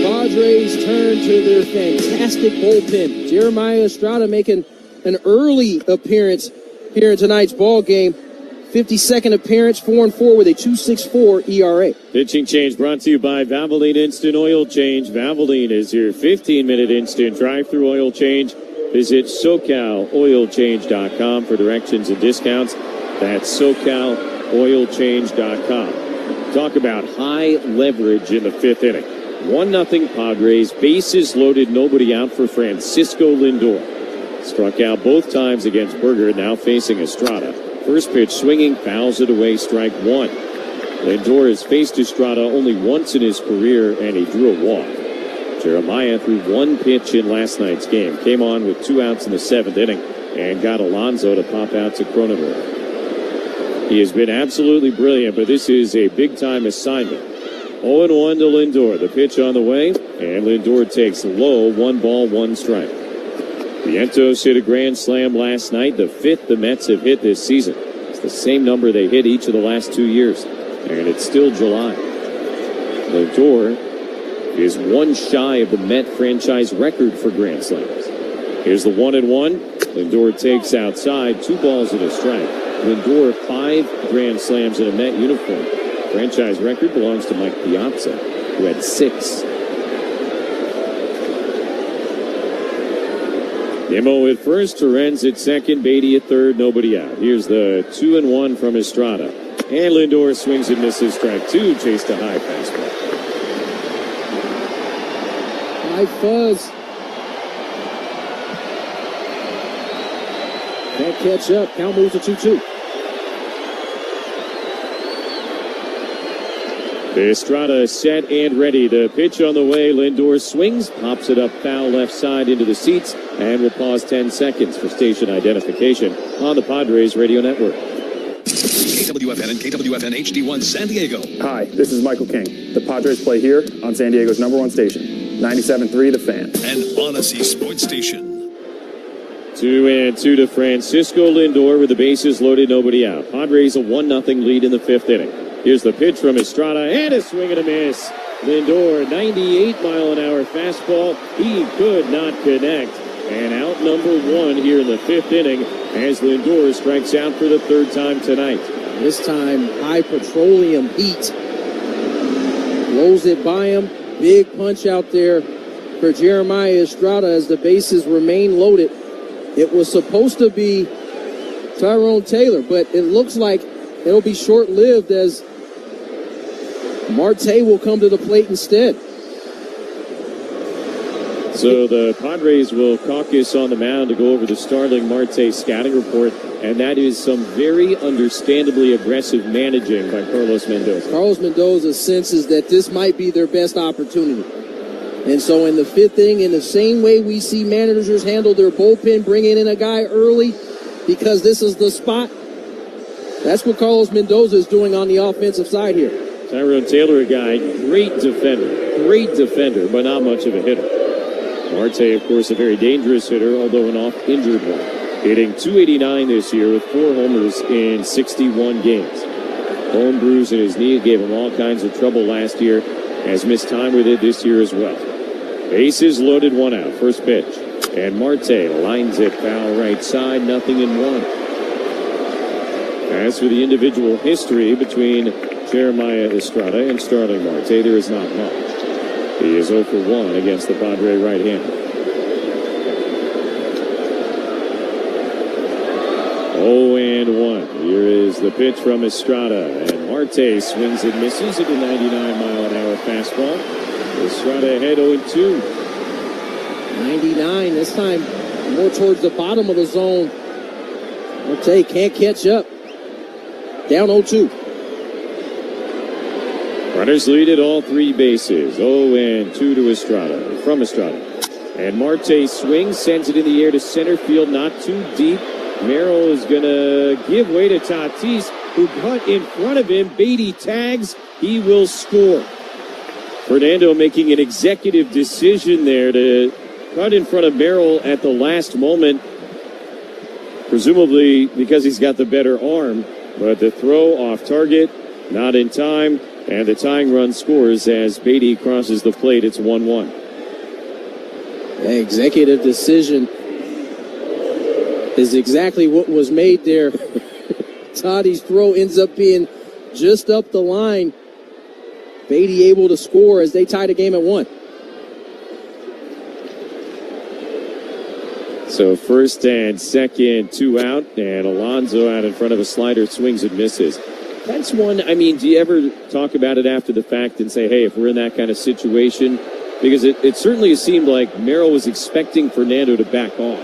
[SPEAKER 11] Padres turn to their fantastic bullpen. Jeremiah Estrada making an early appearance here in tonight's ball game. 52nd appearance, 4-4 with a 2.64 ERA.
[SPEAKER 16] Pitching change brought to you by Valvoline Instant Oil Change. Valvoline is your 15-minute instant drive-through oil change. Visit SoCalOilChange.com for directions and discounts. That's SoCalOilChange.com. Talk about high leverage in the 5th inning. 1-0 Padres, bases loaded, nobody out for Francisco Lindor. Struck out both times against Berger, now facing Estrada. First pitch swinging, fouls it away, strike 1. Lindor has faced Estrada only once in his career, and he drew a walk. Jeremiah threw one pitch in last night's game, came on with 2 outs in the 7th inning, and got Alonso to pop out to Cronenworth. He has been absolutely brilliant, but this is a big-time assignment. 0-1 to Lindor. The pitch on the way, and Lindor takes low, 1 ball, 1 strike. Vientos hit a grand slam last night, the 5th the Mets have hit this season. It's the same number they hit each of the last 2 years, and it's still July. Lindor is 1 shy of the Met franchise record for grand slams. Here's the 1-1. Lindor takes outside, 2 balls and a strike. Lindor 5 grand slams in a Met uniform. Franchise record belongs to Mike Piazza, who had 6. DOMO at first, Torrens at second, Beatty at third, nobody out. Here's the 2-1 from Estrada. And Lindor swings and misses, strike 2, chased a high fastball.
[SPEAKER 11] High fuzz. Can't catch up. Count moves to 2-2.
[SPEAKER 16] Estrada set and ready. The pitch on the way. Lindor swings, pops it up foul left side into the seats, and we'll pause 10 seconds for station identification on the Padres radio network.
[SPEAKER 9] KWFN and KWFN HD1 San Diego.
[SPEAKER 10] Hi, this is Michael King. The Padres play here on San Diego's #1 station, 97.3 The Fan.
[SPEAKER 9] And Odyssey Sports Station.
[SPEAKER 16] 2-2 to Francisco Lindor with the bases loaded, nobody out. Padres a 1-0 lead in the 5th inning. Here's the pitch from Estrada, and a swing and a miss. Lindor, 98-mile-an-hour fastball. He could not connect. And out number 1 here in the 5th inning as Lindor strikes out for the 3rd time tonight.
[SPEAKER 11] This time, high petroleum heat. Rolls it by him. Big punch out there for Jeremiah Estrada as the bases remain loaded. It was supposed to be Tyrone Taylor, but it looks like it'll be short-lived as Marte will come to the plate instead.
[SPEAKER 16] So the Padres will caucus on the mound to go over the Starling Marte scouting report, and that is some very understandably aggressive managing by Carlos Mendoza.
[SPEAKER 11] Carlos Mendoza senses that this might be their best opportunity. And so in the 5th inning, in the same way we see managers handle their bullpen, bringing in a guy early because this is the spot, that's what Carlos Mendoza is doing on the offensive side here.
[SPEAKER 16] Tyrone Taylor, a guy, great defender, but not much of a hitter. Marte, of course, a very dangerous hitter, although an oft-injured one. Hitting .289 this year with 4 homers in 61 games. Bone bruise in his knee gave him all kinds of trouble last year. Has missed time with it this year as well. Bases loaded, 1 out. First pitch. And Marte lines it foul right side, 0-1. As for the individual history between Jeremiah Estrada and Starling Marte, there is not much. He is 0 for 1 against the Padre right-hander. 0-1. Here is the pitch from Estrada, and Marte swings and misses at a 99-mile-an-hour fastball. Estrada ahead 0-2.
[SPEAKER 11] 99, this time more towards the bottom of the zone. Marte can't catch up. Down 0-2.
[SPEAKER 16] Runners lead at all 3 bases. 0-2 to Estrada, from Estrada. And Marte swings, sends it in the air to center field, not too deep. Merrill is going to give way to Tatis, who cut in front of him. Beatty tags. He will score. Fernando making an executive decision there to cut in front of Merrill at the last moment, presumably because he's got the better arm. But the throw off target, not in time, and the tying run scores as Beatty crosses the plate. It's 1-1.
[SPEAKER 11] The executive decision is exactly what was made there. Toddy's throw ends up being just up the line. Beatty able to score as they tie the game at 1.
[SPEAKER 16] So first and second, 2 out, and Alonso out in front of a slider, swings and misses. That's one, I mean, do you ever talk about it after the fact and say, hey, if we're in that kind of situation? Because it certainly seemed like Merrill was expecting Fernando to back off.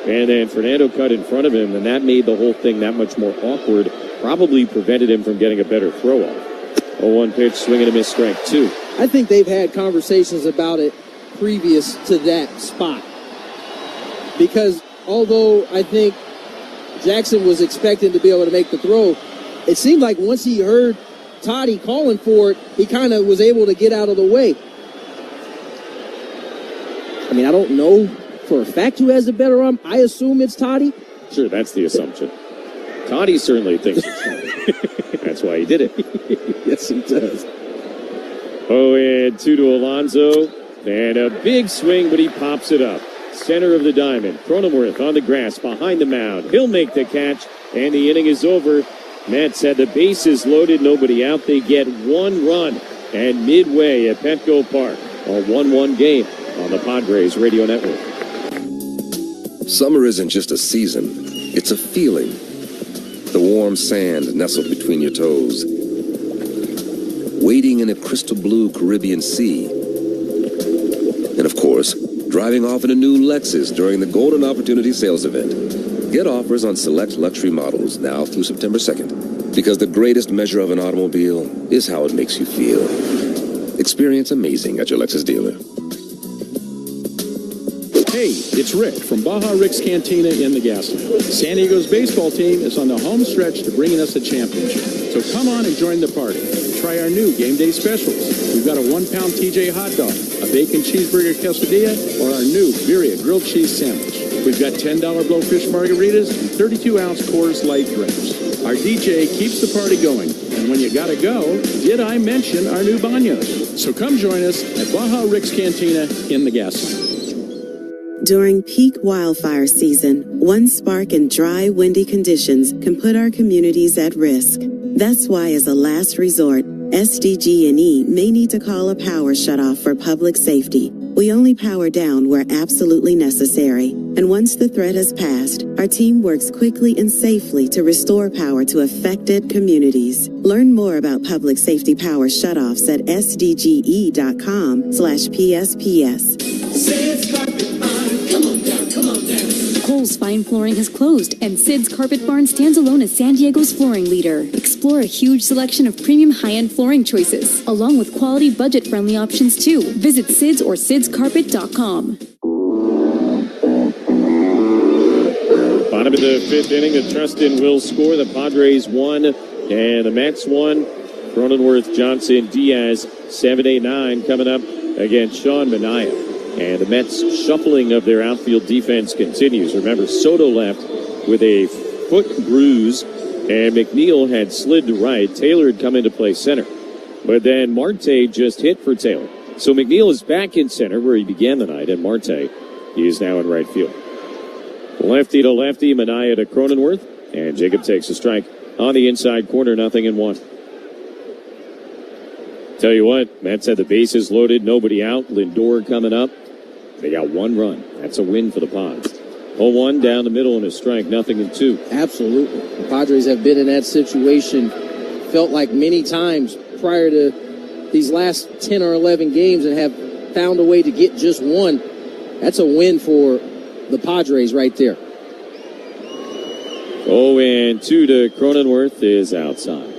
[SPEAKER 16] And then Fernando cut in front of him, and that made the whole thing that much more awkward. Probably prevented him from getting a better throw off. 0-1 pitch, swing and a miss, strike 2.
[SPEAKER 11] I think they've had conversations about it previous to that spot. Because although I think Jackson was expecting to be able to make the throw, it seemed like once he heard Toddy calling for it, he kind of was able to get out of the way. I mean, I don't know for a fact who has the better arm. I assume it's Toddy.
[SPEAKER 16] Sure, that's the assumption. Toddy certainly thinks it's Toddy. That's why he did it.
[SPEAKER 11] Yes, he does.
[SPEAKER 16] 0-2 to Alonso. And a big swing, but he pops it up. center of the diamond. Cronenworth on the grass behind the mound. He'll make the catch, and the inning is over. Mets had the bases loaded, nobody out. They get one run at midway at Petco Park. A 1-1 game on the Padres Radio Network.
[SPEAKER 12] Summer isn't just a season, it's a feeling. The warm sand nestled between your toes. Wading in a crystal blue Caribbean Sea. And of course, driving off in a new Lexus during the Golden Opportunity Sales Event. Get offers on select luxury models now through September 2nd. Because the greatest measure of an automobile is how it makes you feel. Experience amazing at your Lexus dealer.
[SPEAKER 13] Hey, it's Rick from Baja Rick's Cantina in the Gaslamp. San Diego's baseball team is on the home stretch to bringing us a championship. So come on and join the party. Try our new game day specials. We've got a 1-pound TJ hot dog, a bacon cheeseburger quesadilla, or our new birria grilled cheese sandwich. We've got $10 blowfish margaritas and 32-ounce Coors Light drinks. Our DJ keeps the party going. And when you gotta go, did I mention our new baños? So come join us at Baja Rick's Cantina in the Gaslamp.
[SPEAKER 23] During peak wildfire season, one spark in dry, windy conditions can put our communities at risk. That's why, as a last resort, SDG&E may need to call a power shutoff for public safety. We only power down where absolutely necessary. And once the threat has passed, our team works quickly and safely to restore power to affected communities. Learn more about public safety power shutoffs at sdge.com/PSPS.
[SPEAKER 24] Kohl's Fine Flooring has closed, and Sid's Carpet Barn stands alone as San Diego's flooring leader. Explore a huge selection of premium high-end flooring choices, along with quality budget-friendly options too. Visit Sid's or sidscarpet.com.
[SPEAKER 16] Bottom of the fifth inning, the Trustin will score. The Padres won, and the Mets won. Cronenworth, Johnson, Diaz, 7-8-9 coming up against Sean Manaea. And the Mets' shuffling of their outfield defense continues. Remember, Soto left with a foot bruise, and McNeil had slid to right. Taylor had come into play center. But then Marte just hit for Taylor. So McNeil is back in center where he began the night, and Marte, he is now in right field. Lefty to lefty, Manaea to Cronenworth, and Jacob takes a strike on the inside corner, 0-1. Tell you what, Mets had the bases loaded, nobody out. Lindor coming up. They got one run. That's a win for the Pods. 0-1 down the middle and a strike, 0-2.
[SPEAKER 11] Absolutely. The Padres have been in that situation, felt like many times prior to these last 10 or 11 games, and have found a way to get just one. That's a win for the Padres right there.
[SPEAKER 16] 0-2 to Cronenworth is outside.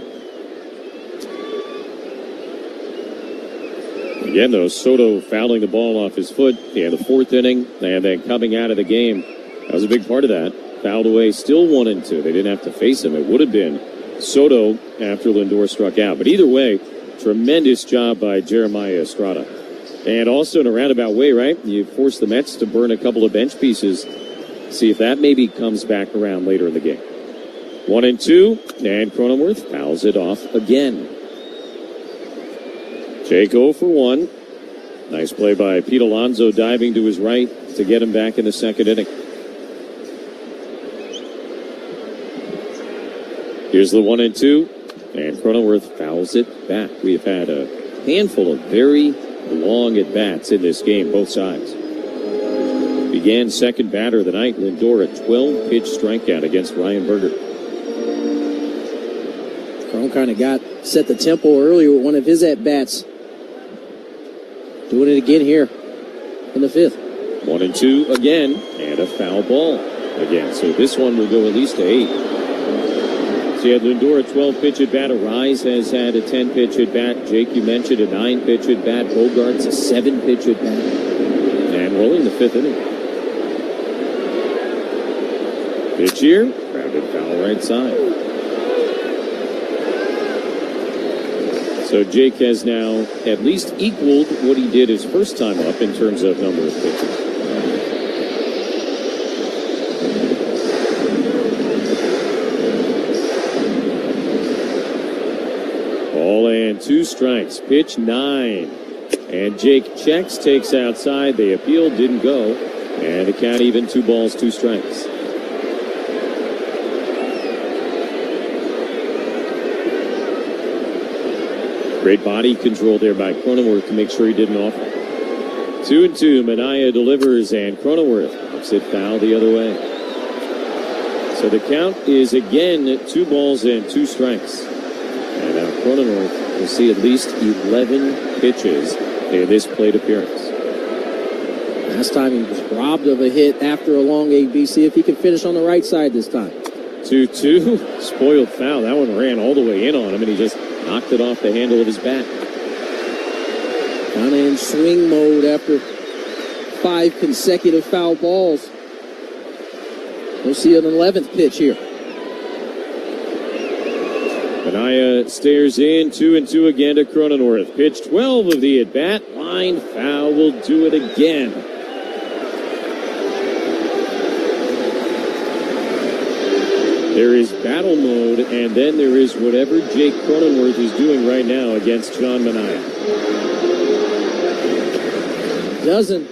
[SPEAKER 16] Again, though, Soto fouling the ball off his foot in the fourth inning, and then coming out of the game. That was a big part of that. Fouled away, still 1-2. They didn't have to face him. It would have been Soto after Lindor struck out. But either way, tremendous job by Jeremiah Estrada. And also in a roundabout way, right? You force the Mets to burn a couple of bench pieces. See if that maybe comes back around later in the game. 1-2, and Cronenworth fouls it off again. Jake 0 for 1. Nice play by Pete Alonso diving to his right to get him back in the second inning. Here's the 1-2, and Cronenworth fouls it back. We have had a handful of very long at-bats in this game, both sides. Began second batter of the night, Lindor, a 12-pitch strikeout against Ryan Berger.
[SPEAKER 11] Cron kind of set the tempo earlier with one of his at-bats. Doing it again here in the fifth.
[SPEAKER 16] 1-2 again, and a foul ball again. So this one will go at least to 8. So you had Lindor, a 12-pitch at-bat. Arise has had a 10-pitch at-bat. Jake, you mentioned a 9-pitch at-bat. Bogart's a 7-pitch at-bat. And rolling the fifth inning. Pitch here, grounded foul right side. So Jake has now at least equaled what he did his first time up in terms of number of pitches. Ball and 2 strikes. Pitch 9. And Jake checks, takes outside. They appealed, didn't go. And the count even, 2 balls, 2 strikes. Great body control there by Cronenworth to make sure he didn't offer. 2-2, Manaea delivers, and Cronenworth knocks it foul the other way. So the count is again 2 balls and 2 strikes. And now Cronenworth will see at least 11 pitches in this plate appearance.
[SPEAKER 11] Last time he was robbed of a hit after a long AB. See if he can finish on the right side this time.
[SPEAKER 16] 2-2, spoiled foul. That one ran all the way in on him, and he just knocked it off the handle of his bat.
[SPEAKER 11] Kind of in swing mode after 5 consecutive foul balls. We'll see an 11th pitch here.
[SPEAKER 16] Manaea stares in, 2-2 again to Cronenworth. Pitch 12 of the at-bat. Line foul will do it again. There is battle mode, and then there is whatever Jake Cronenworth is doing right now against Sean Manaea.
[SPEAKER 11] Doesn't.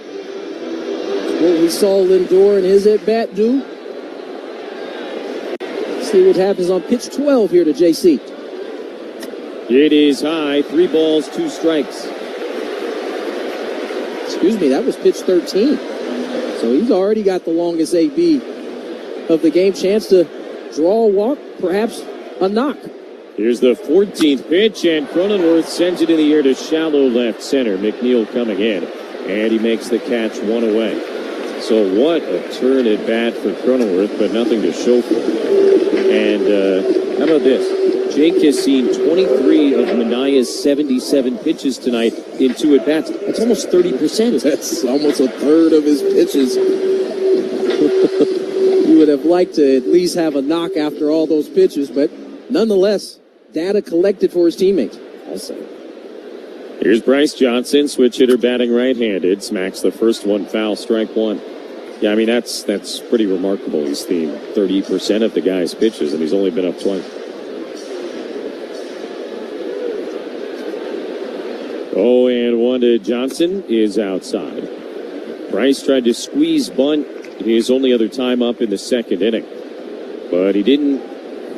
[SPEAKER 11] What we saw Lindor and his at-bat do. See what happens on pitch 12 here to JC.
[SPEAKER 16] It is high, 3 balls, 2 strikes.
[SPEAKER 11] Excuse me, that was pitch 13. So he's already got the longest AB of the game. Chance to draw a walk, perhaps a knock.
[SPEAKER 16] Here's the 14th pitch, and Cronenworth sends it in the air to shallow left center. McNeil coming in, and he makes the catch 1 away. So what a turn at bat for Cronenworth, but nothing to show for it. And how about this? Jake has seen 23 of Manaea's 77 pitches tonight in 2 at-bats. That's almost 30%.
[SPEAKER 11] That's almost a third of his pitches. You would have liked to at least have a knock after all those pitches, but nonetheless, data collected for his teammates.
[SPEAKER 16] Also. Here's Bryce Johnson, switch hitter batting right-handed. Smacks the first one foul, strike 1. Yeah, I mean, that's pretty remarkable. He's seen 30% of the guy's pitches, and he's only been up twice. 0-1 to Johnson is outside. Bryce tried to squeeze bunt his only other time up in the 2nd inning, but he didn't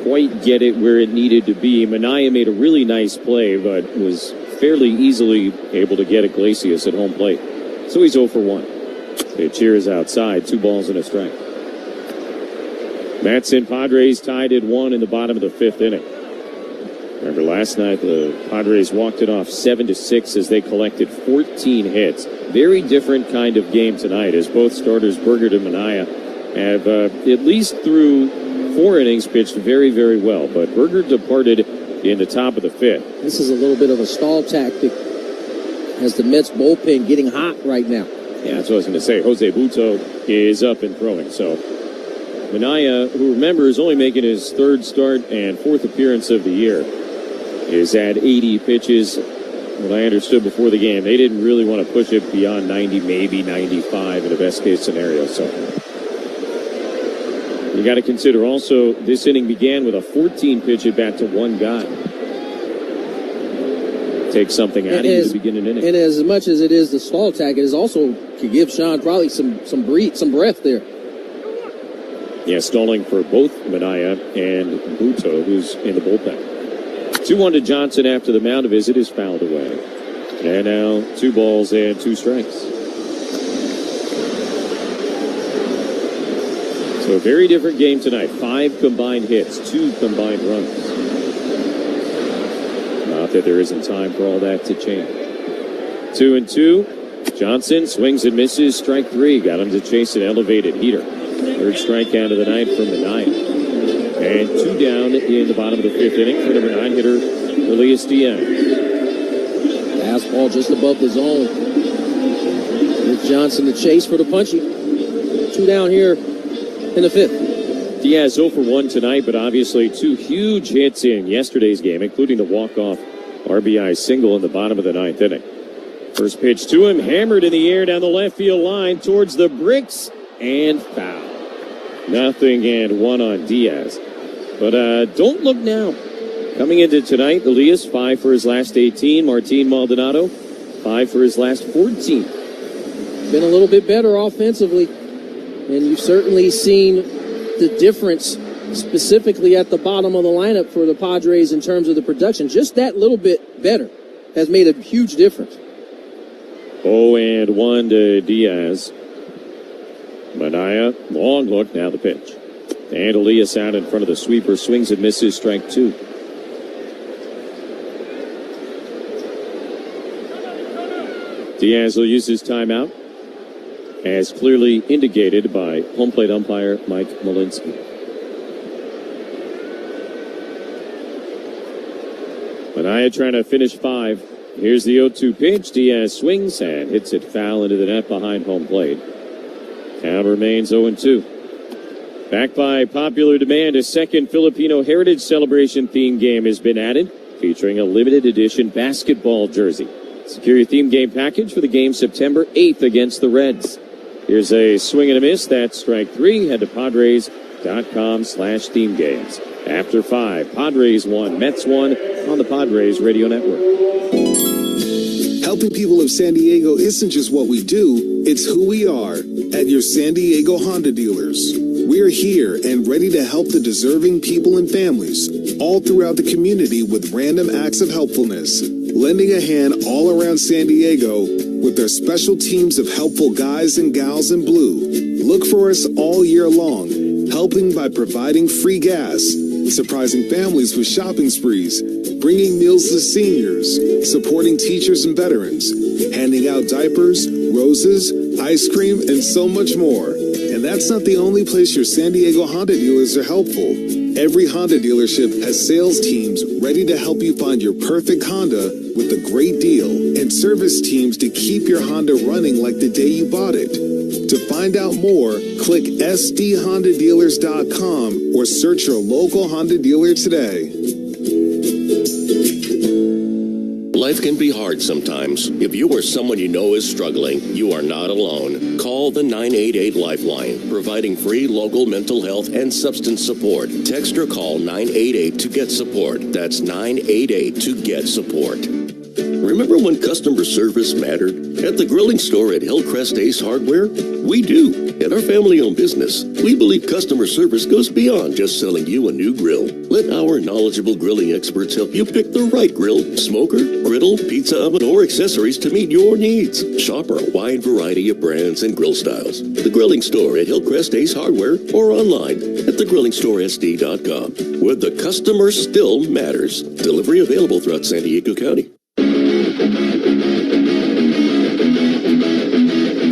[SPEAKER 16] quite get it where it needed to be. Manaea made a really nice play, but was fairly easily able to get Iglesias at home plate. So he's 0 for 1. Pitch here is outside, 2 balls and a strike. Mets and Padres tied at 1 in the bottom of the 5th inning. Remember last night the Padres walked it off 7-6 as they collected 14 hits. Very different kind of game tonight as both starters, Burgert and Manaea, have at least through 4 innings pitched very, very well. But Burgert departed in the top of the 5th.
[SPEAKER 11] This is a little bit of a stall tactic as the Mets bullpen getting hot right now.
[SPEAKER 16] Yeah, that's what I was going to say. Jose Butto is up and throwing. So Manaea, who remember is only making his 3rd start and 4th appearance of the year, is at 80 pitches. What I understood before the game, they didn't really want to push it beyond 90, maybe 95 in the best case scenario. So you got to consider also this inning began with a 14-pitch at bat to 1 guy. Take something out of you to begin an inning.
[SPEAKER 11] And as much as it is the stall tactic, it is also could give Sean probably some breath there.
[SPEAKER 16] Yeah, stalling for both Manaea and Butto, who's in the bullpen. 2-1 to Johnson after the mound visit is fouled away. And now 2 balls and 2 strikes. So a very different game tonight. 5 combined hits, 2 combined runs. Not that there isn't time for all that to change. 2-2. Johnson swings and misses. Strike 3. Got him to chase an elevated heater. 3rd strikeout of the night from Manaea. And 2 down in the bottom of the 5th inning for number 9 hitter, Elias Diaz.
[SPEAKER 11] Fastball just above the zone. With Johnson to chase for the punchy. 2 down here in the 5th.
[SPEAKER 16] Diaz 0 for 1 tonight, but obviously 2 huge hits in yesterday's game, including the walk-off RBI single in the bottom of the 9th inning. First pitch to him, hammered in the air down the left field line towards the bricks, and foul. 0-1 on Diaz. But don't look now. Coming into tonight, Elias 5 for his last 18. Martin Maldonado 5 for his last 14.
[SPEAKER 11] been a little bit better offensively, and you've certainly seen the difference specifically at the bottom of the lineup for the Padres in terms of the production. Just that little bit better has made a huge difference.
[SPEAKER 16] 0-1 to Diaz. Manaya, long look, now the pitch. And Elias out in front of the sweeper, swings and misses, strike 2. Diaz will use his timeout, as clearly indicated by home plate umpire Mike Malinsky. Manaya trying to finish 5. Here's the 0-2 pitch. Diaz swings and hits it foul into the net behind home plate. Count remains 0-2. Back by popular demand, a second Filipino Heritage Celebration theme game has been added, featuring a limited edition basketball jersey. Secure your theme game package for the game September 8th against the Reds. Here's a swing and a miss. That's strike 3. Head to Padres.com/theme games. After 5, Padres 1, Mets 1 on the Padres Radio Network.
[SPEAKER 2] Helping people of San Diego isn't just what we do, it's who we are at your San Diego Honda dealers. We're here and ready to help the deserving people and families all throughout the community with random acts of helpfulness, lending a hand all around San Diego with their special teams of helpful guys and gals in blue. Look for us all year long, helping by providing free gas, surprising families with shopping sprees, bringing meals to seniors, supporting teachers and veterans, handing out diapers, roses, ice cream, and so much more. And that's not the only place your San Diego Honda dealers are helpful. Every Honda dealership has sales teams ready to help you find your perfect Honda with a great deal, and service teams to keep your Honda running like the day you bought it. To find out more, click sdhondadealers.com or search your local Honda dealer today.
[SPEAKER 20] Life can be hard sometimes. If you or someone you know is struggling, you are not alone. Call the 988 Lifeline, providing free local mental health and substance support. Text or call 988 to get support. That's 988 to get support. Remember when customer service mattered? At the grilling store at Hillcrest Ace Hardware, we do. At our family-owned business, we believe customer service goes beyond just selling you a new grill. Let our knowledgeable grilling experts help you pick the right grill, smoker, griddle, pizza oven, or accessories to meet your needs. Shop our wide variety of brands and grill styles. The Grilling Store at Hillcrest Ace Hardware or online at thegrillingstoresd.com, where the customer still matters. Delivery available throughout San Diego County.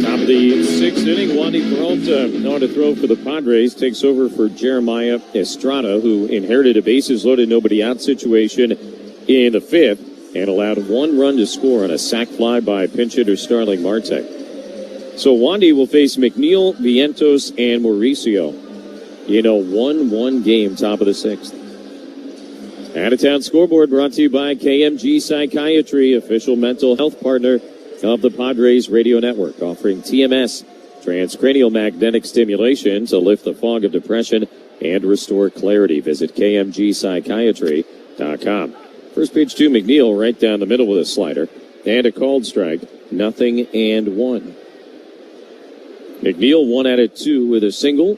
[SPEAKER 16] Top of the 6th inning, Wandy Peralta on to throw for the Padres, takes over for Jeremiah Estrada, who inherited a bases loaded, nobody out situation in the 5th and allowed 1 run to score on a sac fly by pinch hitter Starling Marte. So Wandy will face McNeil, Vientos, and Mauricio in a 1-1 game, top of the 6th. Out-of-town scoreboard brought to you by KMG Psychiatry, official mental health partner of the Padres Radio Network, offering TMS, transcranial magnetic stimulation, to lift the fog of depression and restore clarity. Visit KMGpsychiatry.com. First pitch to McNeil, right down the middle with a slider, and a called strike, 0-1. McNeil 1 out of 2 with a single,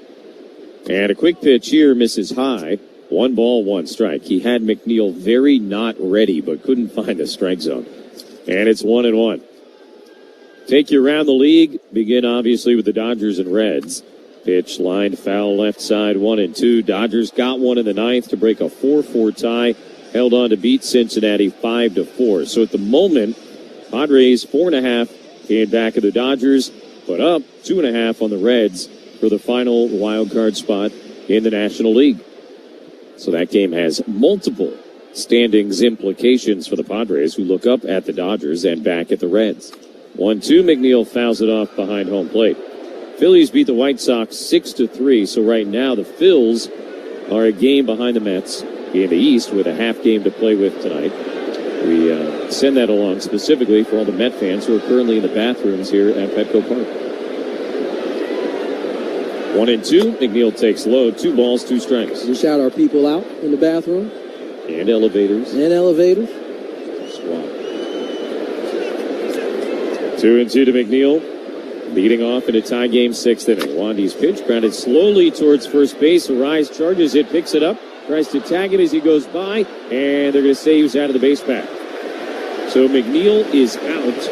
[SPEAKER 16] and a quick pitch here misses high. 1 ball, 1 strike. He had McNeil very not ready, but couldn't find the strike zone. And it's 1-1. Take you around the league. Begin, obviously, with the Dodgers and Reds. Pitch lined foul left side, 1-2. Dodgers got one in the 9th to break a 4-4 tie. Held on to beat Cincinnati 5-4. So at the moment, Padres 4.5 in back of the Dodgers, but up 2.5 on the Reds for the final wild card spot in the National League. So that game has multiple standings implications for the Padres, who look up at the Dodgers and back at the Reds. 1-2, McNeil fouls it off behind home plate. Phillies beat the White Sox 6-3, so right now the Phils are a game behind the Mets in the East with a half game to play with tonight. We send that along specifically for all the Met fans who are currently in the bathrooms here at Petco Park. 1-2, McNeil takes low, 2 balls, 2 strikes.
[SPEAKER 11] We shout our people out in the bathroom.
[SPEAKER 16] And elevators.
[SPEAKER 11] And elevators.
[SPEAKER 16] Swap. 2-2 to McNeil. Leading off in a tie game 6th inning. Wandy's pitch grounded slowly towards first base. Arise charges it, picks it up, tries to tag it as he goes by, and they're going to say he was out of the base path. So McNeil is out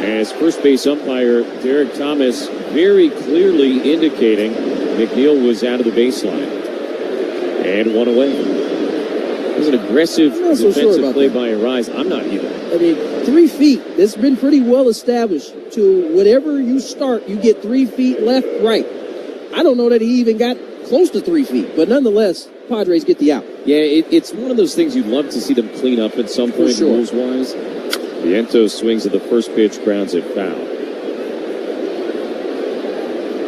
[SPEAKER 16] as first base umpire Derek Thomas very clearly indicating McNeil was out of the baseline. And one away. It was an aggressive defensive play by Arise. I'm not either.
[SPEAKER 11] I mean, 3 feet. It's been pretty well established. To whatever you start, you get 3 feet left, right. I don't know that he even got close to 3 feet, but nonetheless, Padres get the out.
[SPEAKER 16] Yeah, it's one of those things you'd love to see them clean up at some point, rules-wise. Vientos swings at the first pitch, grounds it foul.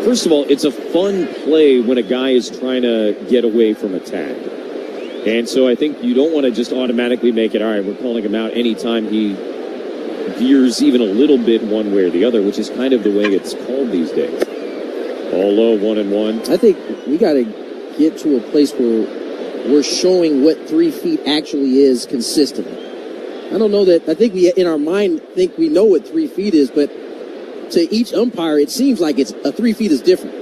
[SPEAKER 16] First of all, it's a fun play when a guy is trying to get away from a tag. And so I think you don't want to just automatically make it, all right, we're calling him out anytime he veers even a little bit one way or the other, which is kind of the way it's called these days. All low, 1-1.
[SPEAKER 11] I think we got to get to a place where we're showing what 3 feet actually is consistently. I don't know that, I think we, in our mind, think we know what 3 feet is, but to each umpire, it seems like it's 3 feet is different.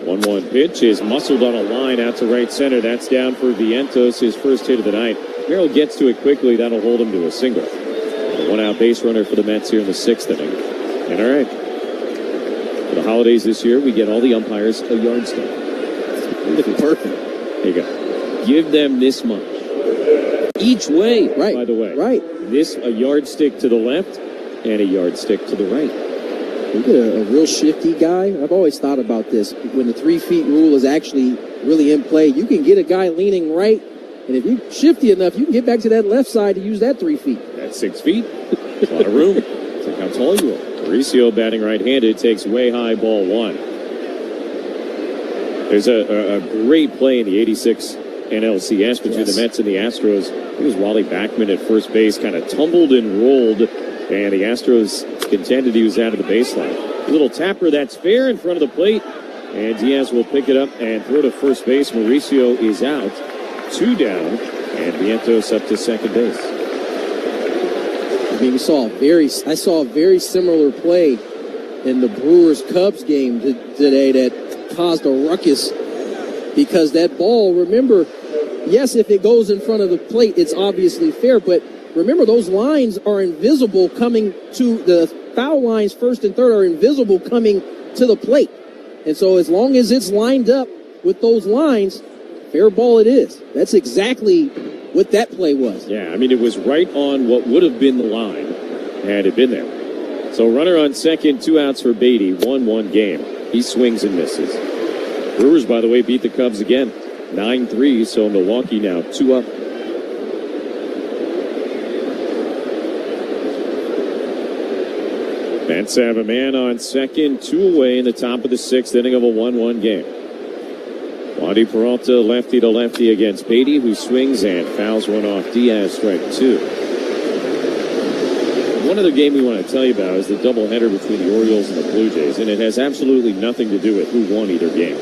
[SPEAKER 16] 1-1 pitch is muscled on a line out to right center. That's down for Vientos, his first hit of the night. Merrill gets to it quickly. That'll hold him to a single. A one-out base runner for the Mets here in the 6th inning. And all right, for the holidays this year, we get all the umpires a yardstick.
[SPEAKER 11] Perfect.
[SPEAKER 16] There you go. Give them this much. Each way,
[SPEAKER 11] right,
[SPEAKER 16] by the way.
[SPEAKER 11] Right.
[SPEAKER 16] This, a yardstick to the left and a yardstick to the right.
[SPEAKER 11] We get a real shifty guy. I've always thought about this. When the 3 feet rule is actually really in play, you can get a guy leaning right, and if you're shifty enough, you can get back to that left side to use that 3 feet.
[SPEAKER 16] That's 6 feet. A lot of room. It's like how tall you are. Mauricio batting right-handed takes way high, ball 1. There's a great play in the 86 NLCS between the Mets and the Astros. It was Wally Backman at first base, kind of tumbled and rolled, and the Astros contended he was out of the baseline. A little tapper, that's fair in front of the plate, and Diaz will pick it up and throw to first base. Mauricio is out, 2 down, and Vientos up to second base.
[SPEAKER 11] I mean, I saw a very similar play in the Brewers-Cubs game today that caused a ruckus because that ball, remember, yes, if it goes in front of the plate, it's obviously fair, but remember, those lines are invisible coming to the foul lines, first and third, are invisible coming to the plate. And so as long as it's lined up with those lines, fair ball it is. That's exactly what that play was.
[SPEAKER 16] Yeah, I mean, it was right on what would have been the line had it been there. So runner on second, 2 outs for Beatty, 1-1 game. He swings and misses. Brewers, by the way, beat the Cubs again, 9-3, so Milwaukee now 2 up. Mets have a man on second, 2 away in the top of the 6th inning of a 1-1 game. Wandy Peralta, lefty to lefty against Beatty, who swings and fouls one off. Diaz, strike 2. One other game we want to tell you about is the doubleheader between the Orioles and the Blue Jays, and it has absolutely nothing to do with who won either game.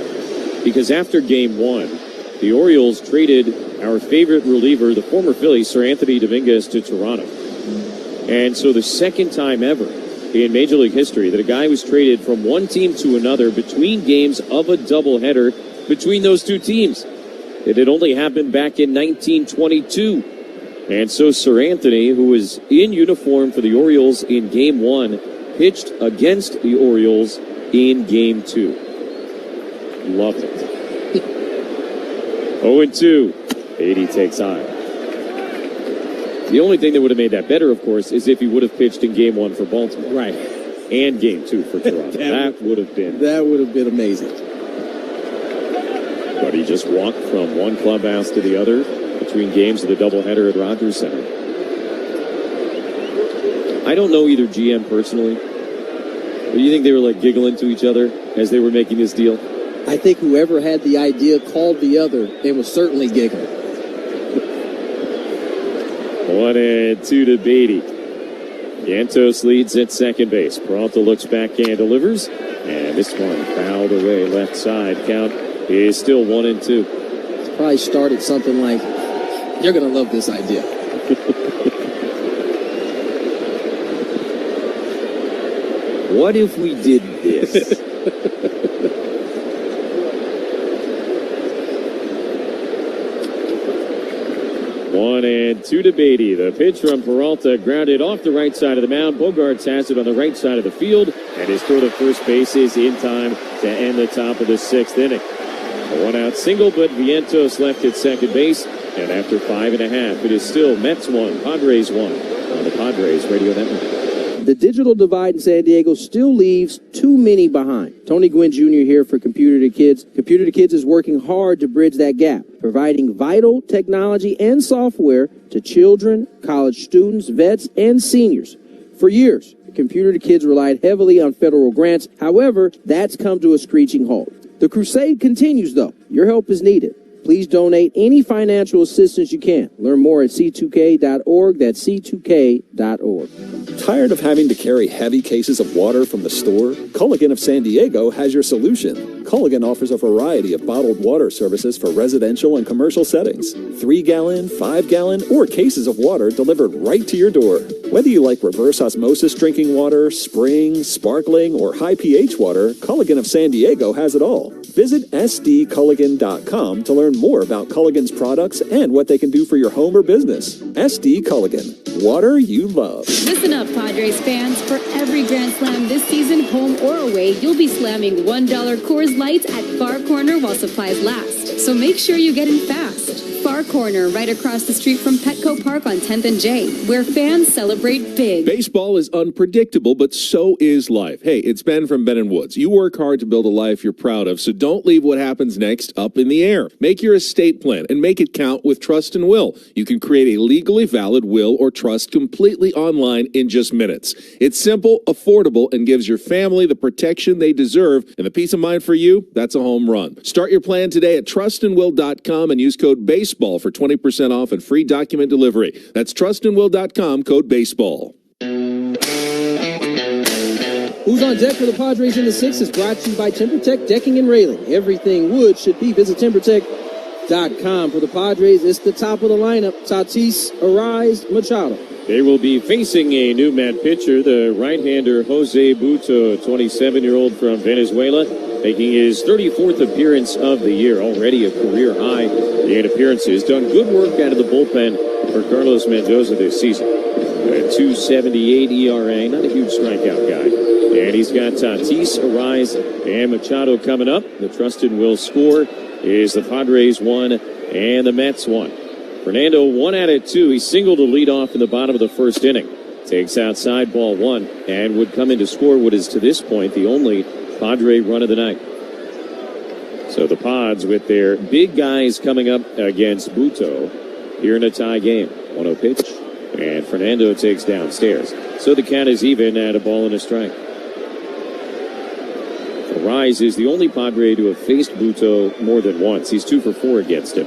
[SPEAKER 16] Because after game 1, the Orioles traded our favorite reliever, the former Philly, Sir Anthony Dominguez, to Toronto. And so the second time ever in Major League history that a guy was traded from one team to another between games of a doubleheader between those two teams. It had only happened back in 1922. And so Sir Anthony, who was in uniform for the Orioles in game 1, pitched against the Orioles in game 2. Love it. 0-2. Beatty takes high. The only thing that would have made that better, of course, is if he would have pitched in game 1 for Baltimore.
[SPEAKER 11] Right.
[SPEAKER 16] And game 2 for Toronto. That would have been
[SPEAKER 11] amazing.
[SPEAKER 16] But he just walked from one clubhouse to the other between games of the doubleheader at Rogers Center. I don't know either GM personally. But do you think they were like giggling to each other as they were making this deal?
[SPEAKER 11] I think whoever had the idea called the other and was certainly giggling.
[SPEAKER 16] 1-2 to Beatty. Vientos leads at second base. Peralta looks back and delivers. And this one fouled away left side. Count is still 1-2.
[SPEAKER 11] Probably started something like, you're going to love this idea.
[SPEAKER 16] What if we did this? 1-2 to Beatty. The pitch from Peralta grounded off the right side of the mound. Bogarts has it on the right side of the field, and his throw to first base is in time to end the top of the 6th inning. A one-out single, but Vientos left at second base, and after 5.5, it is still Mets 1, Padres 1 on the Padres Radio Network.
[SPEAKER 11] The digital divide in San Diego still leaves too many behind. Tony Gwynn Jr. here for Computer to Kids. Computer to Kids is working hard to bridge that gap, providing vital technology and software to children, college students, vets, and seniors. For years, Computer to Kids relied heavily on federal grants. However, that's come to a screeching halt. The crusade continues, though. Your help is needed. Please donate any financial assistance you can. Learn more at c2k.org. That's c2k.org.
[SPEAKER 3] Tired of having to carry heavy cases of water from the store? Culligan of San Diego has your solution. Culligan offers a variety of bottled water services for residential and commercial settings. 3-gallon, 5-gallon, or cases of water delivered right to your door. Whether you like reverse osmosis drinking water, spring, sparkling, or high pH water, Culligan of San Diego has it all. Visit sdculligan.com to learn more about Culligan's products and what they can do for your home or business. SD Culligan. Water you love.
[SPEAKER 24] Listen up, Padres fans. For every Grand Slam this season, home or away, you'll be slamming $1 Coors Lights at Far Corner while supplies last. So make sure you get in fast. Far Corner, right across the street from Petco Park on 10th and J, where fans celebrate big.
[SPEAKER 4] Baseball is unpredictable, but so is life. Hey, it's Ben from Ben & Woods. You work hard to build a life you're proud of, so don't leave what happens next up in the air. Make your estate plan and make it count with Trust and Will. You can create a legally valid will or trust completely online in just minutes. It's simple, affordable, and gives your family the protection they deserve, and the peace of mind for you, that's a home run. Start your plan today at trustandwill.com and use code BASEBALL for 20% off and free document delivery. That's trustandwill.com, code BASEBALL.
[SPEAKER 11] Who's on deck for the Padres in the 6th is brought to you by TimberTech Decking and Railing. Everything wood should be. Visit TimberTech.com. For the Padres, it's the top of the lineup. Tatis, Arise, Machado.
[SPEAKER 16] They will be facing a new man pitcher, the right-hander Jose Buto, 27-year-old from Venezuela, making his 34th appearance of the year, already a career high in appearances. Done good work out of the bullpen for Carlos Mendoza this season. A 2.78 ERA, not a huge strikeout guy. And he's got Tatis, Arise, and Machado coming up. The Trust and Will score is the Padres 1 and the Mets 1. Fernando 1 out of 2. He singled to lead off in the bottom of the first inning. Takes outside ball 1 and would come in to score what is to this point the only Padre run of the night. So the Pods with their big guys coming up against Buto here in a tie game. 1-0 pitch, and Fernando takes downstairs. So the count is even at a ball and a strike. Arise is the only Padre to have faced Buto more than once. He's 2 for 4 against him,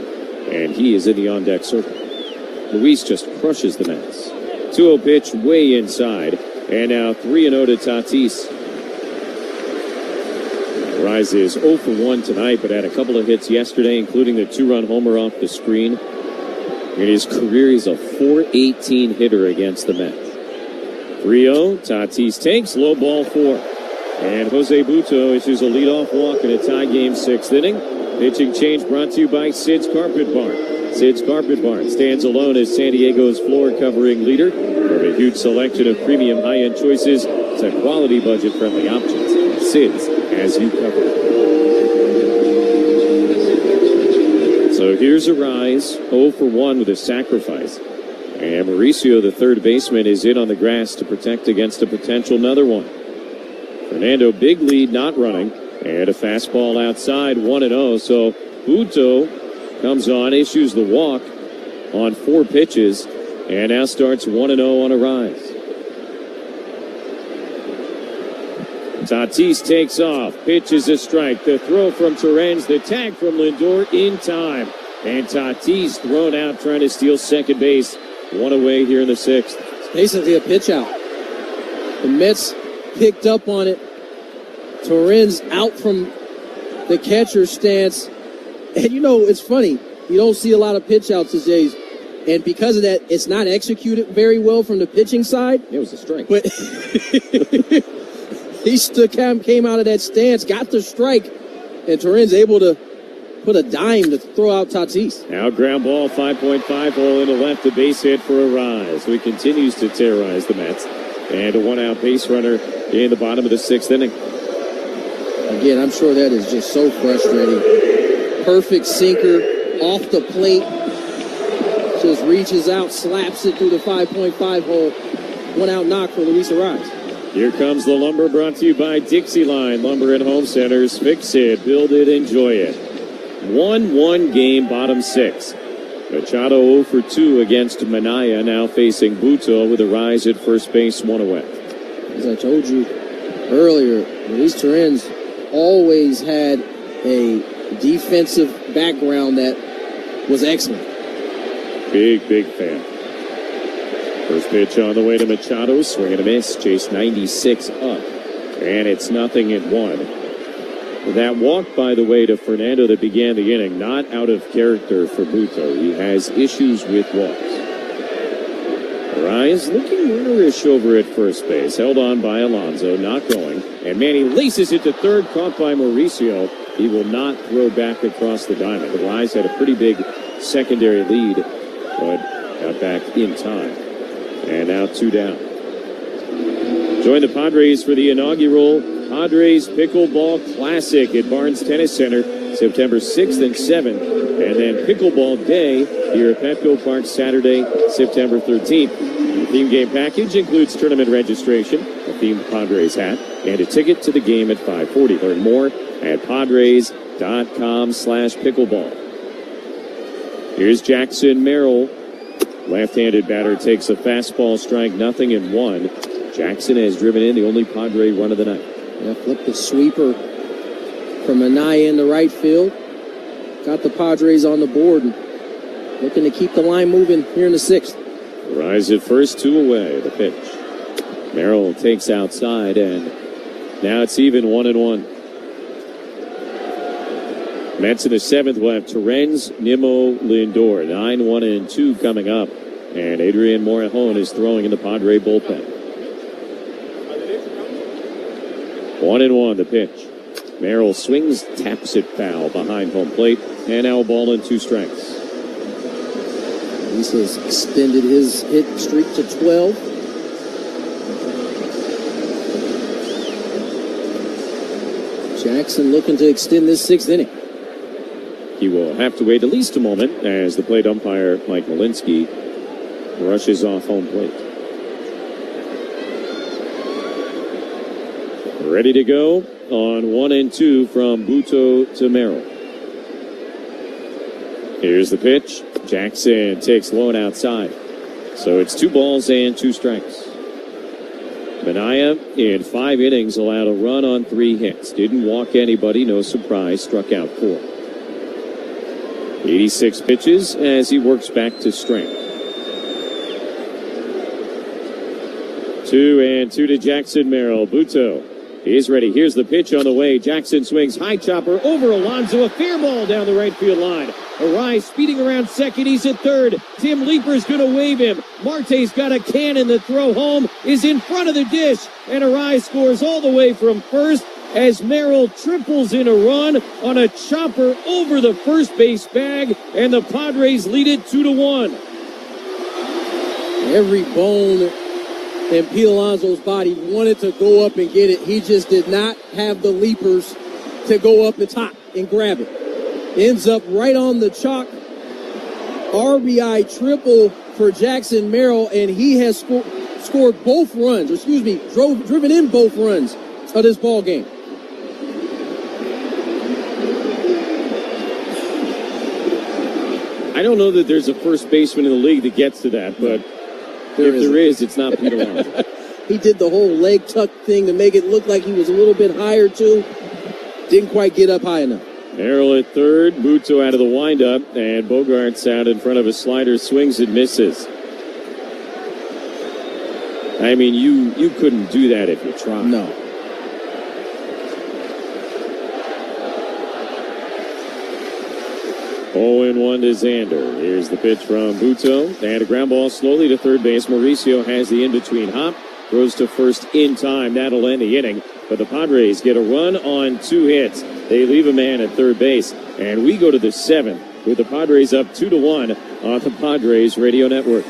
[SPEAKER 16] and he is in the on-deck circle. Luis just crushes the Mets. 2-0 pitch way inside, and now 3-0 to Tatis. Rise is 0 for 1 tonight, but had a couple of hits yesterday, including the 2-run homer off the screen. In his career, he's a .418 hitter against the Mets. 3-0, Tatis takes, low ball 4. And Jose Buto issues a leadoff walk in a tie game 6th inning. Pitching change brought to you by Sid's Carpet Barn. Sid's Carpet Barn stands alone as San Diego's floor covering leader. From a huge selection of premium high-end choices to quality budget-friendly options. Sid's as you cover. So here's Arise, 0 for 1 with a sacrifice. And Mauricio, the third baseman, is in on the grass to protect against a potential another one. Fernando, big lead, not running. And a fastball outside, 1-0. So Buto comes on, issues the walk on 4 pitches, and now starts 1-0 on Arise. Tatis takes off, pitches a strike. The throw from Torrens, the tag from Lindor in time. And Tatis thrown out trying to steal second base. 1 away here in the 6th.
[SPEAKER 11] It's basically a pitch out. The Mets picked up on it. Torrens out from the catcher's stance. And you know, it's funny. You don't see a lot of pitch outs these days. And because of that, it's not executed very well from the pitching side.
[SPEAKER 16] It was a strike.
[SPEAKER 11] But He came out of that stance, got the strike, and Torrens able to put a dime to throw out Tatis.
[SPEAKER 16] Now ground ball, 5.5 hole into left, a base hit for a rise, who continues to terrorize the Mets. And a one-out base runner in the bottom of the 6th inning.
[SPEAKER 11] Again, I'm sure that is just so frustrating. Perfect sinker, off the plate, just reaches out, slaps it through the 5.5 hole. One-out knock for Luis Arraez.
[SPEAKER 16] Here comes the Lumber, brought to you by Dixie Line Lumber and Home Centers. Fix it, build it, enjoy it. 1-1 game, bottom 6. Machado 0 for 2 against Manaya, now facing Buto with a rise at first base, 1 away.
[SPEAKER 11] As I told you earlier, Luis Torrens always had a defensive background that was excellent.
[SPEAKER 16] Big fan. First pitch on the way to Machado, swing and a miss, chase 96 up, and it's 0-1. That walk, by the way, to Fernando that began the inning, not out of character for Buto. He has issues with walks. Arraez looking runnerish over at first base, held on by Alonso, not going, and Manny laces it to third, caught by Mauricio. He will not throw back across the diamond. Arraez had a pretty big secondary lead, but got back in time. And now 2 down. Join the Padres for the inaugural Padres Pickleball Classic at Barnes Tennis Center, September 6th and 7th. And then Pickleball Day here at Petco Park, Saturday, September 13th. The theme game package includes tournament registration, a themed Padres hat, and a ticket to the game at 5:40. Learn more at padres.com/pickleball. Here's Jackson Merrill. Left-handed batter takes a fastball strike, 0-1. Jackson has driven in the only Padre run of the night.
[SPEAKER 11] Yeah, flipped the sweeper from Anaya into right field. Got the Padres on the board and looking to keep the line moving here in the 6th.
[SPEAKER 16] Rise at first, 2 away, the pitch. Merrill takes outside, and now it's even 1-1. Mets in the 7th will have Torrens, Nimmo, Lindor. 9-1-2 coming up. And Adrian Morejon is throwing in the Padre bullpen. 1-1 the pitch. Merrill swings, taps it foul behind home plate, and now a ball and 2 strikes.
[SPEAKER 11] He has extended his hit streak to 12. Jackson looking to extend this 6th inning.
[SPEAKER 16] He will have to wait at least a moment as the plate umpire, Mike Malinsky, rushes off home plate. Ready to go on 1-2 from Buto to Merrill. Here's the pitch. Jackson takes low and outside. So it's 2 balls and 2 strikes. Manaya in 5 innings allowed a run on 3 hits. Didn't walk anybody, no surprise, struck out 4. 86 pitches as he works back to strength. 2-2 to Jackson Merrill. Buto is ready. Here's the pitch on the way. Jackson swings, high chopper over Alonso. A fair ball down the right field line. Arraez speeding around second. He's at third. Tim Leeper's going to wave him. Marte's got a cannon. The throw home is in front of the dish. And Arraez scores all the way from first as Merrill triples in a run on a chopper over the first base bag. And the Padres lead it 2-1.
[SPEAKER 11] Every bone in Pete Alonso's body wanted to go up and get it. He just did not have the leapers to go up the top and grab it. Ends up right on the chalk. RBI triple for Jackson Merrill, and he has scored both runs, driven in both runs of this ball game.
[SPEAKER 16] I don't know that there's a first baseman in the league that gets to that, but if there is, it's not Pete Alonso.
[SPEAKER 11] He did the whole leg tuck thing to make it look like he was a little bit higher, too. Didn't quite get up high enough.
[SPEAKER 16] Merrill at third, Buto out of the windup, and Bogart's out in front of a slider, swings and misses. I mean, you couldn't do that if you tried.
[SPEAKER 11] No.
[SPEAKER 16] Oh, and 1 to Xander. Here's the pitch from Buto, and a ground ball slowly to third base. Mauricio has the in-between hop, throws to first in time. That'll end the inning. but the Padres get a run on 2 hits. They leave a man at third base, and we go to the 7th with the Padres up 2-1 on the Padres Radio Network.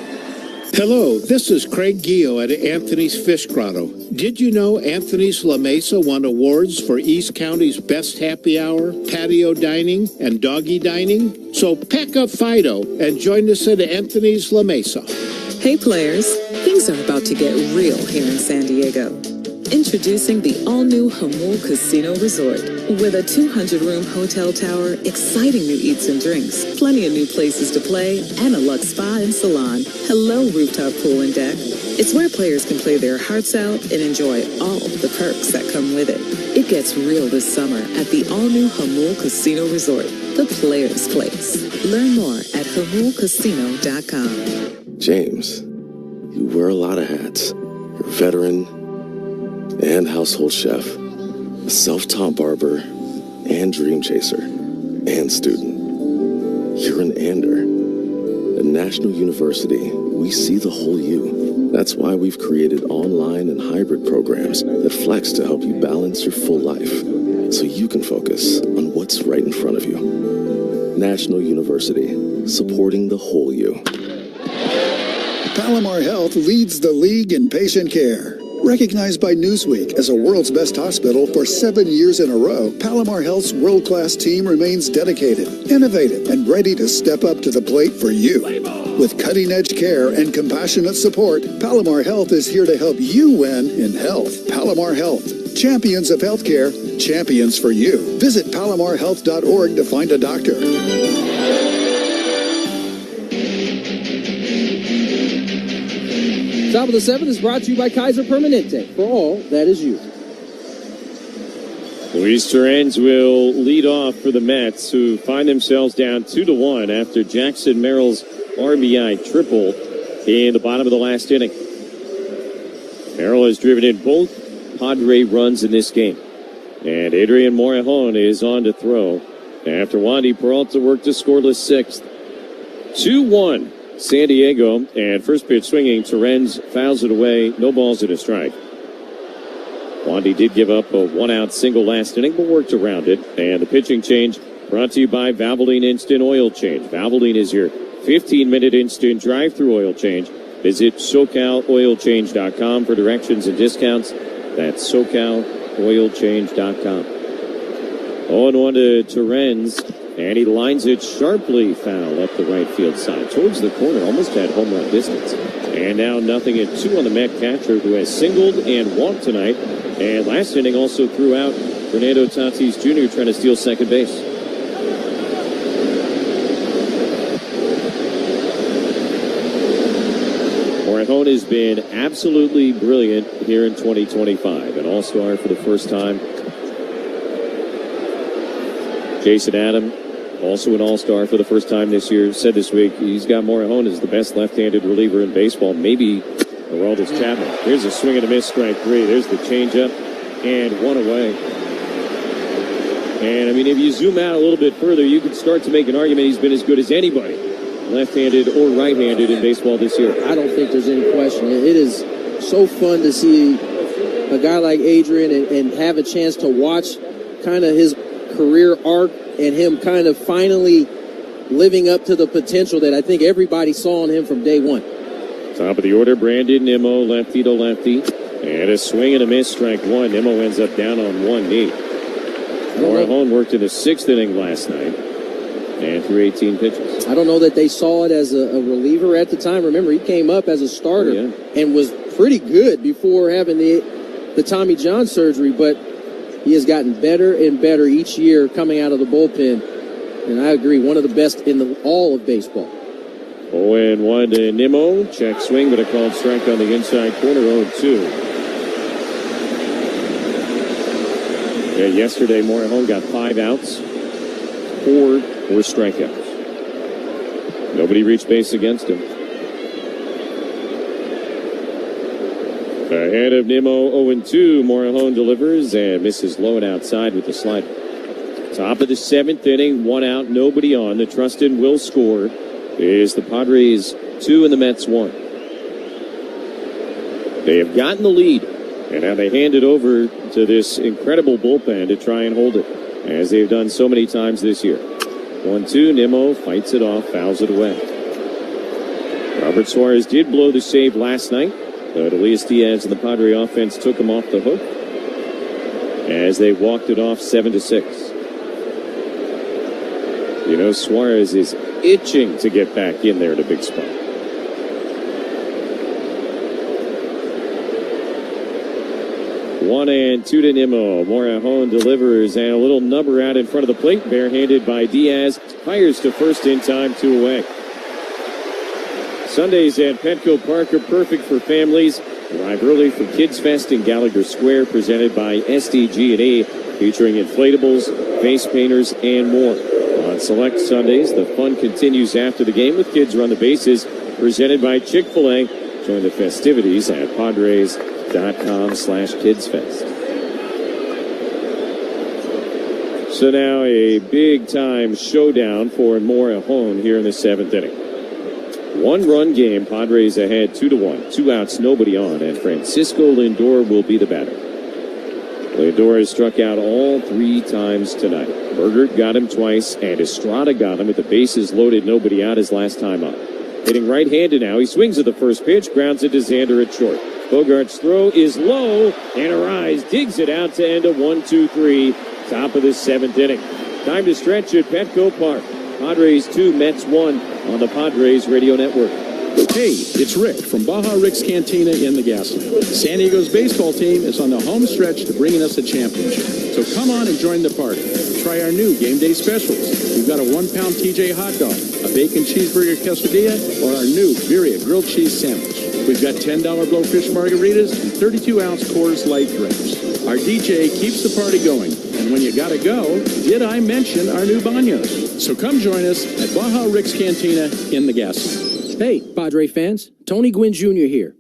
[SPEAKER 6] Hello, this is Craig Gio at Anthony's Fish Grotto. Did you know Anthony's La Mesa won awards for East County's best happy hour, patio dining, and doggy dining? So pack up Fido and join us at Anthony's La Mesa.
[SPEAKER 22] Hey players, things are about to get real here in San Diego. Introducing the all-new Jamul Casino Resort. With a 200-room hotel tower, exciting new eats and drinks, plenty of new places to play, and a luxe spa and salon. Hello, rooftop pool and deck. It's where players can play their hearts out and enjoy all the perks that come with it. It gets real this summer at the all-new Jamul Casino Resort, the player's place. Learn more at jamulcasino.com.
[SPEAKER 14] James, you wear a lot of hats. You're a veteran and household chef, a self-taught barber, and dream chaser, and student. You're an Ander. At National University, we see the whole you. That's why we've created online and hybrid programs that flex to help you balance your full life, so you can focus on what's right in front of you. National University, supporting the whole you.
[SPEAKER 8] Palomar Health leads the league in patient care. Recognized by Newsweek as a world's best hospital for 7 years in a row, Palomar Health's world-class team remains dedicated, innovative, and ready to step up to the plate for you. With cutting-edge care and compassionate support, Palomar Health is here to help you win in health. Palomar Health, champions of healthcare, champions for you. Visit palomarhealth.org to find a doctor.
[SPEAKER 11] Top of the 7th is brought to you by Kaiser Permanente. For all that is you.
[SPEAKER 16] Luis Torrens will lead off for the Mets, who find themselves down 2-1 after Jackson Merrill's RBI triple in the bottom of the last inning. Merrill has driven in both Padre runs in this game. And Adrian Morejon is on to throw after Wandy Peralta worked a scoreless 6th. 2-1. San Diego, and first pitch swinging, Torrens fouls it away, no balls and a strike. Wandy did give up a 1-out single last inning, but worked around it. And the pitching change brought to you by Valvoline Instant Oil Change. Valvoline is your 15-minute instant drive-through oil change. Visit SoCalOilChange.com for directions and discounts. That's SoCalOilChange.com. 0-1 to Torrens. And he lines it sharply foul up the right field side. Towards the corner, almost at home run distance. And now 0-2 on the Met catcher, who has singled and walked tonight. And last inning also threw out Fernando Tatis Jr. trying to steal second base. Morejon has been absolutely brilliant here in 2025. An all-star for the first time. Jason Adam, also an all-star for the first time this year, said this week he's got Morejon as the best left-handed reliever in baseball, maybe Aroldis Chapman. Here's a swing and a miss, strike 3. There's the changeup, and 1 away. And, I mean, if you zoom out a little bit further, you can start to make an argument he's been as good as anybody, left-handed or right-handed in baseball this year.
[SPEAKER 11] I don't think there's any question. It is so fun to see a guy like Adrian and have a chance to watch kind of his career arc and him kind of finally living up to the potential that I think everybody saw in him from day one.
[SPEAKER 16] Top of the order, Brandon Nimmo, lefty to lefty. And a swing and a miss, strike 1. Nimmo ends up down on 1 knee. Morejon worked in the 6th inning last night and threw 18 pitches.
[SPEAKER 11] I don't know that they saw it as a reliever at the time. Remember, he came up as a starter and was pretty good before having the Tommy John surgery, but he has gotten better and better each year coming out of the bullpen. And I agree, one of the best in all of baseball.
[SPEAKER 16] 0-1 to Nimmo. Check swing, but a called strike on the inside corner, 0-2. Yeah, yesterday, Morejon got 5 outs. 4 were strikeouts. Nobody reached base against him. Ahead of Nimmo, 0-2. Morejon delivers and misses low and outside with the slider. Top of the 7th inning, 1 out, nobody on. The Trustin will score. Is the Padres 2 and the Mets 1. They have gotten the lead And now they hand it over to this incredible bullpen to try and hold it, as they've done so many times this year. 1-2, Nimmo fights it off, fouls it away. Robert Suarez did blow the save last night, but Elias Diaz and the Padre offense took him off the hook as they walked it off 7-6. You know, Suarez is itching to get back in there in a big spot. 1-2 to Nimmo. Morejon delivers, and a little number out in front of the plate, barehanded by Diaz. Fires to first in time, 2 away. Sundays at Petco Park are perfect for families. Arrive early for Kids Fest in Gallagher Square, presented by SDG&E, featuring inflatables, face painters, and more. On select Sundays, the fun continues after the game with Kids Run the Bases, presented by Chick-fil-A. Join the festivities at Padres.com/KidsFest. So now a big-time showdown for Morejon here in the 7th inning. 1-run game, Padres ahead 2-1. 2 outs, nobody on, and Francisco Lindor will be the batter. Lindor has struck out all 3 times tonight. Bergert got him twice, and Estrada got him with the bases loaded, nobody out his last time up. Hitting right-handed now, he swings at the first pitch, grounds it to Xander at short. Bogart's throw is low, and Arise digs it out to end a 1-2-3, top of the 7th inning. Time to stretch at Petco Park. Padres 2, Mets 1 on the Padres Radio Network.
[SPEAKER 13] Hey, it's Rick from Baja Rick's Cantina in the Gaslamp. San Diego's baseball team is on the home stretch to bringing us a championship. So come on and join the party. Try our new game day specials. We've got a 1-pound TJ hot dog, a bacon cheeseburger quesadilla, or our new birria grilled cheese sandwich. We've got $10 blowfish margaritas and 32-ounce Coors Light drinks. Our DJ keeps the party going. And when you gotta go, did I mention our new baños? So come join us at Baja Rick's Cantina in the Gaslamp.
[SPEAKER 11] Hey, Padre fans, Tony Gwynn Jr. here.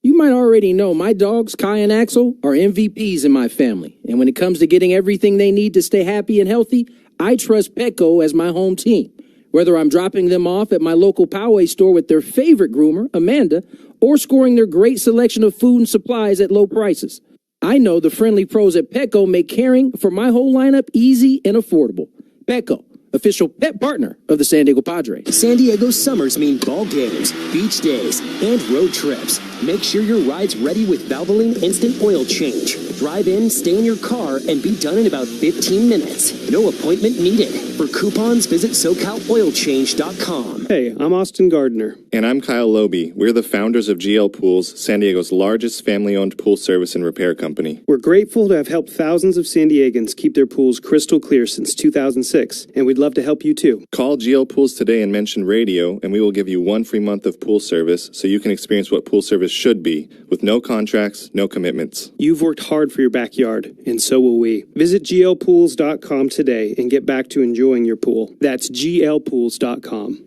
[SPEAKER 11] You might already know my dogs, Kai and Axel, are MVPs in my family. And when it comes to getting everything they need to stay happy and healthy, I trust Petco as my home team. Whether I'm dropping them off at my local Poway store with their favorite groomer, Amanda, or scoring their great selection of food and supplies at low prices. I know the friendly pros at Petco make caring for my whole lineup easy and affordable. Petco, official pet partner of the San Diego Padres.
[SPEAKER 5] San Diego summers mean ball games, beach days, and road trips. Make sure your ride's ready with Valvoline Instant Oil Change. Drive in, stay in your car, and be done in about 15 minutes. No appointment needed. For coupons, visit SoCalOilChange.com.
[SPEAKER 17] Hey, I'm Austin Gardner.
[SPEAKER 18] And I'm Kyle Lobe. We're the founders of GL Pools, San Diego's largest family-owned pool service and repair company.
[SPEAKER 17] We're grateful to have helped thousands of San Diegans keep their pools crystal clear since 2006, and we'd love to help you too.
[SPEAKER 18] Call GL Pools today and mention radio, and we will give you 1 free month of pool service so you can experience what pool service should be, with no contracts, no commitments.
[SPEAKER 17] You've worked hard for your backyard, and so will we. Visit glpools.com today and get back to enjoying your pool. That's glpools.com.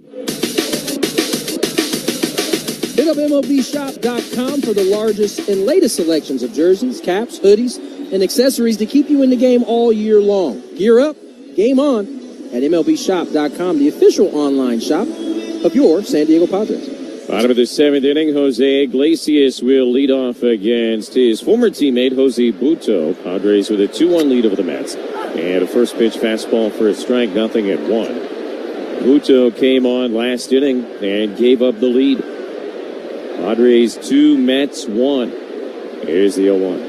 [SPEAKER 11] Hit up MLBshop.com for the largest and latest selections of jerseys, caps, hoodies, and accessories to keep you in the game all year long. Gear up, game on at MLBshop.com, the official online shop of your San Diego Padres.
[SPEAKER 16] Bottom of the 7th inning, Jose Iglesias will lead off against his former teammate, Jose Butto. Padres with a 2-1 lead over the Mets. And a first pitch fastball for a strike, nothing at 1. Butto came on last inning and gave up the lead. Padres 2, Mets 1. Here's the 0-1.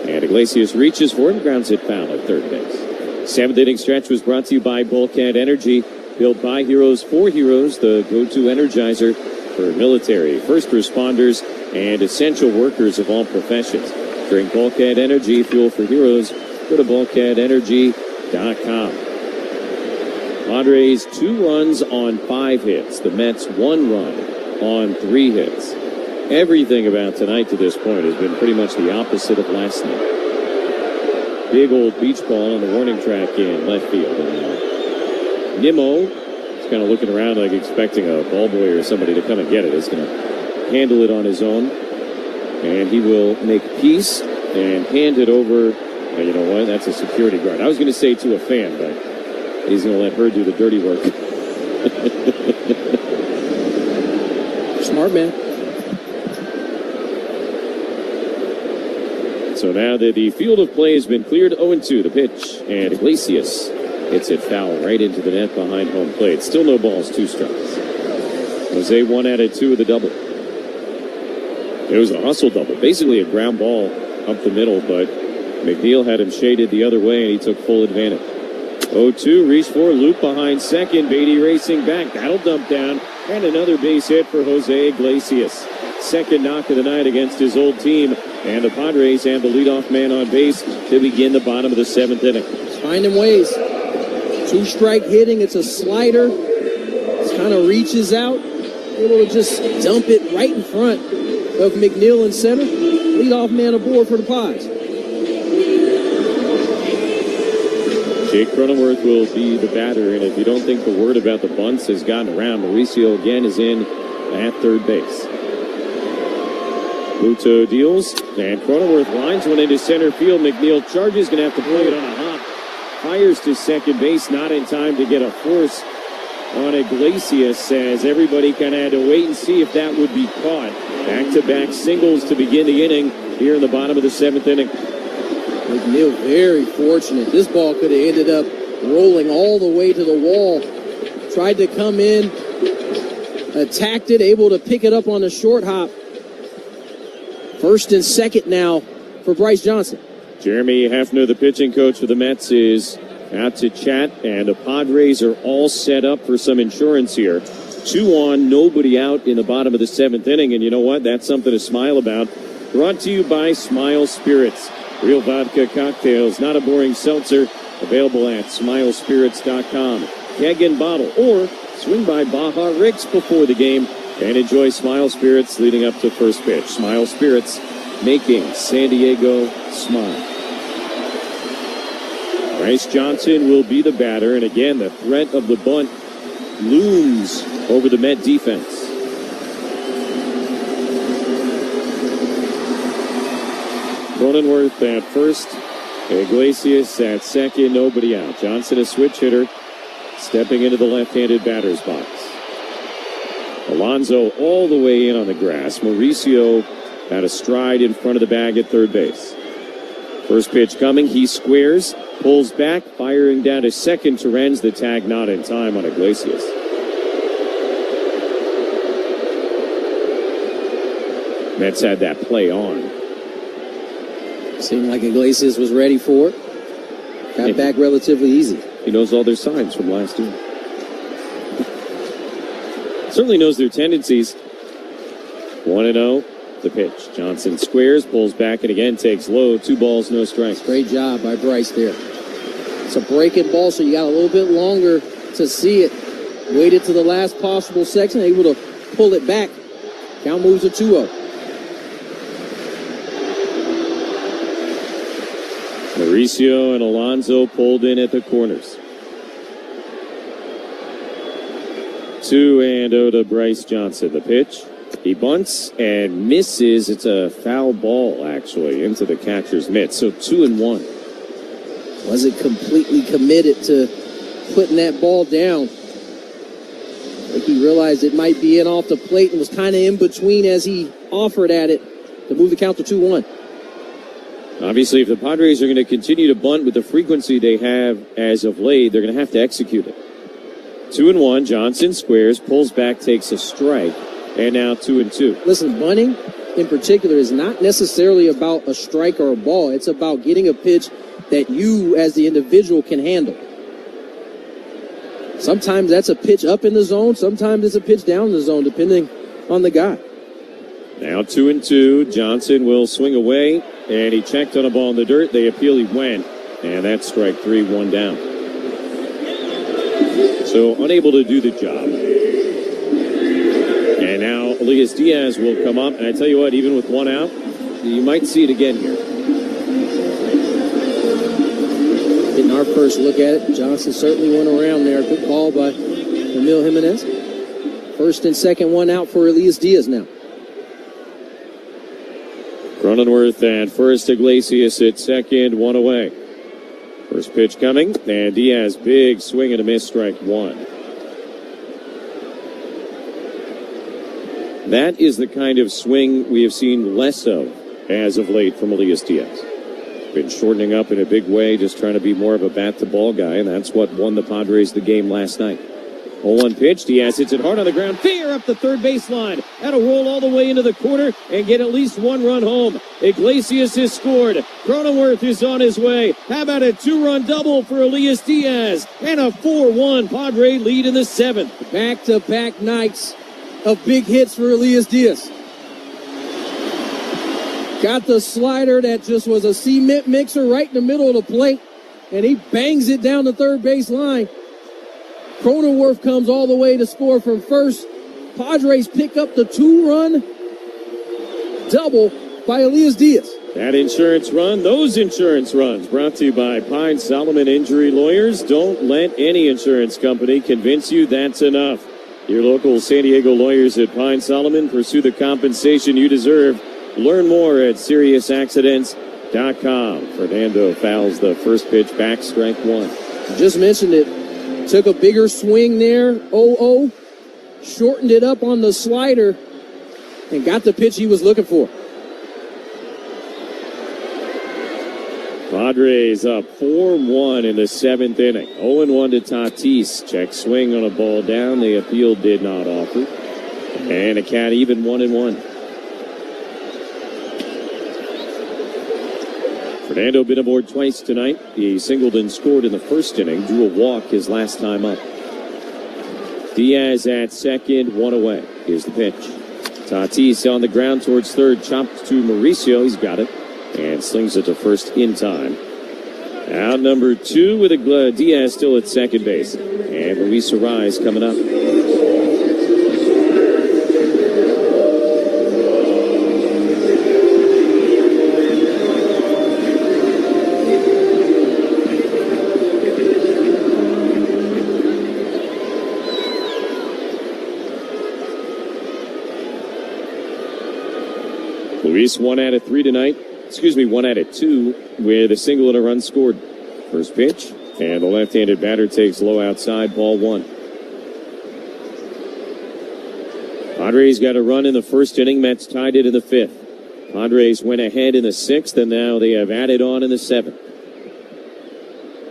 [SPEAKER 16] And Iglesias reaches for it and grounds it foul at third base. 7th inning stretch was brought to you by Bulkhead Energy. Built by heroes for heroes, the go-to energizer for military, first responders, and essential workers of all professions. Drink Bulkhead Energy, fuel for heroes. Go to bulkheadenergy.com. Padres 2 runs on 5 hits. The Mets 1 run on 3 hits. Everything about tonight to this point has been pretty much the opposite of last night. Big old beach ball on the warning track in left field. And Nimmo is kind of looking around like expecting a ball boy or somebody to come and get it. He's going to handle it on his own. And he will make peace and hand it over. You know what? That's a security guard. I was going to say to a fan, but he's going to let her do the dirty work.
[SPEAKER 11] Smart man.
[SPEAKER 16] So now that the field of play has been cleared, 0-2 the pitch, and Iglesias hits it foul right into the net behind home plate. Still no balls, 2 strikes. Jose 1 out of 2 of the double. It was a hustle double, basically a ground ball up the middle, but McNeil had him shaded the other way, and he took full advantage. 0-2, reach for, loop behind second, Beatty racing back, that'll dump down, and another base hit for Jose Iglesias. Second knock of the night against his old team, and the Padres have the leadoff man on base to begin the bottom of the 7th inning.
[SPEAKER 11] Finding ways. 2-strike hitting, it's a slider. It kind of reaches out, able to just dump it right in front of McNeil in center. Leadoff man aboard for the Pies.
[SPEAKER 16] Jake Cronenworth will be the batter, and if you don't think the word about the bunts has gotten around, Mauricio again is in at third base. Muto deals, and Cronenworth lines one into center field. McNeil charges, going to have to play it on a hop. Fires to second base, not in time to get a force on Iglesias, as everybody kind of had to wait and see if that would be caught. Back-to-back singles to begin the inning here in the bottom of the 7th inning.
[SPEAKER 11] McNeil very fortunate. This ball could have ended up rolling all the way to the wall. Tried to come in, attacked it, able to pick it up on the short hop. First and second now for Bryce Johnson.
[SPEAKER 16] Jeremy Hefner, the pitching coach for the Mets, is out to chat, and the Padres are all set up for some insurance here. 2 on, nobody out in the bottom of the 7th inning, and you know what? That's something to smile about. Brought to you by Smile Spirits. Real vodka cocktails, not a boring seltzer. Available at smilespirits.com. Keg and bottle, or swing by Baja Rick's before the game and enjoy Smile Spirits leading up to first pitch. Smile Spirits, making San Diego smile. Bryce Johnson will be the batter, and again, the threat of the bunt looms over the Met defense. Cronenworth at first, Iglesias at second, nobody out. Johnson, a switch hitter, stepping into the left-handed batter's box. Alonso all the way in on the grass. Mauricio had a stride in front of the bag at third base. First pitch coming, he squares, pulls back, firing down to second. Terens, the tag not in time on Iglesias. Mets had that play on.
[SPEAKER 11] Seemed like Iglesias was ready for it. Got back relatively easy.
[SPEAKER 16] He knows all their signs from last year. Certainly knows their tendencies. 1-0, the pitch. Johnson squares, pulls back, and again takes low. 2 balls, no strikes.
[SPEAKER 11] Great job by Bryce there. It's a breaking ball, so you got a little bit longer to see it. Waited to the last possible section, able to pull it back. Count moves to 2-0.
[SPEAKER 16] Mauricio and Alonso pulled in at the corners. 2-0 to Bryce Johnson. The pitch, he bunts and misses. It's a foul ball, actually, into the catcher's mitt. So 2-1.
[SPEAKER 11] Wasn't completely committed to putting that ball down. I think he realized it might be in off the plate and was kind of in between as he offered at it to move the count to 2-1.
[SPEAKER 16] Obviously, if the Padres are going to continue to bunt with the frequency they have as of late, they're going to have to execute it. 2-1, Johnson squares, pulls back, takes a strike, and now 2-2.
[SPEAKER 11] Listen, bunting in particular is not necessarily about a strike or a ball. It's about getting a pitch that you as the individual can handle. Sometimes that's a pitch up in the zone. Sometimes it's a pitch down in the zone, depending on the guy.
[SPEAKER 16] Now 2-2. Johnson will swing away, and he checked on a ball in the dirt. They appeal, he went, and that's strike 3, 1 down. So unable to do the job. And now Elias Diaz will come up, and I tell you what, even with 1 out, you might see it again here.
[SPEAKER 11] Getting our first look at it, Johnson certainly went around there. Good ball by Emil Jimenez. First and second, 1 out for Elias Diaz now.
[SPEAKER 16] Cronenworth at first, Iglesias at second, 1 away. First pitch coming, and Diaz, big swing and a miss, strike 1. That is the kind of swing we have seen less of as of late from Elias Diaz. been shortening up in a big way, just trying to be more of a bat-to-ball guy, and that's what won the Padres the game last night. 0-1 pitch. Diaz hits it hard on the ground. Fair up the third baseline. That'll roll all the way into the corner and get at least one run home. Iglesias has scored. Cronenworth is on his way. How about a 2-run double for Elias Diaz? And a 4-1 Padre lead in the 7th.
[SPEAKER 1] Back-to-back nights of big hits for Elias Diaz. Got the slider that just was a cement mixer right in the middle of the plate, and he bangs it down the third base line. Cronenworth comes all the way to score from first. Padres pick up the 2-run double by Elias Diaz.
[SPEAKER 16] That insurance run, those insurance runs, brought to you by Pine Solomon Injury Lawyers. Don't let any insurance company convince you that's enough. Your local San Diego lawyers at Pine Solomon pursue the compensation you deserve. Learn more at SeriousAccidents.com. Fernando fouls the first pitch back, strike one.
[SPEAKER 1] Just mentioned it. Took a bigger swing there, 0-0, shortened it up on the slider, and got the pitch he was looking for.
[SPEAKER 16] Padres up 4-1 in the 7th inning. 0-1 to Tatis. Check swing on a ball down. The appeal did not offer. And a count even 1-1. Fernando been aboard twice tonight. He singled and scored in the first inning. Drew a walk his last time up. Diaz at second, one away. Here's the pitch. Tatis on the ground towards third. Chopped to Mauricio. He's got it. And slings it to first in time. Out number 2 with a Diaz still at second base. And Luis Arraez coming up. Luis 1 out of 3 tonight. 1 out of 2 with a single and a run scored. First pitch, and the left-handed batter takes low outside, ball 1. Padres got a run in the first inning. Mets tied it in the 5th. Padres went ahead in the 6th, and now they have added on in the 7th.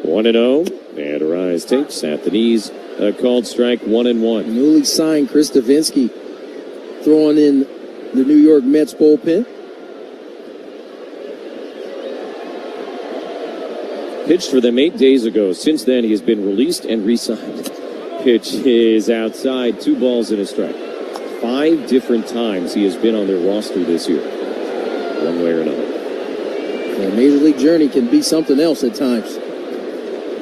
[SPEAKER 16] 1-0, and Arraez takes at the knees. A called strike, 1-1.
[SPEAKER 1] Newly signed Chris Davinsky throwing in the New York Mets bullpen.
[SPEAKER 16] Pitched for them 8 days ago. Since then, he has been released and re-signed. Pitch is outside, 2 balls and a strike. 5 different times he has been on their roster this year, one way or another.
[SPEAKER 1] The Major League journey can be something else at times.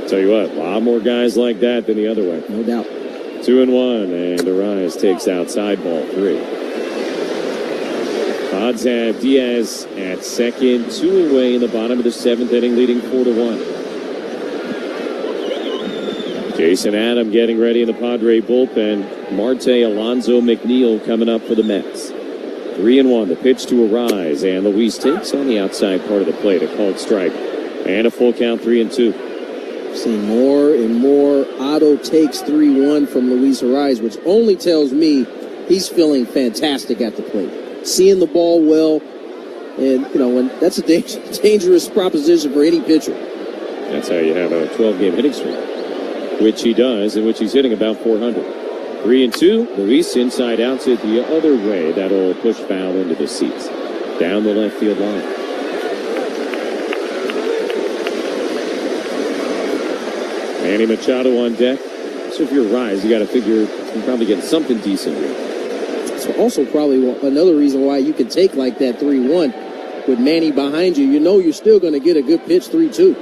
[SPEAKER 16] Tell you what, a lot more guys like that than the other way.
[SPEAKER 1] No doubt.
[SPEAKER 16] 2-1, and Arraez takes outside, ball 3. Pods have Diaz at second, 2 away in the bottom of the 7th inning, leading 4-1. Jason Adam getting ready in the Padre bullpen. Marte, Alonso, McNeil coming up for the Mets. 3-1, the pitch to Arraez, and Luis takes on the outside part of the plate, a called strike, and a full count, 3-2.
[SPEAKER 1] Seeing more and more auto takes 3-1 from Luis Arraez, which only tells me he's feeling fantastic at the plate. Seeing the ball well, and, when that's a dangerous proposition for any pitcher.
[SPEAKER 16] That's how you have a 12-game hitting streak, which he does, in which he's hitting about 400. 3-2, Luis inside outs it the other way. That'll push foul into the seats. Down the left field line. Manny Machado on deck. So if you're Arraez, you got to figure you can probably get something decent here.
[SPEAKER 1] So also probably another reason why you can take like that 3-1 with Manny behind you. You know you're still going to get a good pitch 3-2.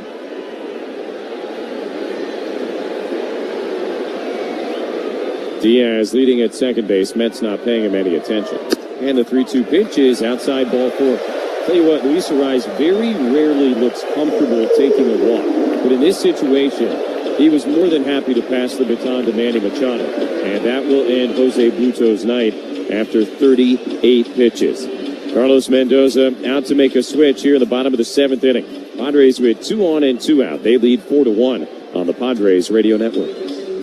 [SPEAKER 16] Diaz leading at second base. Mets not paying him any attention. And the 3-2 pitch is outside, ball 4. Tell you what, Luis Arraez very rarely looks comfortable taking a walk. But in this situation, he was more than happy to pass the baton to Manny Machado. And that will end Jose Buto's night after 38 pitches. Carlos Mendoza out to make a switch here in the bottom of the 7th inning. Padres with 2 on and 2 out. They lead 4-1 on the Padres Radio Network.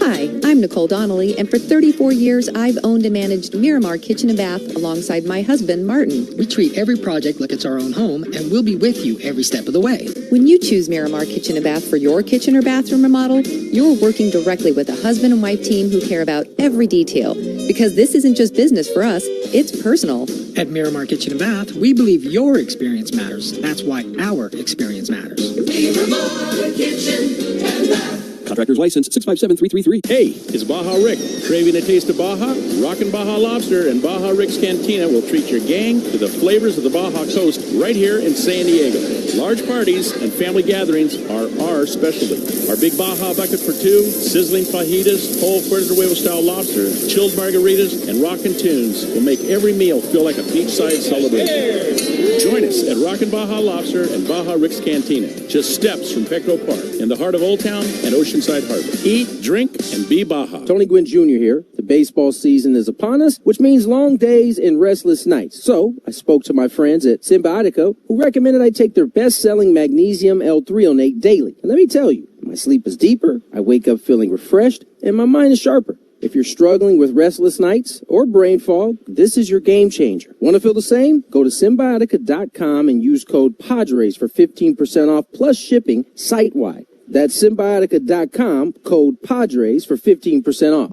[SPEAKER 23] Hi,
[SPEAKER 7] Hi, I'm Nicole Donnelly, and for 34 years, I've owned and managed Miramar Kitchen and Bath alongside my husband, Martin.
[SPEAKER 15] We treat every project like it's our own home, and we'll be with you every step of the way.
[SPEAKER 7] When you choose Miramar Kitchen and Bath for your kitchen or bathroom remodel, you're working directly with a husband and wife team who care about every detail. Because this isn't just business for us, it's personal.
[SPEAKER 15] At Miramar Kitchen and Bath, we believe your experience matters. That's why our experience matters.
[SPEAKER 19] Miramar Kitchen and Bath.
[SPEAKER 13] Contractor's license 657333. Hey, it's Baja Rick. Craving a taste of Baja? Rockin' Baja Lobster and Baja Rick's Cantina will treat your gang to the flavors of the Baja Coast right here in San Diego. Large parties and family gatherings are our specialty. Our big Baja bucket for two, sizzling fajitas, whole Puerto Nuevo style lobster, chilled margaritas, and rockin' tunes will make every meal feel like a beachside celebration. Join us at Rockin' Baja Lobster and Baja Rick's Cantina, just steps from Petco Park in the heart of Old Town and Oceanside Harbor. Eat, drink, and be Baja.
[SPEAKER 11] Tony Gwynn Jr. here. The baseball season is upon us, which means long days and restless nights. So I spoke to my friends at Symbiotica, who recommended I take their best-selling magnesium L-threonate daily. And let me tell you, my sleep is deeper, I wake up feeling refreshed, and my mind is sharper. If you're struggling with restless nights or brain fog, this is your game changer. Want to feel the same? Go to Symbiotica.com and use code PADRES for 15% off plus shipping site-wide. That's Symbiotica.com, code PADRES for 15% off.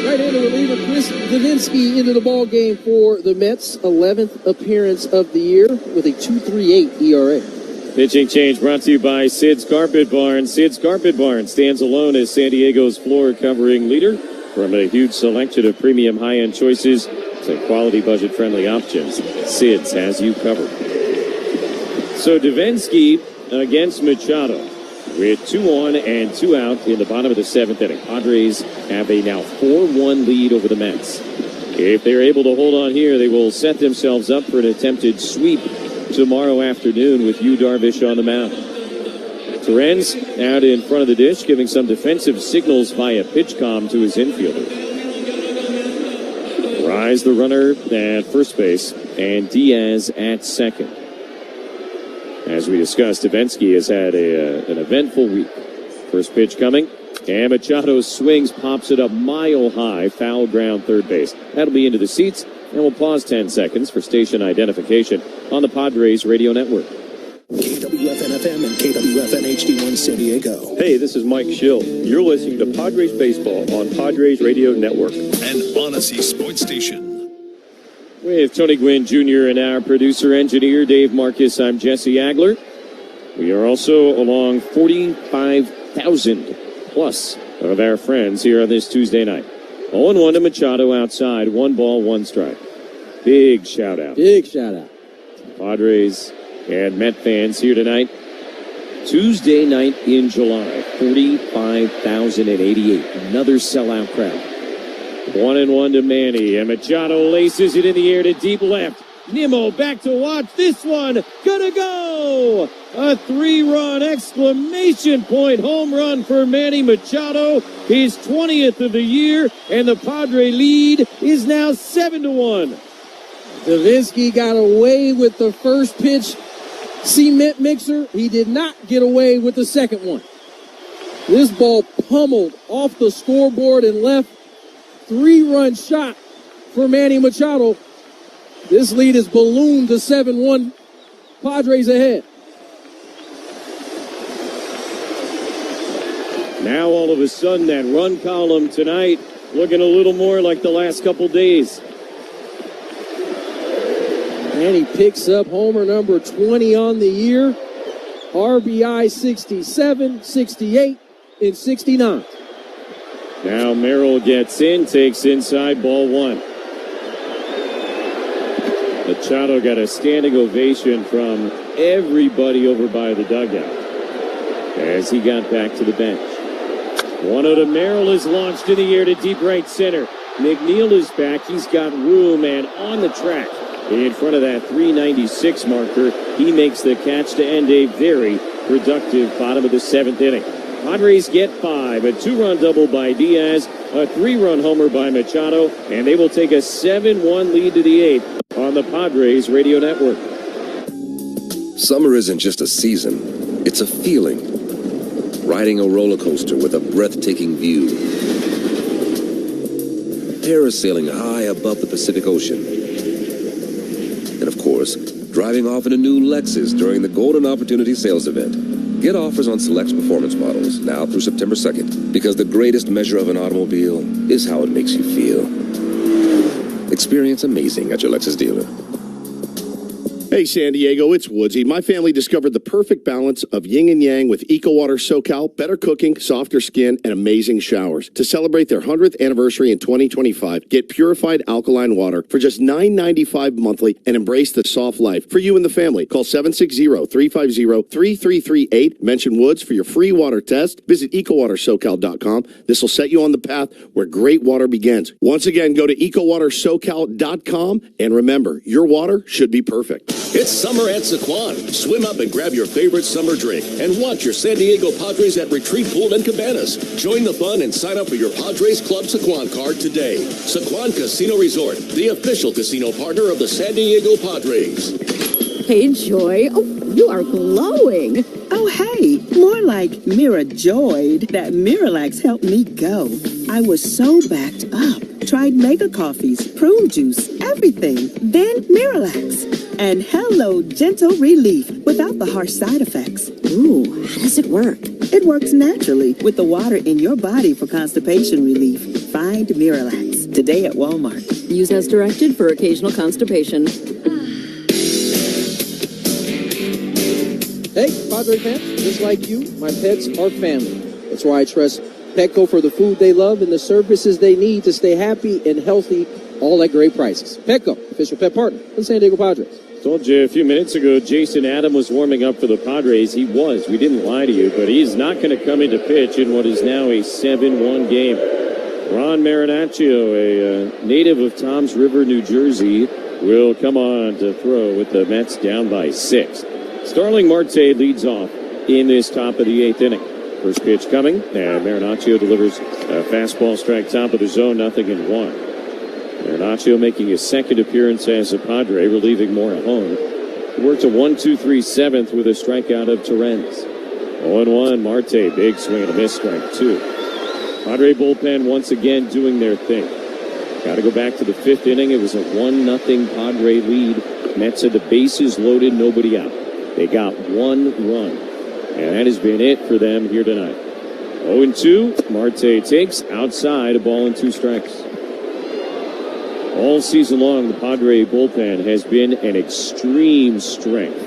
[SPEAKER 1] Right-hander reliever Chris Davinsky into the ball game for the Mets, 11th appearance of the year with a 2.38 ERA.
[SPEAKER 16] Pitching change brought to you by Sid's Carpet Barn. Sid's Carpet Barn stands alone as San Diego's floor covering leader. From a huge selection of premium high-end choices to quality budget-friendly options, Sid's has you covered. So Davinsky against Machado with 2 on and 2 out in the bottom of the 7th inning. Padres have a now 4-1 lead over the Mets. If they're able to hold on here, they will set themselves up for an attempted sweep tomorrow afternoon with Yu Darvish on the mound. Terens out in front of the dish, giving some defensive signals via pitch comm to his infielder. Rise the runner at first base, and Diaz at second. As we discussed, Davinsky has had an eventful week. First pitch coming, and Machado swings, pops it up mile high, foul ground third base. That'll be into the seats, and we'll pause 10 seconds for station identification on the Padres radio network.
[SPEAKER 21] KWFN-FM and KWFN HD1 San Diego.
[SPEAKER 10] Hey, this is Mike Schill. You're listening to Padres Baseball on Padres Radio Network.
[SPEAKER 9] An Odyssey Sports Station.
[SPEAKER 16] With Tony Gwynn Jr. and our producer-engineer, Dave Marcus, I'm Jesse Agler. We are also along 45,000 plus of our friends here on this Tuesday night. 0-1 to Machado outside, 1 ball, 1 strike. Big shout-out.
[SPEAKER 11] Big shout-out.
[SPEAKER 16] Padres and Met fans here tonight. Tuesday night in July, 45,088. Another sellout crowd. 1-1 to Manny, and Machado laces it in the air to deep left. Nimmo back to watch this one. Gonna go! A 3-run exclamation point home run for Manny Machado. His 20th of the year, and the Padre lead is now 7-1.
[SPEAKER 1] Davinsky got away with the first pitch cement mixer. He did not get away with the second one. This ball pummeled off the scoreboard and left. 3-run shot for Manny Machado. This lead is ballooned to 7-1. Padres ahead.
[SPEAKER 16] Now all of a sudden that run column tonight looking a little more like the last couple days.
[SPEAKER 1] And he picks up homer number 20 on the year. RBI 67, 68, and 69.
[SPEAKER 16] Now Merrill gets in, takes inside, ball 1. Machado got a standing ovation from everybody over by the dugout as he got back to the bench. 1-0 to Merrill is launched in the air to deep right center. McNeil is back. He's got room and on the track in front of that 396 marker. He makes the catch to end a very productive bottom of the 7th inning. Padres get 5, a 2-run double by Diaz, a 3-run homer by Machado, and they will take a 7-1 lead to the 8th on the Padres radio network.
[SPEAKER 12] Summer isn't just a season, it's a feeling. riding a roller coaster with a breathtaking view, parasailing high above the Pacific Ocean, and of course, driving off in a new Lexus during the Golden Opportunity Sales Event. Get offers on select performance models now through September 2nd, because the greatest measure of an automobile is how it makes you feel. Experience amazing at your Lexus dealer.
[SPEAKER 2] Hey, San Diego, it's Woodsy. My family discovered the perfect balance of yin and yang with EcoWater SoCal, better cooking, softer skin, and amazing showers. To celebrate their 100th anniversary in 2025, get purified alkaline water for just $9.95 monthly and embrace the soft life for you and the family. Call 760-350-3338. Mention Woods for your free water test. Visit EcoWaterSoCal.com. This will set you on the path where great water begins. Once again, go to EcoWaterSoCal.com, and remember, your water should be perfect.
[SPEAKER 3] It's summer at Sequan. Swim up and grab your favorite summer drink and watch your San Diego Padres at Retreat Pool and Cabanas. Join the fun and sign up for your Padres Club Sequan card today. Sequan Casino Resort, the official casino partner of the San Diego Padres.
[SPEAKER 20] Hey, Joy. Oh, you are glowing.
[SPEAKER 24] Oh, hey, more like Mirror-joyed. That Miralax helped me go. I was so backed up. Tried mega coffees, prune juice, everything. Then Miralax. And hello, gentle relief without the harsh side effects.
[SPEAKER 20] Ooh, how does it work?
[SPEAKER 24] It works naturally with the water in your body for constipation relief. Find Miralax today at Walmart.
[SPEAKER 20] Use as directed for occasional constipation.
[SPEAKER 11] Hey, Padre fans, just like you, my pets are family. That's why I trust Petco for the food they love and the services they need to stay happy and healthy, all at great prices. Petco, official pet partner of the San Diego Padres.
[SPEAKER 16] Told you a few minutes ago, Jason Adam was warming up for the Padres. He was. We didn't lie to you, but he's not going to come into pitch in what is now a 7-1 game. Ron Marinaccio, a native of Toms River, New Jersey, will come on to throw with the Mets down by 6. Starling Marte leads off in this top of the 8th inning. First pitch coming, and Marinaccio delivers a fastball strike top of the zone, 0-1. Marinaccio making his second appearance as a Padre, relieving Moore at home. He worked a 1-2-3 7th with a strikeout of Torrens. 0-1, Marte, big swing and a miss, strike 2. Padre bullpen once again doing their thing. Got to go back to the 5th inning. It was a 1-0 Padre lead. Mets had the bases loaded, nobody out. They got 1 run. And that has been it for them here tonight. 0-2, Marte takes outside, a ball and 2 strikes. All season long, the Padre bullpen has been an extreme strength.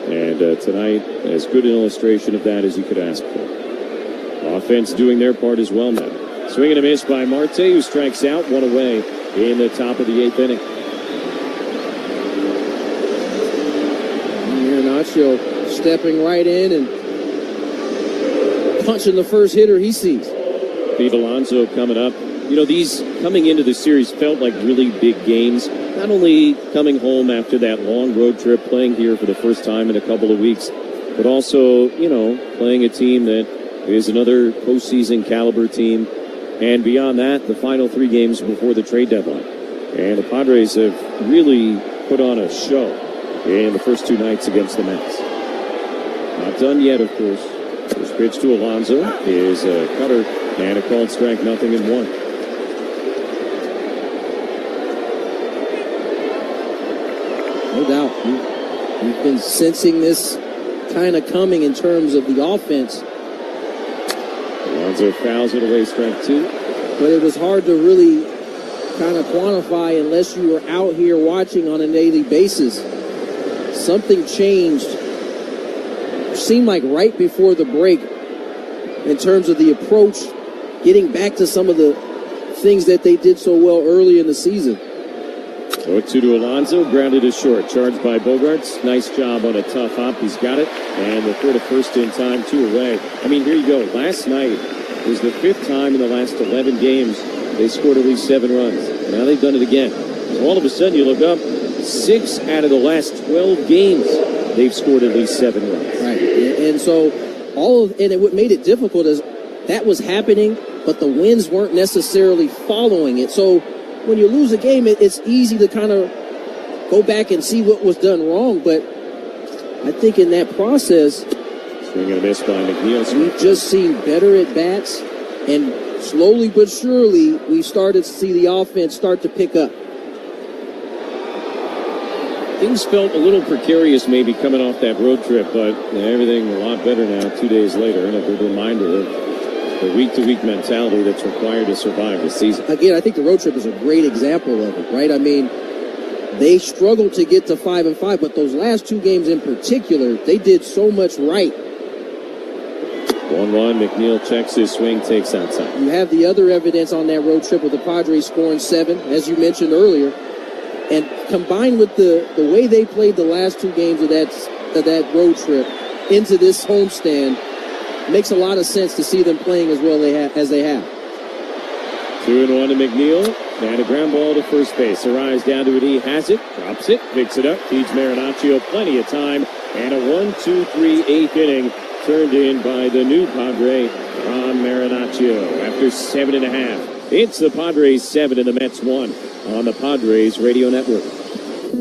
[SPEAKER 16] And tonight, as good an illustration of that as you could ask for. Offense doing their part as well now. Swing and a miss by Marte, who strikes out, 1 away in the top of the 8th inning.
[SPEAKER 11] Marinaccio stepping right in and punching the first hitter he sees.
[SPEAKER 16] Pete Alonso coming up. You know, these coming into the series felt like really big games. Not only coming home after that long road trip, playing here for the first time in a couple of weeks, but also, you know, playing a team that is another postseason caliber team. And beyond that, the final 3 games before the trade deadline. And the Padres have really put on a show in the first 2 nights against the Mets. Not done yet, of course. First pitch to Alonso is a cutter and a called strike, 0-1.
[SPEAKER 11] No doubt. We've been sensing this kind of coming in terms of the offense.
[SPEAKER 16] Alonso fouls it away, strike 2.
[SPEAKER 11] But it was hard to really kind of quantify unless you were out here watching on a daily basis. Something changed. It seemed like right before the break in terms of the approach, getting back to some of the things that they did so well early in the season.
[SPEAKER 16] 0-2 to Alonso, grounded to short, charged by Bogarts. Nice job on a tough hop. He's got it, and the throw to first in time, 2 away. I mean, here you go. Last night was the 5th time in the last 11 games they scored at least 7 runs. And now they've done it again. So all of a sudden you look up, 6 out of the last 12 games they've scored at least 7 runs.
[SPEAKER 11] Right, and so what made it difficult is that was happening, but the wins weren't necessarily following it. So when you lose a game, it's easy to kind of go back and see what was done wrong. But I think in that process,
[SPEAKER 16] Swing and a miss by McNeil.
[SPEAKER 1] We've just seen better at bats, and slowly but surely, we started to see the offense start to pick up.
[SPEAKER 16] Things felt a little precarious maybe coming off that road trip, but everything a lot better now 2 days later, and a good reminder of the week-to-week mentality that's required to survive this season.
[SPEAKER 1] Again, I think the road trip is a great example of it, right? I mean, they struggled to get to 5-5, but those last 2 games in particular, they did so much right.
[SPEAKER 16] 1-1, McNeil checks his swing, takes outside.
[SPEAKER 1] You have the other evidence on that road trip with the Padres scoring 7, as you mentioned earlier. And combined with the way they played the last 2 games of that road trip into this homestand, makes a lot of sense to see them playing as well as they have.
[SPEAKER 16] 2-1 to McNeil, and a ground ball to first base. Arise down to it, he has it, drops it, picks it up, feeds Marinaccio plenty of time, and a 1-2-3 8th inning turned in by the new Padre, Ron Marinaccio, after 7.5. It's the Padres 7 and the Mets 1 on the Padres Radio Network.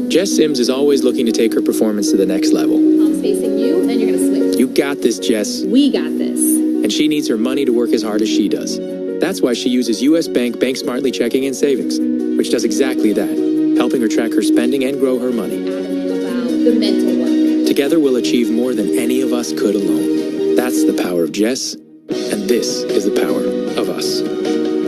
[SPEAKER 4] Jess Sims is always looking to take her performance to the next level.
[SPEAKER 6] Palms facing you, then you're going to swing.
[SPEAKER 4] You got this, Jess.
[SPEAKER 6] We got this.
[SPEAKER 4] And she needs her money to work as hard as she does. That's why she uses U.S. Bank Smartly Checking and Savings, which does exactly that, helping her track her spending and grow her money.
[SPEAKER 6] About the mental work.
[SPEAKER 4] Together we'll achieve more than any of us could alone. That's the power of Jess, and this is the power of us.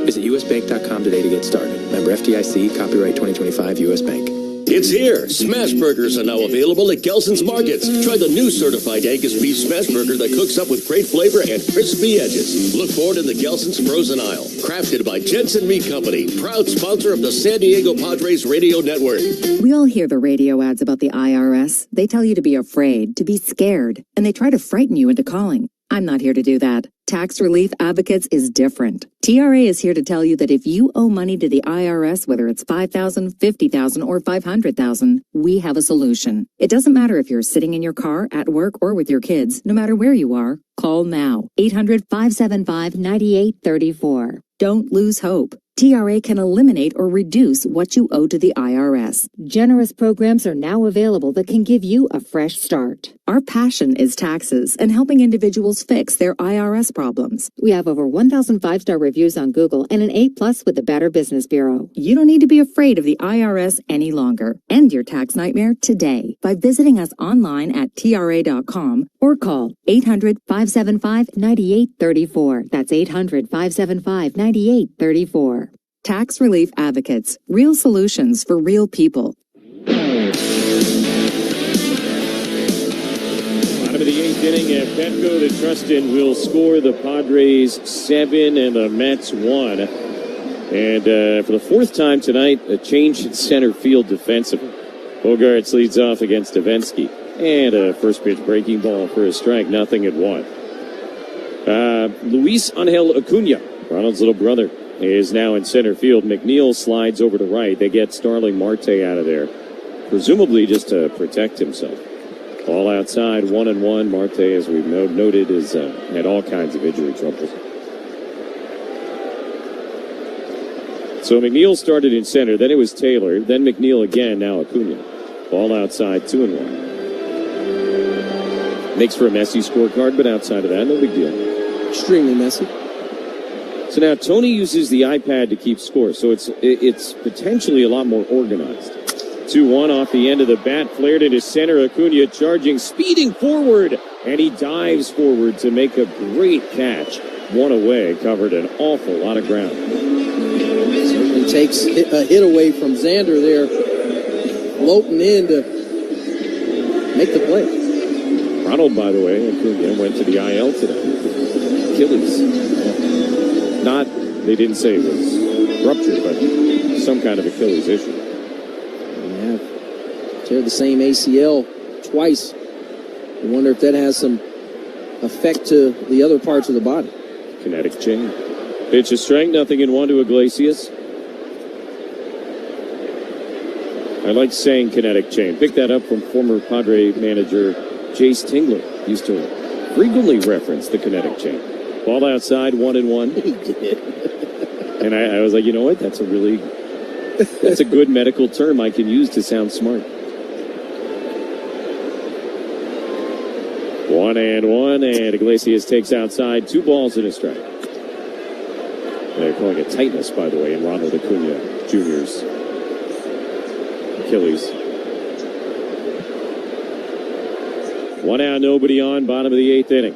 [SPEAKER 4] Visit usbank.com today to get started. Member FDIC, copyright 2025 U.S. Bank.
[SPEAKER 3] It's here. Smash Burgers are now available at Gelson's Markets. Try the new certified Angus beef smash burger that cooks up with great flavor and crispy edges. Look for it in the Gelson's frozen aisle. Crafted by Jensen Meat Company, proud sponsor of the San Diego Padres Radio Network.
[SPEAKER 7] We all hear the radio ads about the IRS. They tell you to be afraid, to be scared, and they try to frighten you into calling. I'm not here to do that. Tax Relief Advocates is different. TRA is here to tell you that if you owe money to the IRS, whether it's $5,000, $50,000, or $500,000, we have a solution. It doesn't matter if you're sitting in your car, at work, or with your kids. No matter where you are, call now. 800-575-9834. Don't lose hope. TRA can eliminate or reduce what you owe to the IRS. Generous programs are now available that can give you a fresh start. Our passion is taxes and helping individuals fix their IRS problems. We have over 1,000 5-star reviews on Google and an A+ with the Better Business Bureau. You don't need to be afraid of the IRS any longer. End your tax nightmare today by visiting us online at TRA.com or call 800-575-9834. That's 800-575-9834. Tax Relief Advocates. Real solutions for real people.
[SPEAKER 16] Bottom of the 8th inning, and Petco to Trustin will score the Padres 7 and the Mets 1. And for the 4th time tonight, a change in center field defensively. Bogarts leads off against Davinsky. And a first pitch breaking ball for a strike, 0-1. Luis Angel Acuna, Ronald's little brother, is now in center field. McNeil slides over to right. They get Starling Marte out of there, presumably just to protect himself. Ball outside, 1-1. Marte, as we've noted, has had all kinds of injury troubles. So McNeil started in center. Then it was Taylor. Then McNeil again. Now Acuna. Ball outside, 2-1. Makes for a messy scorecard, but outside of that, no big deal.
[SPEAKER 1] Extremely messy.
[SPEAKER 16] So now Tony uses the iPad to keep score, so it's potentially a lot more organized. 2-1 off the end of the bat, flared into center. Acuna charging, speeding forward, and he dives forward to make a great catch. One away, covered an awful lot of ground.
[SPEAKER 1] Certainly takes a hit away from Xander there, floating in to make the play.
[SPEAKER 16] Ronald, by the way, Acuna went to the IL today. Achilles. They didn't say it was ruptured, but some kind of Achilles issue.
[SPEAKER 1] Yeah, teared the same ACL twice. I wonder if that has some effect to the other parts of the body.
[SPEAKER 16] Kinetic chain. Pitch a strike, 0-1 to Iglesias. I like saying kinetic chain. Pick that up from former Padre manager Jace Tingler. Used to frequently reference the kinetic chain. Ball outside, 1-1.
[SPEAKER 1] He did.
[SPEAKER 16] And I was like, you know what? That's a good medical term I can use to sound smart. 1-0 1-1, and Iglesias takes outside, 2 balls and a strike. They're calling it tightness, by the way, in Ronald Acuna Jr.'s Achilles. 1 out, nobody on, bottom of the 8th inning.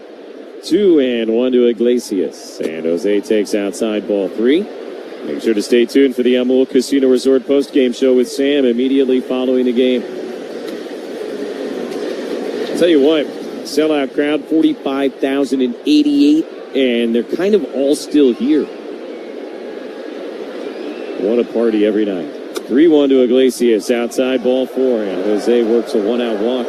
[SPEAKER 16] 2-1 to Iglesias, and Jose takes outside, ball 3. Make sure to stay tuned for the Amul Casino Resort post-game show with Sam immediately following the game. I'll tell you what, sellout crowd, 45,088, and they're kind of all still here. What a party every night. 3-1 to Iglesias, outside, ball 4, and Jose works a 1-out walk.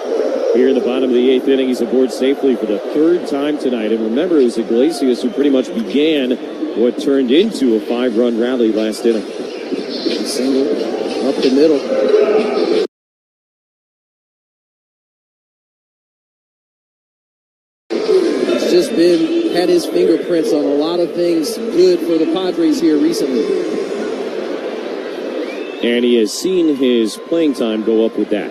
[SPEAKER 16] Here in the bottom of the 8th inning, he's aboard safely for the 3rd time tonight. And remember, it was Iglesias who pretty much began what turned into a 5-run rally last inning.
[SPEAKER 1] Single up the middle. He's just had his fingerprints on a lot of things good for the Padres here recently.
[SPEAKER 16] And he has seen his playing time go up with that.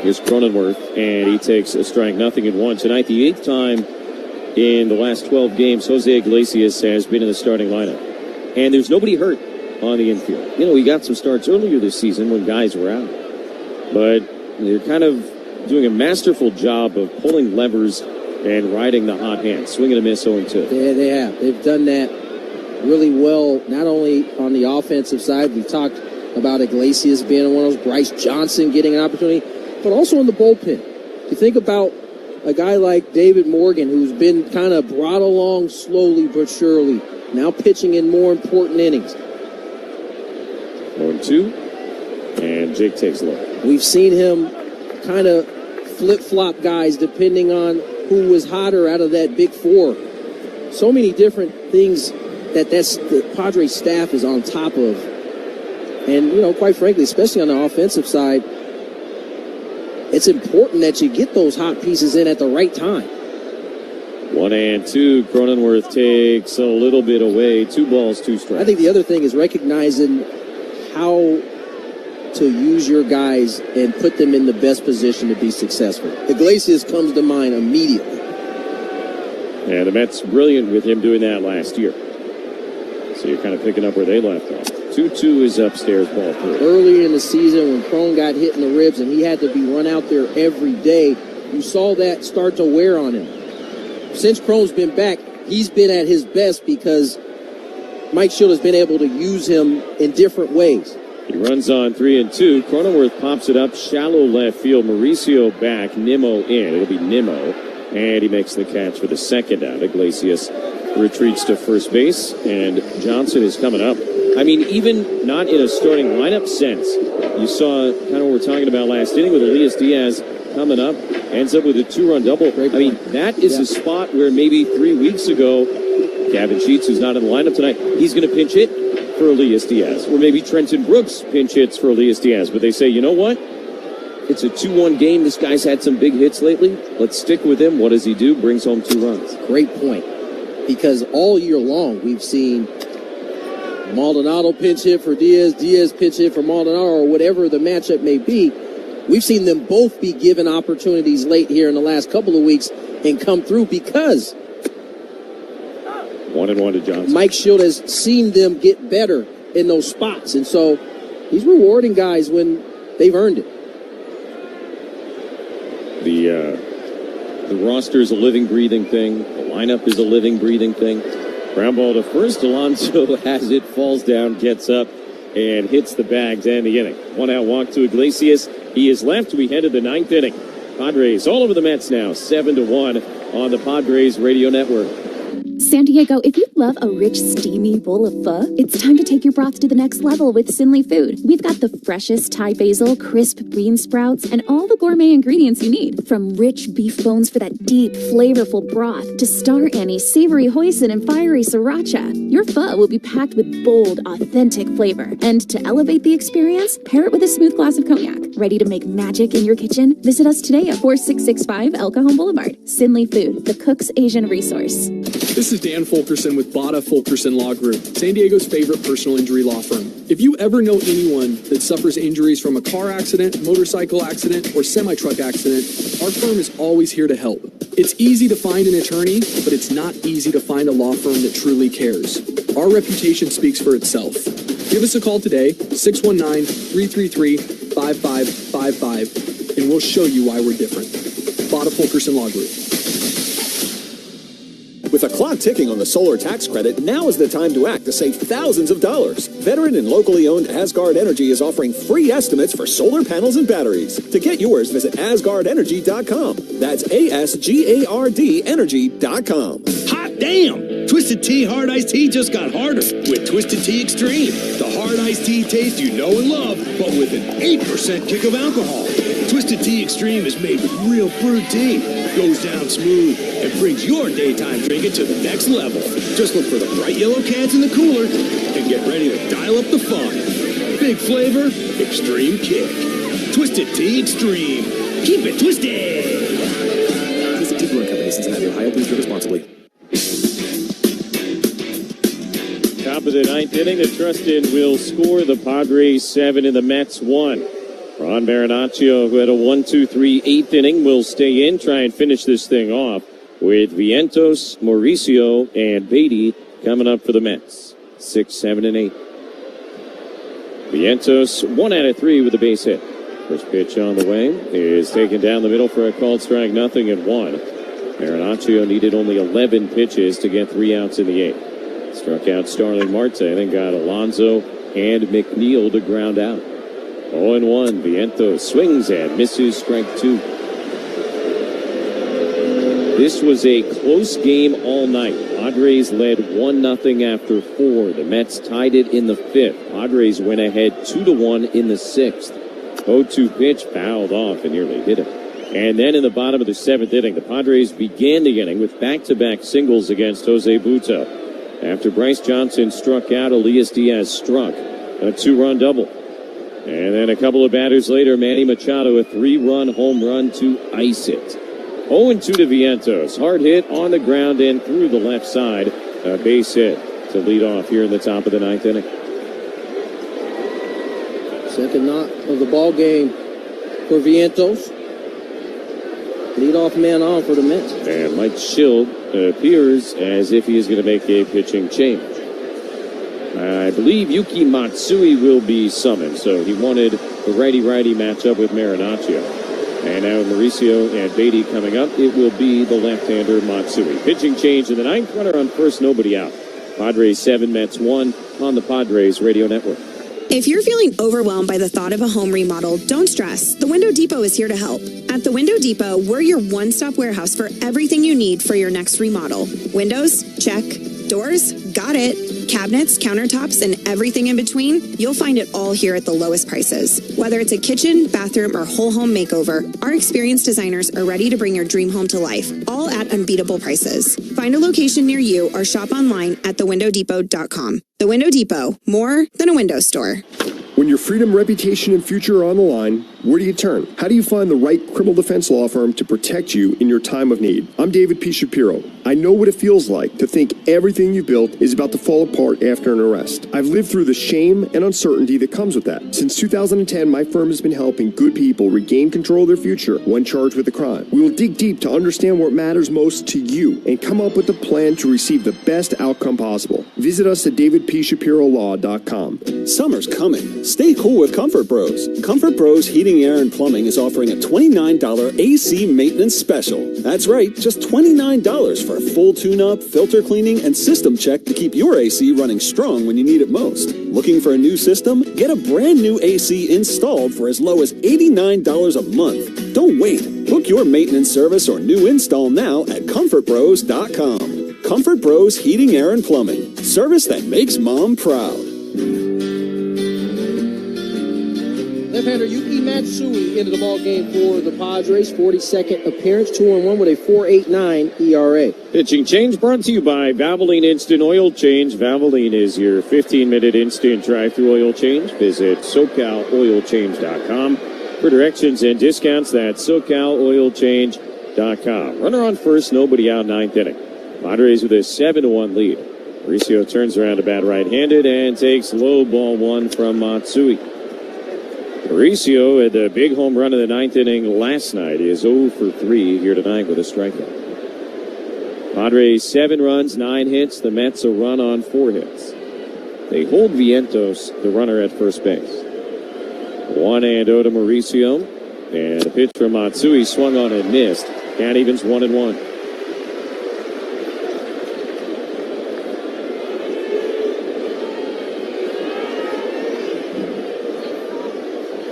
[SPEAKER 16] Here's Cronenworth, and he takes a strike, 0-1. Tonight, the 8th time in the last 12 games, Jose Iglesias has been in the starting lineup. And there's nobody hurt on the infield. You know, we got some starts earlier this season when guys were out. But they're kind of doing a masterful job of pulling levers and riding the hot hand. Swing and a miss, 0-2.
[SPEAKER 1] Yeah, they have. They've done that really well, not only on the offensive side. We've talked about Iglesias being one of those, Bryce Johnson getting an opportunity, but also in the bullpen. You think about a guy like David Morgan, who's been kind of brought along slowly but surely, now pitching in more important innings.
[SPEAKER 16] 1-2, and Jake takes a look.
[SPEAKER 1] We've seen him kind of flip-flop guys depending on who was hotter out of that big 4. So many different things that the Padres staff is on top of. And, you know, quite frankly, especially on the offensive side, it's important that you get those hot pieces in at the right time.
[SPEAKER 16] 1-2. Cronenworth takes a little bit away. 2 balls, 2 strikes.
[SPEAKER 1] I think the other thing is recognizing how to use your guys and put them in the best position to be successful. Iglesias comes to mind immediately.
[SPEAKER 16] Yeah, the Mets brilliant with him doing that last year. So you're kind of picking up where they left off. 2-2 is upstairs, ball 3.
[SPEAKER 1] Earlier in the season when Cron got hit in the ribs and he had to be run out there every day, you saw that start to wear on him. Since Cron's been back, he's been at his best because Mike Schill has been able to use him in different ways.
[SPEAKER 16] He runs on 3-2. Cronenworth pops it up, shallow left field. Mauricio back, Nimmo in. It'll be Nimmo. And he makes the catch for the 2nd out. Iglesias retreats to first base, and Johnson is coming up. I mean, even not in a starting lineup sense, you saw kind of what we're talking about last inning with Elias Diaz coming up, ends up with a 2-run double. I mean, that is a spot where maybe 3 weeks ago, Gavin Sheets, who's not in the lineup tonight, he's going to pinch hit for Elias Diaz. Or maybe Trenton Brooks pinch hits for Elias Diaz. But they say, you know what? It's a 2-1 game. This guy's had some big hits lately. Let's stick with him. What does he do? Brings home 2 runs.
[SPEAKER 1] Great point. Because all year long, we've seen Maldonado pinch hit for Diaz, Diaz pinch hit for Maldonado, or whatever the matchup may be. We've seen them both be given opportunities late here in the last couple of weeks and come through because
[SPEAKER 16] 1-1 to Johnson.
[SPEAKER 1] Mike Schill has seen them get better in those spots. And so he's rewarding guys when they've earned it.
[SPEAKER 16] The roster is a living, breathing thing. The lineup is a living, breathing thing. Ground ball to first. Alonso has it, falls down, gets up, and hits the bag to end the inning. 1-out walk to Iglesias. He is left. We head to the 9th inning. Padres all over the Mets now, 7-1 on the Padres Radio Network.
[SPEAKER 5] San Diego, if you love a rich, steamy bowl of pho, it's time to take your broth to the next level with Sinley Food. We've got the freshest Thai basil, crisp bean sprouts, and all the gourmet ingredients you need. From rich beef bones for that deep, flavorful broth to star anise, savory hoisin, and fiery sriracha. Your pho will be packed with bold, authentic flavor. And to elevate the experience, pair it with a smooth glass of cognac. Ready to make magic in your kitchen? Visit us today at 4665 El Cajon Boulevard. Sinley Food, the cook's Asian resource.
[SPEAKER 8] This is Dan Fulkerson with Bada Fulkerson Law Group, San Diego's favorite personal injury law firm. If you ever know anyone that suffers injuries from a car accident, motorcycle accident, or semi-truck accident, our firm is always here to help. It's easy to find an attorney, but it's not easy to find a law firm that truly cares. Our reputation speaks for itself. Give us a call today, 619-333-5555, and we'll show you why we're different. Bada Fulkerson Law Group.
[SPEAKER 14] With a clock ticking on the solar tax credit, now is the time to act to save thousands of dollars. Veteran and locally owned Asgard Energy is offering free estimates for solar panels and batteries. To get yours, visit asgardenergy.com. That's ASGARD energy.com.
[SPEAKER 18] Hot damn! Twisted Tea Hard Iced Tea just got harder with Twisted Tea Extreme. The hard iced tea taste you know and love, but with an 8% kick of alcohol. Twisted Tea Extreme is made with real brewed tea, goes down smooth, and brings your daytime drinking to the next level. Just look for the bright yellow cans in the cooler and get ready to dial up the fun. Big flavor, extreme kick. Twisted Tea Extreme. Keep it twisted!
[SPEAKER 22] Twisted Tea Brewing Company, Cincinnati, Ohio. Please drink responsibly.
[SPEAKER 16] Top of the ninth inning, the Trustin will score. The Padres 7 and the Mets 1. Ron Marinaccio, who had a 1-2-3 eighth inning, will stay in, try and finish this thing off with Vientos, Mauricio, and Beatty coming up for the Mets. 6, 7, and 8. Vientos, 1 out of 3 with a base hit. First pitch on the way is taken down the middle for a called strike, 0-1. Marinaccio needed only 11 pitches to get 3 outs in the 8th. Struck out Starling Marte and got Alonso and McNeil to ground out. 0-1. Vientos swings and misses, strike 2. This was a close game all night. Padres led 1-0 after 4. The Mets tied it in the 5th. Padres went ahead 2-1 in the 6th. 0-2 pitch fouled off and nearly hit him. And then in the bottom of the 7th inning, the Padres began the inning with back-to-back singles against Jose Butto. After Bryce Johnson struck out, Elias Diaz struck. A 2-run double. And then a couple of batters later, Manny Machado, a 3-run home run to ice it. 0-2 to Vientos. Hard hit on the ground and through the left side. A base hit to lead off here in the top of the 9th inning.
[SPEAKER 1] Second knock of the ball game for Vientos. Leadoff man on for the Mets.
[SPEAKER 16] And Mike Schild appears as if he is going to make a pitching change. I believe Yuki Matsui will be summoned, so he wanted the righty-righty matchup with Marinaccio. And now Mauricio and Beatty coming up, it will be the left-hander Matsui. Pitching change in the 9th, runner on first, nobody out. Padres 7, Mets 1 on the Padres Radio Network.
[SPEAKER 25] If you're feeling overwhelmed by the thought of a home remodel, don't stress. The Window Depot is here to help. At the Window Depot, we're your one-stop warehouse for everything you need for your next remodel. Windows? Check. Doors? Got it. Cabinets, countertops, and everything in between? You'll find it all here at the lowest prices. Whether it's a kitchen, bathroom, or whole home makeover, our experienced designers are ready to bring your dream home to life, all at unbeatable prices. Find a location near you or shop online at thewindowdepot.com. The Window Depot, more than a window store.
[SPEAKER 26] When your freedom, reputation, and future are on the line, where do you turn? How do you find the right criminal defense law firm to protect you in your time of need? I'm David P. Shapiro. I know what it feels like to think everything you built is about to fall apart after an arrest. I've lived through the shame and uncertainty that comes with that. Since 2010, my firm has been helping good people regain control of their future when charged with a crime. We will dig deep to understand what matters most to you and come up with a plan to receive the best outcome possible. Visit us at davidpshapirolaw.com.
[SPEAKER 14] Summer's coming. Stay cool with Comfort Bros. Comfort Bros Heating, Air, and Plumbing is offering a $29 AC maintenance special. That's right, just $29 for a full tune-up, filter cleaning, and system check to keep your AC running strong when you need it most. Looking for a new system? Get a brand new AC installed for as low as $89 a month. Don't wait. Book your maintenance service or new install now at ComfortBros.com. Comfort Bros Heating, Air, and Plumbing. Service that makes Mom proud.
[SPEAKER 1] Left-hander Yuki Matsui into the ball game for the Padres. 42nd appearance, 2-1 with a 4.89 ERA.
[SPEAKER 16] Pitching change brought to you by Valvoline Instant Oil Change. Valvoline is your 15-minute instant drive-through oil change. Visit SoCalOilChange.com for directions and discounts. That's SoCalOilChange.com. Runner on first, nobody out, 9th inning. Padres with a 7-1 lead. Mauricio turns around to bat right-handed and takes low ball one from Matsui. Mauricio had the big home run in the 9th inning last night. He is 0 for 3 here tonight with a strikeout. Padres 7 runs, 9 hits. The Mets a run on 4 hits. They hold Vientos, the runner, at first base. 1-0 to Mauricio. And a pitch from Matsui swung on and missed. Count evens 1-1.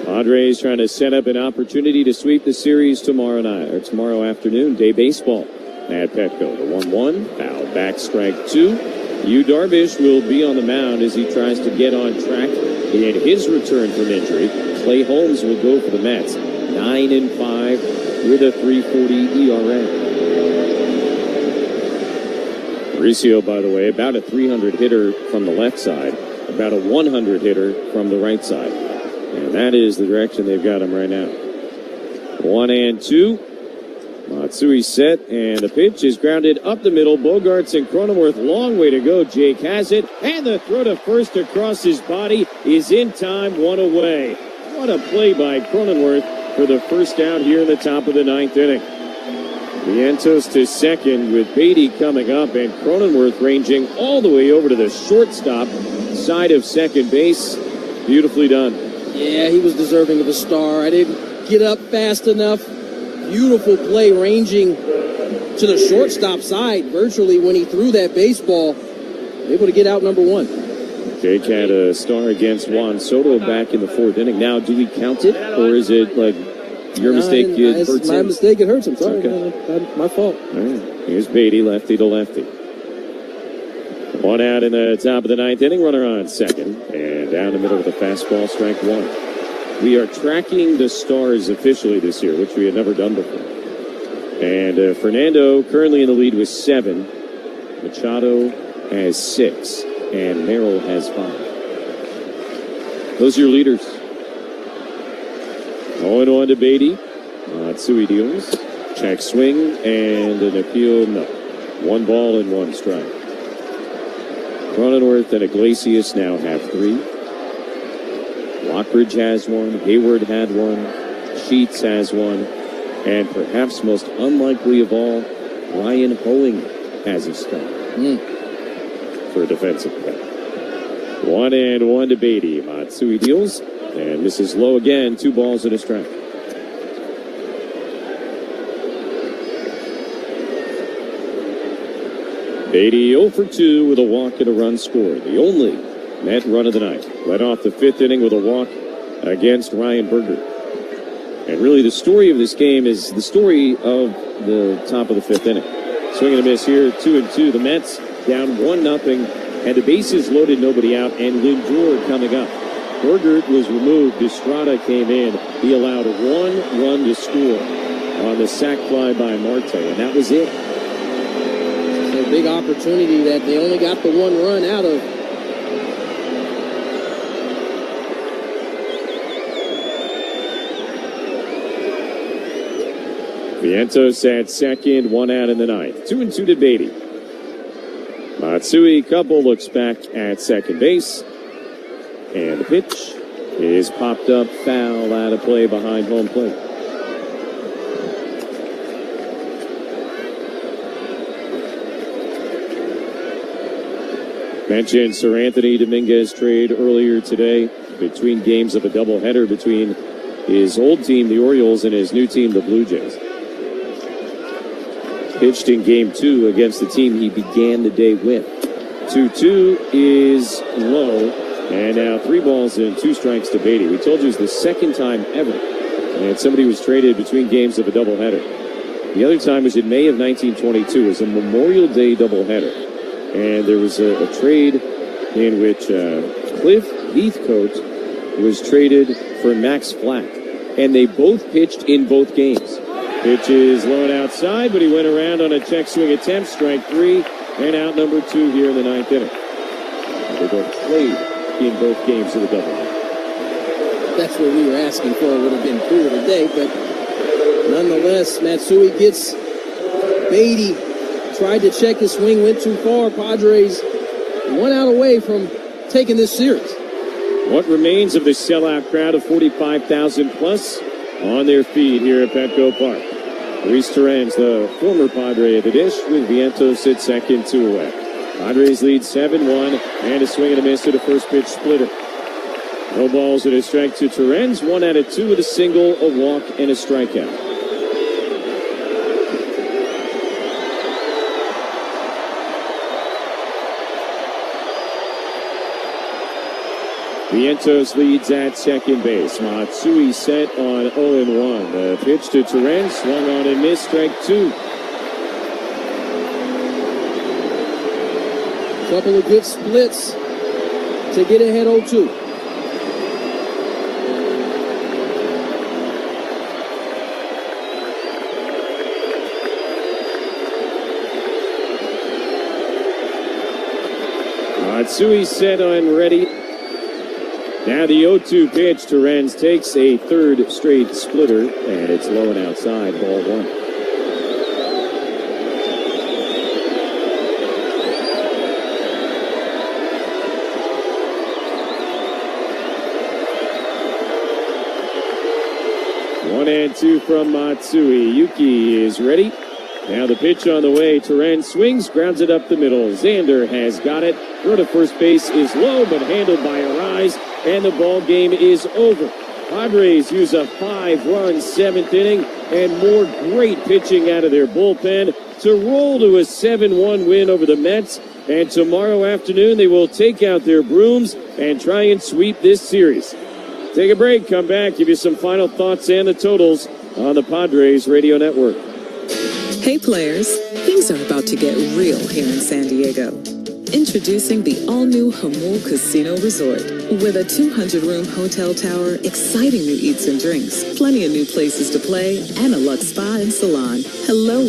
[SPEAKER 16] Padres trying to set up an opportunity to sweep the series tomorrow afternoon. Day baseball at Petco. The 1-1, foul back, strike 2. Yu Darvish will be on the mound as he tries to get on track in his return from injury. Clay Holmes will go for the Mets. 9-5 with a 3.40 ERA. Mauricio, by the way, about a 300 hitter from the left side, about a 100 hitter from the right side. And that is the direction they've got him right now. 1-2. Matsui set, and the pitch is grounded up the middle. Bogarts and Cronenworth, long way to go. Jake has it, and the throw to first across his body is in time, 1 away. What a play by Cronenworth for the first out here in the top of the 9th inning. Vientos to second with Beatty coming up, and Cronenworth ranging all the way over to the shortstop side of second base. Beautifully done.
[SPEAKER 1] Yeah, he was deserving of a star. I didn't get up fast enough. Beautiful play ranging to the shortstop side virtually when he threw that baseball. Able to get out number 1.
[SPEAKER 16] Jake had a star against Juan Soto back in the 4th inning. Now, do we count it, or is it like your mistake? It hurts
[SPEAKER 1] my
[SPEAKER 16] him?
[SPEAKER 1] mistake. It hurts him. Sorry,
[SPEAKER 16] Okay.
[SPEAKER 1] my fault.
[SPEAKER 16] All right. Here's Beatty, lefty to lefty. 1 out in the top of the 9th inning. Runner on second, and down the middle with a fastball, strike 1. We are tracking the stars officially this year, which we had never done before. And Fernando currently in the lead with 7. Machado has 6. And Merrill has 5. Those are your leaders. 0-1 to Beatty. Matsui deals. Check swing and an appeal. No. 1 ball and 1 strike. Cronenworth and Iglesias now have 3. Lockridge has 1. Hayward had 1. Sheets has 1. And perhaps most unlikely of all, Ryan Hoeing has a start for a defensive play. 1-1 to Beatty. Matsui deals and misses low again. 2 balls and a strike. Beatty 0 for 2 with a walk and a run scored. The only Met run of the night. Led off the 5th inning with a walk against Ryan Berger. And really the story of this game is the story of the top of the 5th inning. Swing and a miss here, 2-2. The Mets down 1-0, and the bases loaded, nobody out, and Lindor coming up. Berger was removed. Estrada came in. He allowed 1 run to score on the sac fly by Marte, and that was it.
[SPEAKER 1] A big opportunity that they only got the 1 run out of.
[SPEAKER 16] Vientos at second, 1 out in the 9th. 2-2 to Beatty. Matsui couple looks back at second base. And the pitch is popped up, foul out of play behind home plate. Mentioned Sir Anthony Dominguez trade earlier today between games of a doubleheader between his old team, the Orioles, and his new team, the Blue Jays. Pitched in game 2 against the team he began the day with. 2-2 is low, and now 3 balls and 2 strikes to Beatty. We told you it was the second time ever that somebody was traded between games of a doubleheader. The other time was in May of 1922. It was a Memorial Day doubleheader. And there was a trade in which Cliff Heathcote was traded for Max Flack. And they both pitched in both games. Pitch is low and outside, but he went around on a check swing attempt, strike 3, and out number 2 here in the 9th inning. They both played in both games of the doubleheader.
[SPEAKER 1] That's what we were asking for. It would have been cooler today, but nonetheless, Matsui gets Beatty tried to check his swing, went too far. Padres 1 out away from taking this series.
[SPEAKER 16] What remains of the sellout crowd of 45,000 plus on their feet here at Petco Park. Luis Torrens, the former Padre at the dish, with Vientos at second, 2 away. Padres lead 7-1, and a swing and a miss to the first pitch splitter. No balls and a strike to Torrens, 1 out of 2 with a single, a walk, and a strikeout. Vientos leads at second base. Matsui set on 0-1. The pitch to Torrens, swung on and missed, strike 2.
[SPEAKER 1] Couple of good splits to get ahead 0-2.
[SPEAKER 16] Matsui set on ready. Now the 0-2 pitch. Torrens takes a third straight splitter, and it's low and outside, ball 1. One and 2 from Matsui. Yuki is ready. Now the pitch on the way. Torrens swings, grounds it up the middle. Xander has got it. Throw to first base is low, but handled by Arise, and the ball game is over. Padres use a 5-run 7th inning and more great pitching out of their bullpen to roll to a 7-1 win over the Mets. And tomorrow afternoon, they will take out their brooms and try and sweep this series. Take a break, come back, give you some final thoughts and the totals on the Padres Radio Network.
[SPEAKER 13] Hey players, things are about to get real here in San Diego. Introducing the all-new Hamul Casino Resort. With a 200-room hotel tower, exciting new eats and drinks, plenty of new places to play, and a luxe spa and salon. Hello.